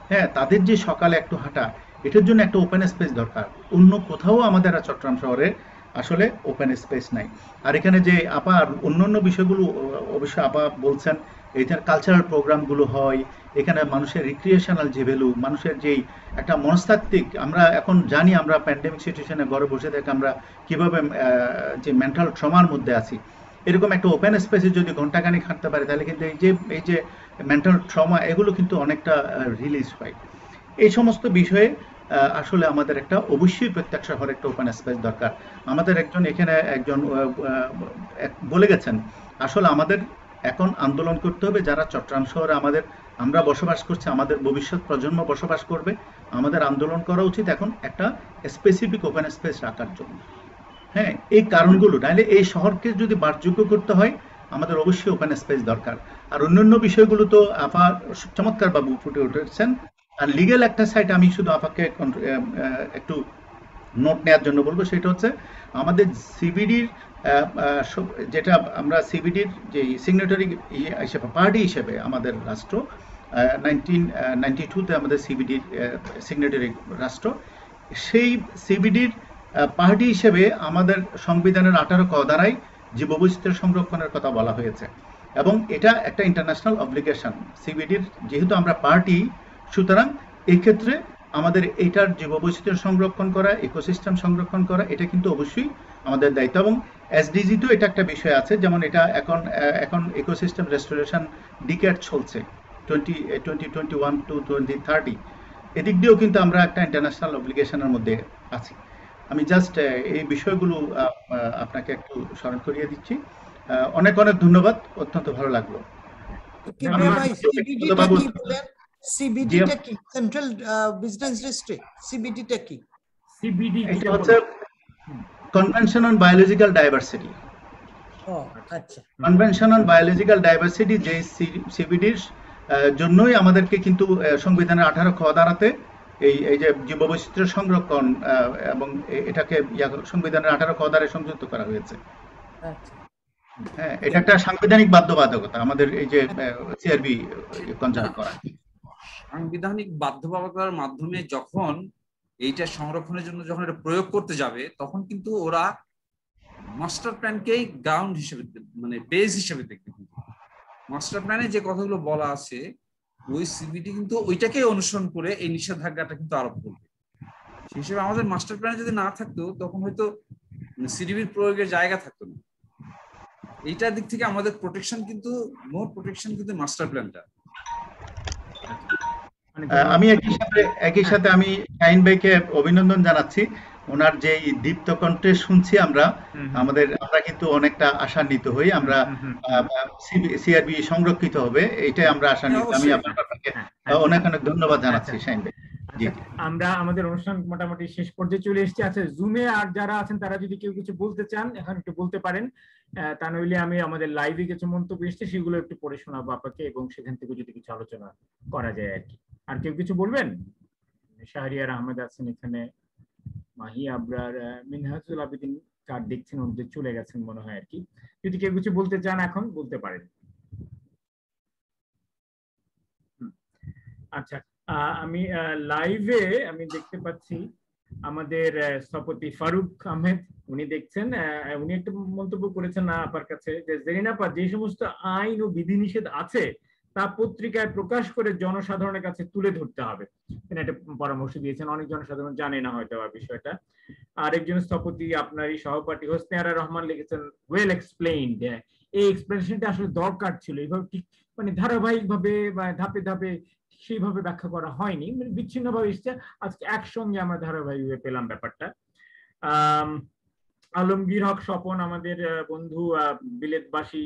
হ্যাঁ, তাদের যে সকালে একটু হাঁটা, এটার জন্য একটা ওপেন স্পেস দরকার। অন্য কোথাও আমাদের চট্টগ্রাম শহরে আসলে ওপেন স্পেস নাই। আর এখানে যে আপা অন্যান্য বিষয়গুলো অবশ্যই আপা বলছেন, এইখানে কালচারাল প্রোগ্রামগুলো হয়, এখানে মানুষের রিক্রিয়েশনাল যে ভ্যালু, মানুষের যেই একটা মনস্তাত্ত্বিক, আমরা এখন জানি আমরা প্যান্ডেমিক সিচুয়েশনে ঘরে বসে থেকে আমরা কীভাবে যে মেন্টাল ট্রমার মধ্যে আছি, এরকম একটা ওপেন স্পেসে যদি ঘন্টাখানিক হাঁটতে পারে তাহলে কিন্তু এই যে মেন্টাল ট্রমা, এগুলো কিন্তু অনেকটা রিলিজ হয়। এই সমস্ত বিষয়ে আসলে আমাদের একটা অবশ্যই প্রত্যেক শহরে একটা ওপেন স্পেস দরকার। আমাদের এখানে একজন বলে গেছেন, আসলে আমাদের এখন আন্দোলন করতে হবে, যারা চট্টগ্রাম শহরে আমরা বসবাস করছি, আমাদের ভবিষ্যৎ প্রজন্ম বসবাস করবে, আমাদের আন্দোলন করা উচিত এখন একটা স্পেসিফিক ওপেন স্পেস রাখার জন্য। হ্যাঁ, এই কারণগুলো, নাহলে এই শহরকে যদি বাসযোগ্য করতে হয় আমাদের অবশ্যই ওপেন স্পেস দরকার। আর অন্যান্য বিষয়গুলো তো আপা চমৎকার বাবু ফুটে উঠেছেন। আর লিগেল একটা সাইড আমি শুধু আপাকে একটু নোট নেওয়ার জন্য বলবো, সেটা হচ্ছে আমাদের সিবিডির যেটা আমরা সিবিডির যে সিগনেটারি হিসেবে, পার্টি হিসেবে আমাদের রাষ্ট্র 1992-তে আমাদের সিবিডির সিগনেটারি রাষ্ট্র, সেই সিবিডির পার্টি হিসেবে আমাদের সংবিধানের 18 ক ধারায় জীববৈচিত্র্য সংরক্ষণের কথা বলা হয়েছে এবং এটা একটা ইন্টারন্যাশনাল অব্লিগেশন সিবিডির। যেহেতু আমরা পার্টি, সুতরাং এই ক্ষেত্রে আমাদের এইটার জীববৈচিত্র্য সংরক্ষণ করা, ইকোসিস্টেম সংরক্ষণ করা, এটা কিন্তু অবশ্যই আমাদের দায়িত্ব। এবং এসডিজিতেও এটা একটা বিষয় আছে, যেমন এটা এখন ইকোসিস্টেম রেস্টোরেশন ডিকেড চলছে 2021 to 2030, এদিক দিয়েও কিন্তু আমরা একটা ইন্টারন্যাশনাল অব্লিগেশনের মধ্যে আছি। আমি জাস্ট এই বিষয়গুলো আপনাকে একটু স্মরণ করিয়ে দিচ্ছি। অনেক অনেক ধন্যবাদ, অত্যন্ত ভালো লাগলো। সিবিডিটা কি? সেন্ট্রাল বিজনেস ডিস্ট্রিক্ট, সিবিডিটা কি? সিবিডি এটা হচ্ছে কনভেনশন অন বায়োলজিক্যাল ডাইভার্সিটি। ও আচ্ছা, কনভেনশন অন বায়োলজিক্যাল ডাইভার্সিটি, যে সিবিডির জন্যই আমাদেরকে কিন্তু সংবিধানের 18 খ ধারাতে এই যে জীববৈচিত্র্য সংরক্ষণ এবং এটাকে সংবিধানের 18 খ ধারায় সংযুক্ত করা হয়েছে। হ্যাঁ, এটা একটা সাংবিধানিক বাধ্যবাধকতা আমাদের এই যে সিআরবি কনজার্ভ করা। সাংবিধানিক বাধ্যবাধকতার মাধ্যমে যখন এইটা সংরক্ষণের জন্য যখন এটা প্রয়োগ করতে যাবে, তখন কিন্তু ওরা মাস্টার প্ল্যানকেই গ্রাউন্ড হিসেবে, মানে বেস হিসেবে দেখবে। মাস্টার প্ল্যানে যে কথাগুলো বলা আছে ওই সিবিডি কিন্তু ওইটাকে অনুসরণ করে এই নিষেধাজ্ঞাটা কিন্তু আরোপ করবে। সেই হিসেবে আমাদের মাস্টার প্ল্যান যদি না থাকতো তখন হয়তো সিডিবির প্রয়োগের জায়গা থাকতো না। এইটার দিক থেকে আমাদের প্রোটেকশন কিন্তু মোর প্রোটেকশন কিন্তু মাস্টার প্ল্যানটা। আমি একই সাথে আমি শাহিন ভাইকে অভিনন্দন জানাচ্ছি। ওনার যে দীপ্ত কণ্ঠে শুনছি আমরা কিন্তু অনেকটা আশান্বিত হই। আমরা সিআরবি সংরক্ষিত হবে এটাই আমরা আশান্বিত। আমি আপনাকে অনেক অনেক ধন্যবাদ জানাচ্ছি শাহিন ভাই। আমরা আমাদের অনুষ্ঠান মোটামুটি শেষ পর্যায়ে চলে এসেছি। আচ্ছা, জুমে আর যারা আছেন তারা যদি কেউ কিছু বলতে চান এখন একটু বলতে পারেন, তা নইলে আমি আমাদের লাইভে কিছু মন্তব্য এসেছে সেগুলো একটু পড়ে শোনাবো আপনাকে, এবং সেখান থেকে যদি কিছু আলোচনা করা যায় আর কি। আর কেউ কিছু বলবেন? শাহরিয়ার আহমেদ আছেন এখানে, মাহি আবরার, মিনহাজুল আবেদিন কার্ড দেখছেন, ওদের চলে গেছেন মনে হয় আর কি। যদি কেউ কিছু বলতে চান এখন বলতে পারেন। আচ্ছা, আমি লাইভে আমি দেখতে পাচ্ছি আমাদের স্থপতি ফারুক আহমেদ, উনি দেখছেন, উনি একটা মন্তব্য করেছেন আপার কাছে যে জেরিন আপা যে সমস্ত আইন ও বিধিনিষেধ আছে তা পত্রিকায় প্রকাশ করে জনসাধারণের কাছে তুলে ধরতে হবে। তিনি একটা পরামর্শ দিয়েছেন, অনেক জনসাধারণ জানে না হয়তো বিষয়টা। আরেকজন স্থপতি আপনারই সহপাঠী হোসনে আরা রহমান লিখেছেন ওয়েল এক্সপ্লেইনড। এই এক্সপ্লেনেশনটা আসলে দরকার ছিল, এইভাবে ঠিক মানে ধারাবাহিক ভাবে বা ধাপে ধাপে সেইভাবে ব্যাখ্যা করা হয়নি, মানে বিচ্ছিন্ন ভাবে এসছে। আজকে একসঙ্গে আমরা ধারাবাহিকভাবে পেলাম ব্যাপারটা। আলমগীর হক স্বপন আমাদের বন্ধু বিলেতবাসী,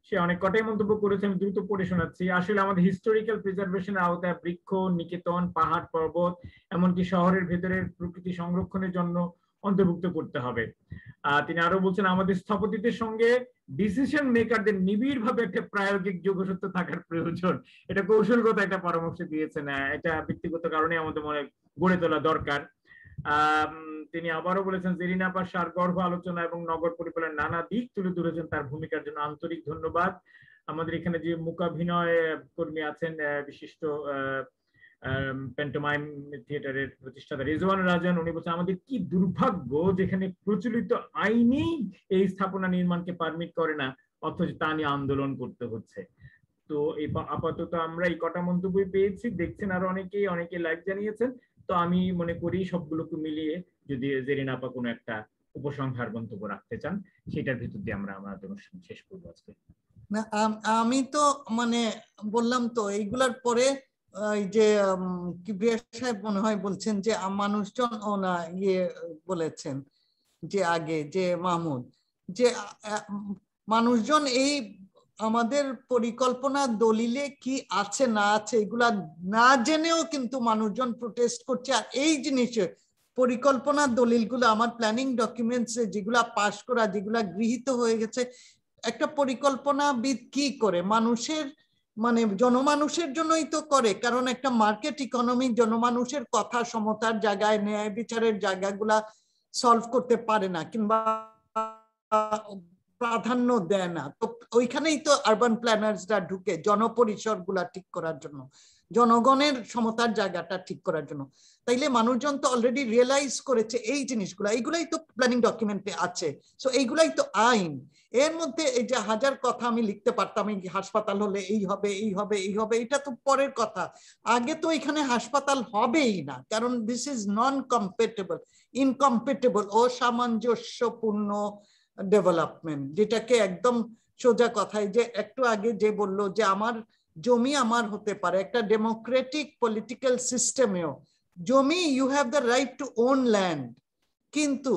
সে অনেক কটাই মন্তব্য করেছে, আমি দ্রুত পড়ে শোনাচ্ছি। আসলে আমাদের হিস্টোরিক্যাল প্রিজার্ভেশনের আওতায় বৃক্ষ নিকেতন, পাহাড় পর্বত, এমনকি শহরের ভেতরের প্রকৃতি সংরক্ষণের জন্য অন্তর্ভুক্ত করতে হবে। তিনি আরো বলছেন আমাদের স্থপতিদের সঙ্গে ডিসিশন মেকারদের নিবিড় ভাবে একটা প্রায়োগিক যোগসূত্র থাকার প্রয়োজন। এটা কৌশলগত একটা পরামর্শ দিয়েছেন, এটা ব্যক্তিগত কারণে আমাদের মনে গড়ে তোলা দরকার। তিনি আবারও বলেছেন জেরিন আপার সারগর্ভ আলোচনা এবং নগর পরিপালনের নানা দিক তুলে ধরেছেন, তার ভূমিকার জন্য আন্তরিক ধন্যবাদ। আমাদের এখানে যে মূকাভিনয় কর্মী আছেন, বিশিষ্ট প্যান্টোমাইম থিয়েটারের প্রতিষ্ঠাতা রিজওয়ান রাজন, উনি বলছেন আমাদের কি দুর্ভাগ্য যেখানে প্রচলিত আইনেই এই স্থাপনা নির্মাণকে পারমিট করে না, অথচ তা নিয়ে আন্দোলন করতে হচ্ছে। তো এই আপাতত আমরা এই কটা মন্তব্যই পেয়েছি, দেখছেন আরো অনেকে লাইক জানিয়েছেন। তো আমি মনে করি সবগুলোকে মিলিয়ে যদি জেরিন আপা কোনো একটা উপসংহার মন্তব্য রাখতে চান, সেটার ভিতর দিয়ে আমরা আমাদের অনুষ্ঠান শেষ করবো আজকে। না, আমি তো মানে বললাম তো এইগুলার পরে এই যে কিবরিয়া সাহেব মনে হয় বলছেন যে মানুষজন না বলেছেন যে আগে যে মাহমুদ যে মানুষজন এই আমাদের পরিকল্পনা দলিলে কি আছে না আছে এগুলা না জেনেও কিন্তু মানুষজন প্রোটেস্ট করছে। আর এই জিনিসে পরিকল্পনা দলিলগুলো আমার প্ল্যানিং ডকুমেন্টস যেগুলা পাশ করা, যেগুলা গৃহীত হয়ে গেছে, একটা পরিকল্পনাবিদ কি করে মানুষের মানে জনমানুষের জন্যই তো করে, কারণ একটা মার্কেট ইকোনমি জনমানুষের কথা সমতার জায়গায় ন্যায় বিচারের জায়গাগুলা সলভ করতে পারে না কিংবা প্রাধান্য দেয় না। তো ওইখানেই তো আরবান প্ল্যানার্সরা ঢুকে জনপরিসর গুলা ঠিক করার জন্য, জনগণের সমতার জায়গাটা ঠিক করার জন্য। তাইলে মানুষজন তো অলরেডি রিয়েলাইজ করেছে এই জিনিসগুলা, এইগুলাই তো প্ল্যানিং ডকুমেন্টে আছে। সো এইগুলাই তো আইন। এর মধ্যে এই যে হাজার কথা আমি লিখতে পারতাম, এই হাসপাতাল হলে এই হবে এই হবে এই হবে, এটা তো পরের কথা। আগে তো এখানে হাসপাতাল হবেই না, কারণ this is non compatible, incompatible, অসামঞ্জস্যপূর্ণ ডেভেলপমেন্ট, যেটাকে একদম সোজা কথায় যে একটু আগে যে বললো যে আমার জমি আমার হতে পারে, একটা ডেমোক্রেটিক পলিটিক্যাল সিস্টেমেও জমি you have the right to own land, কিন্তু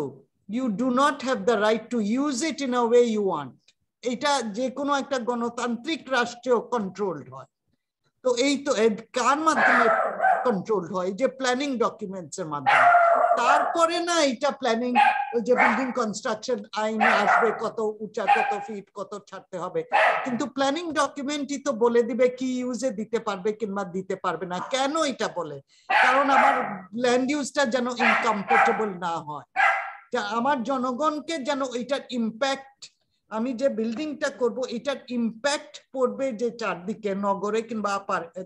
you do not have the right to use it in a way you want. এটা যে কোনো একটা গণতান্ত্রিক রাষ্ট্রেও কন্ট্রোলড হয়। তো এই তো কার মাধ্যমে কন্ট্রোলড হয়? যে প্ল্যানিং ডকুমেন্টস এর মাধ্যমে। তারপরে না এটা প্ল্যানিং ওই যে বিল্ডিং কনস্ট্রাকশন আইনে আসবে কত উঁচা কত ফিট কত ছাড়তে হবে, কিন্তু প্ল্যানিং ডকুমেন্টই তো বলে দিবে কি ইউজে দিতে পারবে কিংবা দিতে পারবে না। কেন এটা বলে? কারণ আমার ল্যান্ড ইউজটা যেন ইনকম্পেটেবল না হয়, আমার জনগণকে যেন এটার ইম্প্যাক্ট, আমি যে বিল্ডিংটা করব এটার ইম্প্যাক্ট পড়বে যে চারদিকে নগরে কিংবা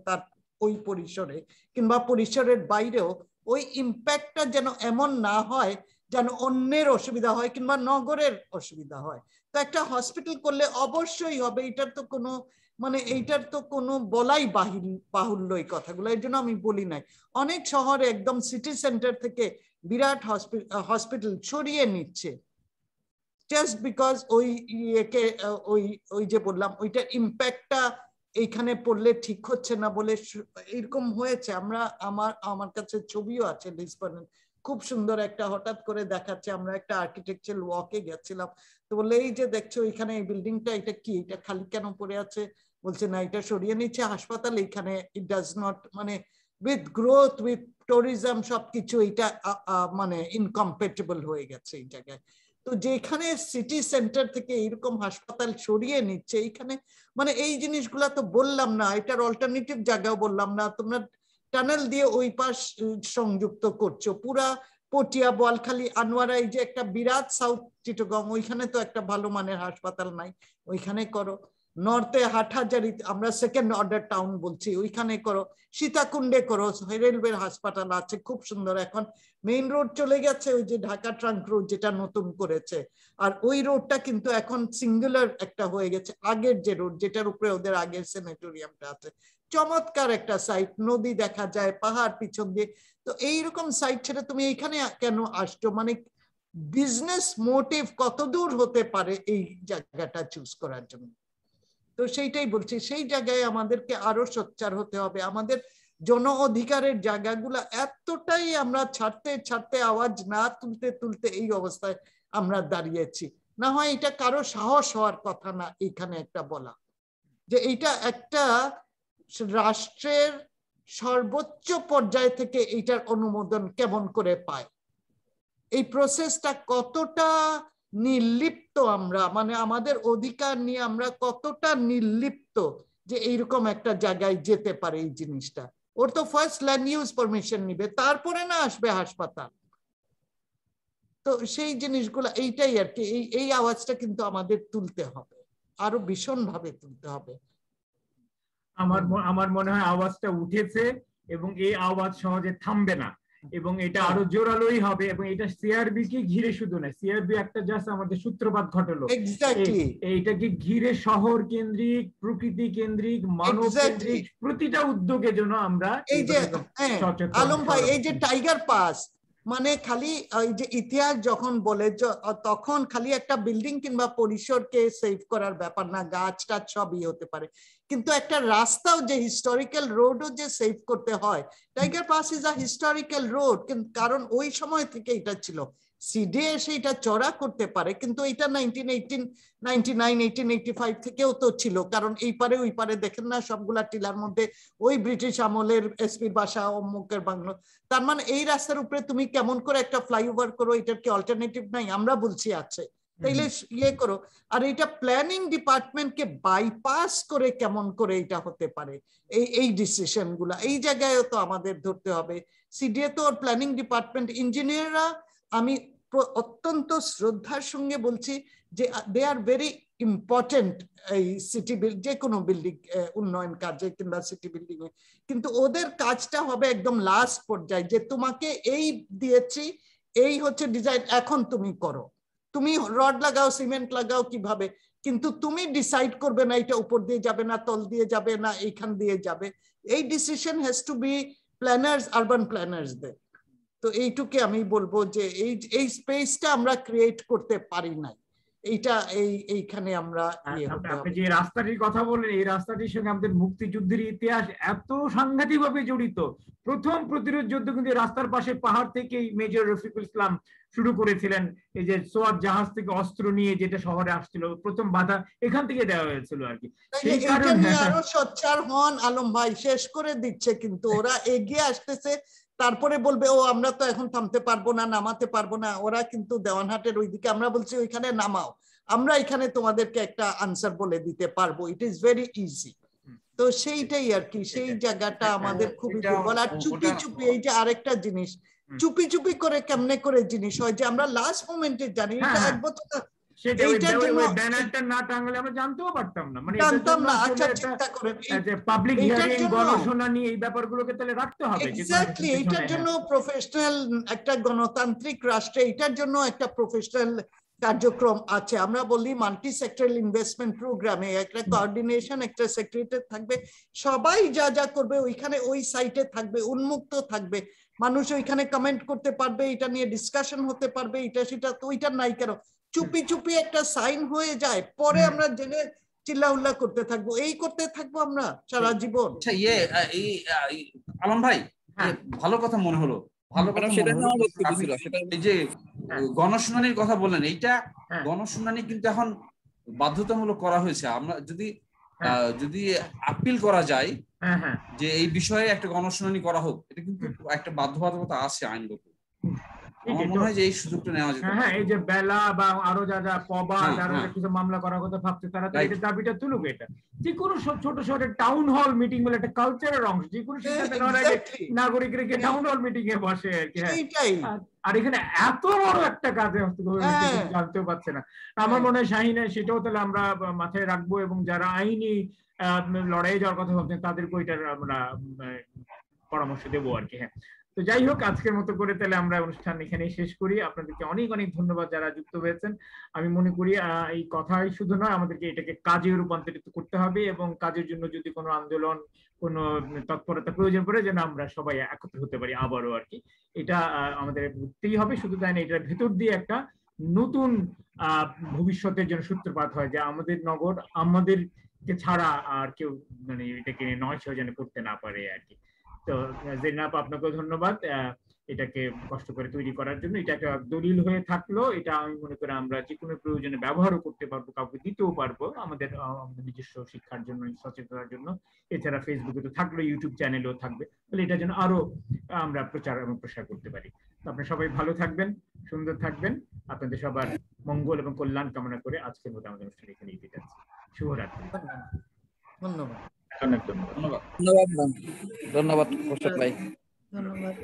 তার ওই পরিসরে কিংবা পরিসরের বাইরেও, ওই ইম্প্যাক্টটা যেন এমন না হয় যেন অন্যের অসুবিধা হয় কিংবা নগরের অসুবিধা হয়। তো একটা হসপিটাল করলে অবশ্যই হবে, এটার তো কোনো মানে এইটার তো কোনো বলাই বাহুল্য এই কথাগুলো, এর জন্য আমি বলি নাই। অনেক শহরে একদম সিটি সেন্টার থেকে বিরাট হসপিটাল সরিয়ে নিচ্ছে জাস্ট বিকজ ওই ইয়েকে ওই যে বললাম ওইটার ইম্প্যাক্টটা এইখানে পড়লে ঠিক হচ্ছে না বলে এরকম হয়েছে। আমার কাছে ছবিও আছে লিসবনের, খুব সুন্দর একটা, হঠাৎ করে দেখাচ্ছে, আমরা একটা আর্কিটেকচারাল ওয়াকে গেছিলাম, তো বললে এই যে দেখছো এখানে এই বিল্ডিংটা, এটা কি, এটা খালি কেন পড়ে আছে? বলছে না, এটা সরিয়ে নিচ্ছে হাসপাতাল, এখানে ইট ডাজ নট মানে উইথ গ্রোথ উইথ ট্যুরিজম সবকিছু এটা মানে ইনকম্প্যাটেবল হয়ে গেছে এই জায়গায়। তো যেখানে সিটি সেন্টার থেকে এরকম হাসপাতাল সরিয়ে নিচ্ছে এইখানে মানে এই জিনিসগুলা তো বললাম না, এটার অল্টারনেটিভ জায়গাও বললাম না। তোমরা টানেল দিয়ে ওই পাশ সংযুক্ত করছো, পুরা পটিয়া, বোয়ালখালী, আনোয়ারা, এই যে একটা বিরাট সাউথ চিটাগং, ওইখানে তো একটা ভালো মানের হাসপাতাল নাই, ওইখানে করো। নর্থে হাটহাজারি, আমরা সেকেন্ড অর্ডার টাউন বলছি, ওইখানে করো। সীতাকুণ্ডে করো, রেলওয়ের হাসপাতাল আছে খুব সুন্দর, এখন মেইন রোড চলে গেছে, ওই যে ঢাকা ট্রাঙ্ক রোড যেটা নতুন করেছে, আর ওই রোডটা কিন্তু এখন সিঙ্গুলার একটা হয়ে গেছে, আগের যে রোড যেটার উপরে ওদের আগের সেনেটোরিয়ামটা আছে, চমৎকার একটা সাইট, নদী দেখা যায়, পাহাড় পিছন দিয়ে। তো এইরকম সাইট ছেড়ে তুমি এইখানে কেন আসছো? মানে বিজনেস মোটিভ কত দূর হতে পারে এই জায়গাটা চুজ করার জন্য? তো সেইটাই বলছি, সেই জায়গায় আমাদেরকে আরো সোচ্চার হতে হবে। আমাদের জন অধিকারের জায়গাগুলা এতটাই আমরা ছাড়তে ছাড়তে, আওয়াজ না তুলতে তুলতে এই অবস্থায় আমরা দাঁড়িয়েছি। না হয় এটা কারো সাহস হওয়ার কথা না এখানে একটা বলা, যে এইটা একটা রাষ্ট্রের সর্বোচ্চ পর্যায় থেকে এইটার অনুমোদন কেমন করে পায়, এই প্রসেসটা কতটা নির্লিপ্ত আমরা, মানে আমাদের অধিকার নিয়ে আমরা কতটা নির্লিপ্ত যে এইরকম একটা জায়গায় যেতে পারে এই জিনিসটা। ওর তো ফার্স্ট ল্যান্ড ইউজ পারমিশন নিবে, তারপরে না আসবে হাসপাতাল। তো সেই জিনিসগুলো এইটাই আর কি, এই আওয়াজটা কিন্তু আমাদের তুলতে হবে, আরো ভীষণ ভাবে তুলতে হবে। আমার মনে হয় আওয়াজটা উঠেছে এবং এই আওয়াজ সহজে থামবে না, এবং এটা আরো জোরালোই হবে। এবং এটা সিআরবি কে ঘিরে শুধু না, সিআরবি একটা জাস্ট আমাদের সূত্রপাত ঘটালো, এইটাকে ঘিরে শহর কেন্দ্রিক, প্রকৃতি কেন্দ্রিক, মানব কেন্দ্রিক প্রতিটা উদ্যোগের জন্য আমরা এই যে আলম ভাই, এই যে টাইগার পাস মানে খালি এই যে ইতিহাস যখন বলে তখন খালি একটা বিল্ডিং কিংবা পরিসরকে সেভ করার ব্যাপার না, গাছ টাছ সবই হতে পারে, কিন্তু একটা রাস্তাও যে হিস্টোরিক্যাল রোডও যে সেভ করতে হয়। Tiger pass is a historical road, কারণ ওই সময় থেকে এটা ছিল। সিডি এসে এটা চড়া করতে পারে, কিন্তু এটা 1989-1885 থেকেও তো ছিল, কারণ এই পারে ওই পারে দেখেন না সবগুলা টিলার মধ্যে ওই ব্রিটিশ আমলের এসপির বাসা, অমুকের বাংলো। তার মানে এই রাস্তার উপরে তুমি কেমন করে একটা ফ্লাইওভার করো, এটার কি অল্টারনেটিভ নাই? আমরা বলছি আছে, তাইলে ইয়ে করো। আর এটা প্ল্যানিং ডিপার্টমেন্টকে বাইপাস করে কেমন করে এটা হতে পারে, এই ডিসিশন গুলা এই জায়গায়ও তো আমাদের ধরতে হবে। সিডিএ তো ওর প্ল্যানিং ডিপার্টমেন্ট ইঞ্জিনিয়াররা, আমি অত্যন্ত শ্রদ্ধার সঙ্গে বলছি যে দে আর ভেরি ইম্পর্টেন্ট এই সিটি যে কোনো বিল্ডিং উন্নয়ন কাজে কিংবা সিটি বিল্ডিং এ, কিন্তু ওদের কাজটা হবে একদম লাস্ট পর্যায়ে, যে তোমাকে এই দিয়েছি, এই হচ্ছে ডিজাইন, এখন তুমি করো, তুমি রড লাগাও, সিমেন্ট লাগাও, কিভাবে, কিন্তু তুমি ডিসাইড করবে না এটা উপর দিয়ে যাবে না, তল দিয়ে যাবে না, এইখান দিয়ে যাবে। এই decision has to be planners, urban planners দের। তো এইটুকু আমি বলবো যে এই স্পেসটা আমরা ক্রিয়েট করতে পারি না, এইটা এইখানে আমরা আপনি যে রাস্তাটির কথা বলেন, এই রাস্তাটির সঙ্গে আমাদের মুক্তিযুদ্ধের ইতিহাস এত সাংঘাতিকভাবে জড়িত। প্রথম প্রতিরোধ যুদ্ধ কিন্তু রাস্তার পাশে পাহাড় থেকেই মেজর রফিকুল ইসলাম শুরু করেছিলেন। এই যে সোয়াত জাহাজ থেকে অস্ত্র নিয়ে যেটা শহরে আসছিল, প্রথম বাধা এখান থেকে দেওয়া হয়েছিল আর কি। সেই কারণে আরো সোচ্চার হন আলম ভাই, শেষ করে দিচ্ছে কিন্তু ওরা এগিয়ে আসতেছে, তারপরে বলবে ও আমরা তো এখন থামতে পারবো না, নামাতে পারবো না। ওরা কিন্তু দেওয়ানহাটের ওইদিকে, আমরা বলছি ওইখানে নামাও, আমরা এখানে তোমাদেরকে একটা আনসার বলে দিতে পারবো, ইট ইজ ভেরি ইজি। তো সেইটাই আর কি, সেই জায়গাটা আমাদের খুবই দুর্বল। আর চুপি চুপি, এই যে আরেকটা জিনিস, চুপি চুপি করে কেমনে করে জিনিস হয় যে আমরা লাস্ট মোমেন্টে জানি, এটা এক বছর ব্যানারটা না টাঙালে আমরা জানতেও পারতাম না, মানে জানতাম না। আচ্ছা চিন্তা করেন, পাবলিক হিয়ারিং, গণশুনানি, এই ব্যাপারগুলোকে তাহলে রাখতে হবে। এক্স্যাক্টলি, এটার জন্য প্রফেশনাল একটা গণতান্ত্রিক রাষ্ট্রে এটার জন্য একটা প্রফেশনাল কার্যক্রম আছে। আমরা বলি মাল্টি সেক্টরাল ইনভেস্টমেন্ট প্রোগ্রামে একটা কোঅর্ডিনেশন, একটা সেক্রেটারি থাকবে, সবাই যা যা করবে ওইখানে ওই সাইটে থাকবে, উন্মুক্ত থাকবে, মানুষ ওইখানে কমেন্ট করতে পারবে, এটা নিয়ে ডিসকাশন হতে পারবে, এটা সেটা। তো ওইটা নাই কেন, চুপি চুপি একটা সাইন হয়ে যায়, পরে আমরা জেনে চিল্লাউল্লা করতে থাকবো, এই করতে থাকবো আমরা সারা জীবন। আচ্ছা আলম ভাই, ভালো কথা মনে হলো, ভালো কথা মনে হলো। এই যে গণশুনানির কথা বললেন, এইটা গণশুনানি কিন্তু এখন বাধ্যতামূলক করা হয়েছে। আমরা যদি আপিল করা যায় যে এই বিষয়ে একটা গণশুনানি করা হোক, এটা কিন্তু একটা বাধ্যবাধকতা আছে আইনগত। আমার মনে হয় যে এই সুযোগটা নেওয়া যেতে পারে। এই যে বেলা বা আরো যারা পবা যারা কিছু মামলা করার কথা ভাবছে, তারা তো এই দাবিটা তুলুক। এটা যে কোনো ছোট শহরের টাউন হল মিটিং বলে একটা কালচারের অংশ, যে কোনো সিদ্ধান্ত নেওয়ার আগে নাগরিকরা গিয়ে টাউন হল মিটিং এ বসে আর কি। আর এখানে এত বড় একটা কাজে জানতেও পারছে না। আমার মনে হয় শাহিনা সেটাও তাহলে আমরা মাথায় রাখবো, এবং যারা আইনি লড়াই যাওয়ার কথা ভাবছেন তাদেরকে ওইটার আমরা পরামর্শ দেবো আর কি। হ্যাঁ, তো যাই হোক, আজকের মতো করে তাহলে আমরা অনুষ্ঠান এখানেই শেষ করি। আপনাদেরকে অনেক অনেক ধন্যবাদ যারা যুক্ত হয়েছেন। আমি মনে করি এই কথাই শুধু নয়, আমাদেরকে এটাকে কাজে রূপান্তরিত করতে হবে, এবং কাজের জন্য যদি কোনো আন্দোলন, কোনো তৎপরতা প্রয়োজন পড়ে, যেন আমরা সবাই একত্র হতে পারি আবারও আর কি। এটা আমাদের বুঝতেই হবে। শুধু তাই না, এটার ভেতর দিয়ে একটা নতুন ভবিষ্যতের জন্য সূত্রপাত হয়, যে আমাদের নগর আমাদেরকে ছাড়া আর কেউ মানে এটাকে নয় সেও যেন করতে না পারে আর কি। তো জেরিনা আপা, আপনাকেও ধন্যবাদ এটাকে কষ্ট করে তৈরি করার জন্য। এটা একটা দলিল হয়ে থাকলো, এটা আমি মনে করি আমরা যে কোনো প্রয়োজনে ব্যবহারও করতে পারবো, কাউকে দিতেও পারবো, আমাদের নিজস্ব শিক্ষার জন্য, সচেতনার জন্য। এছাড়া ফেসবুকে তো থাকলো, ইউটিউব চ্যানেলেও থাকবে, তাহলে এটা যেন আরো আমরা প্রচার এবং প্রসার করতে পারি। তো আপনারা সবাই ভালো থাকবেন, সুন্দর থাকবেন, আপনাদের সবার মঙ্গল এবং কল্যাণ কামনা করে আজকের মতো আমাদের অনুষ্ঠান এখানে দিতে যাচ্ছি। শুভরাত্রি। ধন্যবাদ। অনেক ধন্যবাদ। ধন্যবাদ ধন্যবাদ মোশাররফ ভাই। ধন্যবাদ।